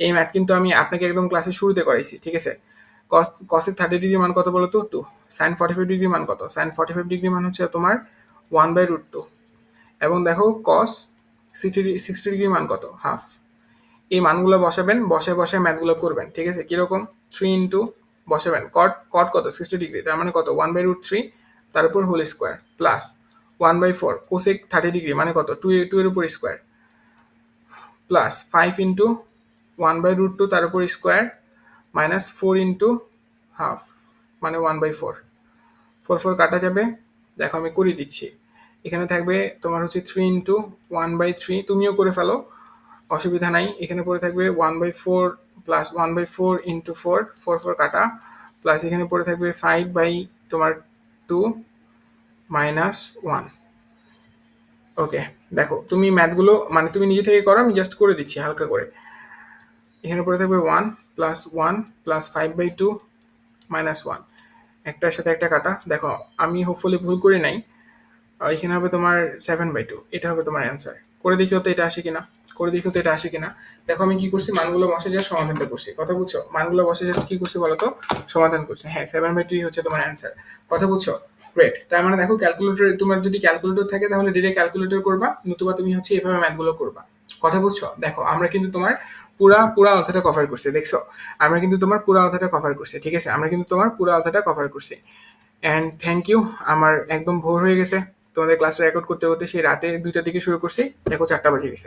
S1: এই ম্যাথ কিন্তু আমি আপনাকে একদম ক্লাসের শুরুতে করাইছি, ঠিক আছে। cosec 30 ডিগ্রি মান কত বলো তো 2। sin 45 ডিগ্রি মান কত, sin 45 ডিগ্রি মান হচ্ছে তোমার 1/√2। এবং দেখো cos 60 ডিগ্রি মান কত, হাফ। এই মানগুলো বসাবেন, বসে বসে ম্যাথগুলো করবেন, ঠিক আছে। কিরকম, 3 ইন্টু বসাবেন কট কত 60 ডিগ্রি, তার মানে কত 1/√3, তার উপর whole square, plus 1/4 cosec 30 degree মানে কত 2 এর উপর স্কোয়ার, প্লাস 5 ইন্টু 1/√2 তার উপর স্কোয়ার, মাইনাস 4 ইন্টু হাফ মানে 1/4। 4 কাটা যাবে, দেখো আমি করে দিচ্ছি। এখানে থাকবে তোমার হচ্ছে 3 ইন্টু 1/3, তুমিও করে ফেলো, অসুবিধা নাই। এখানে পড়ে থাকবে 1/4 প্লাস 1/4 ইন্টু 4 কাটা, প্লাস এখানে পড়ে থাকবে 5/2 মাইনাস 1। ওকে, দেখো তুমি ম্যাথগুলো মানে তুমি নিজে থেকে করো, আমি জাস্ট করে দিচ্ছি হালকা করে। এখানে পড়ে থাকবে 1 প্লাস 1 প্লাস 5/2 মাইনাস 1, একটার সাথে একটা কাটা। দেখো আমি হোপফুলি ভুল করি নাই, এখানে হবে তোমার 7/2, এটা হবে তোমার অ্যান্সার। করে দেখিও তো এটা আসে কিনা, করে দেখিও তো এটা আসে কিনা। দেখো আমি কি করছি, মানগুলো বসে যা সমাধানটা করছি। কথা বুঝছো? মানগুলো বসে যা কি করছি বলো তো, সমাধান করছি। হ্যাঁ, 7/2 হচ্ছে তোমার অ্যান্সার। কথা বুঝছো? গ্রেট। তার মানে দেখো ক্যালকুলেটর, তোমার যদি ক্যালকুলেটর থাকে তাহলে ডিরেক্ট ক্যালকুলেটর করবা, নতুবা তুমি হচ্ছে এভাবে ম্যাথগুলো করবা। কথা বুঝছো? দেখো আমরা কিন্তু তোমার পুরা অধ্যায়টা কভার করছি, দেখছো? আমরা কিন্তু তোমার পুরা অধ্যায়টা কভার করছি, ঠিক আছে, আমরা কিন্তু তোমার পুরা অধ্যায়টা কভার করছি। And thank you. আমার একদম ভোর হয়ে গেছে তোমাদের ক্লাস রেকর্ড করতে করতে, সেই রাতে 2টার দিকে শুরু করছি, দেখো 4টা বাজে গেছে।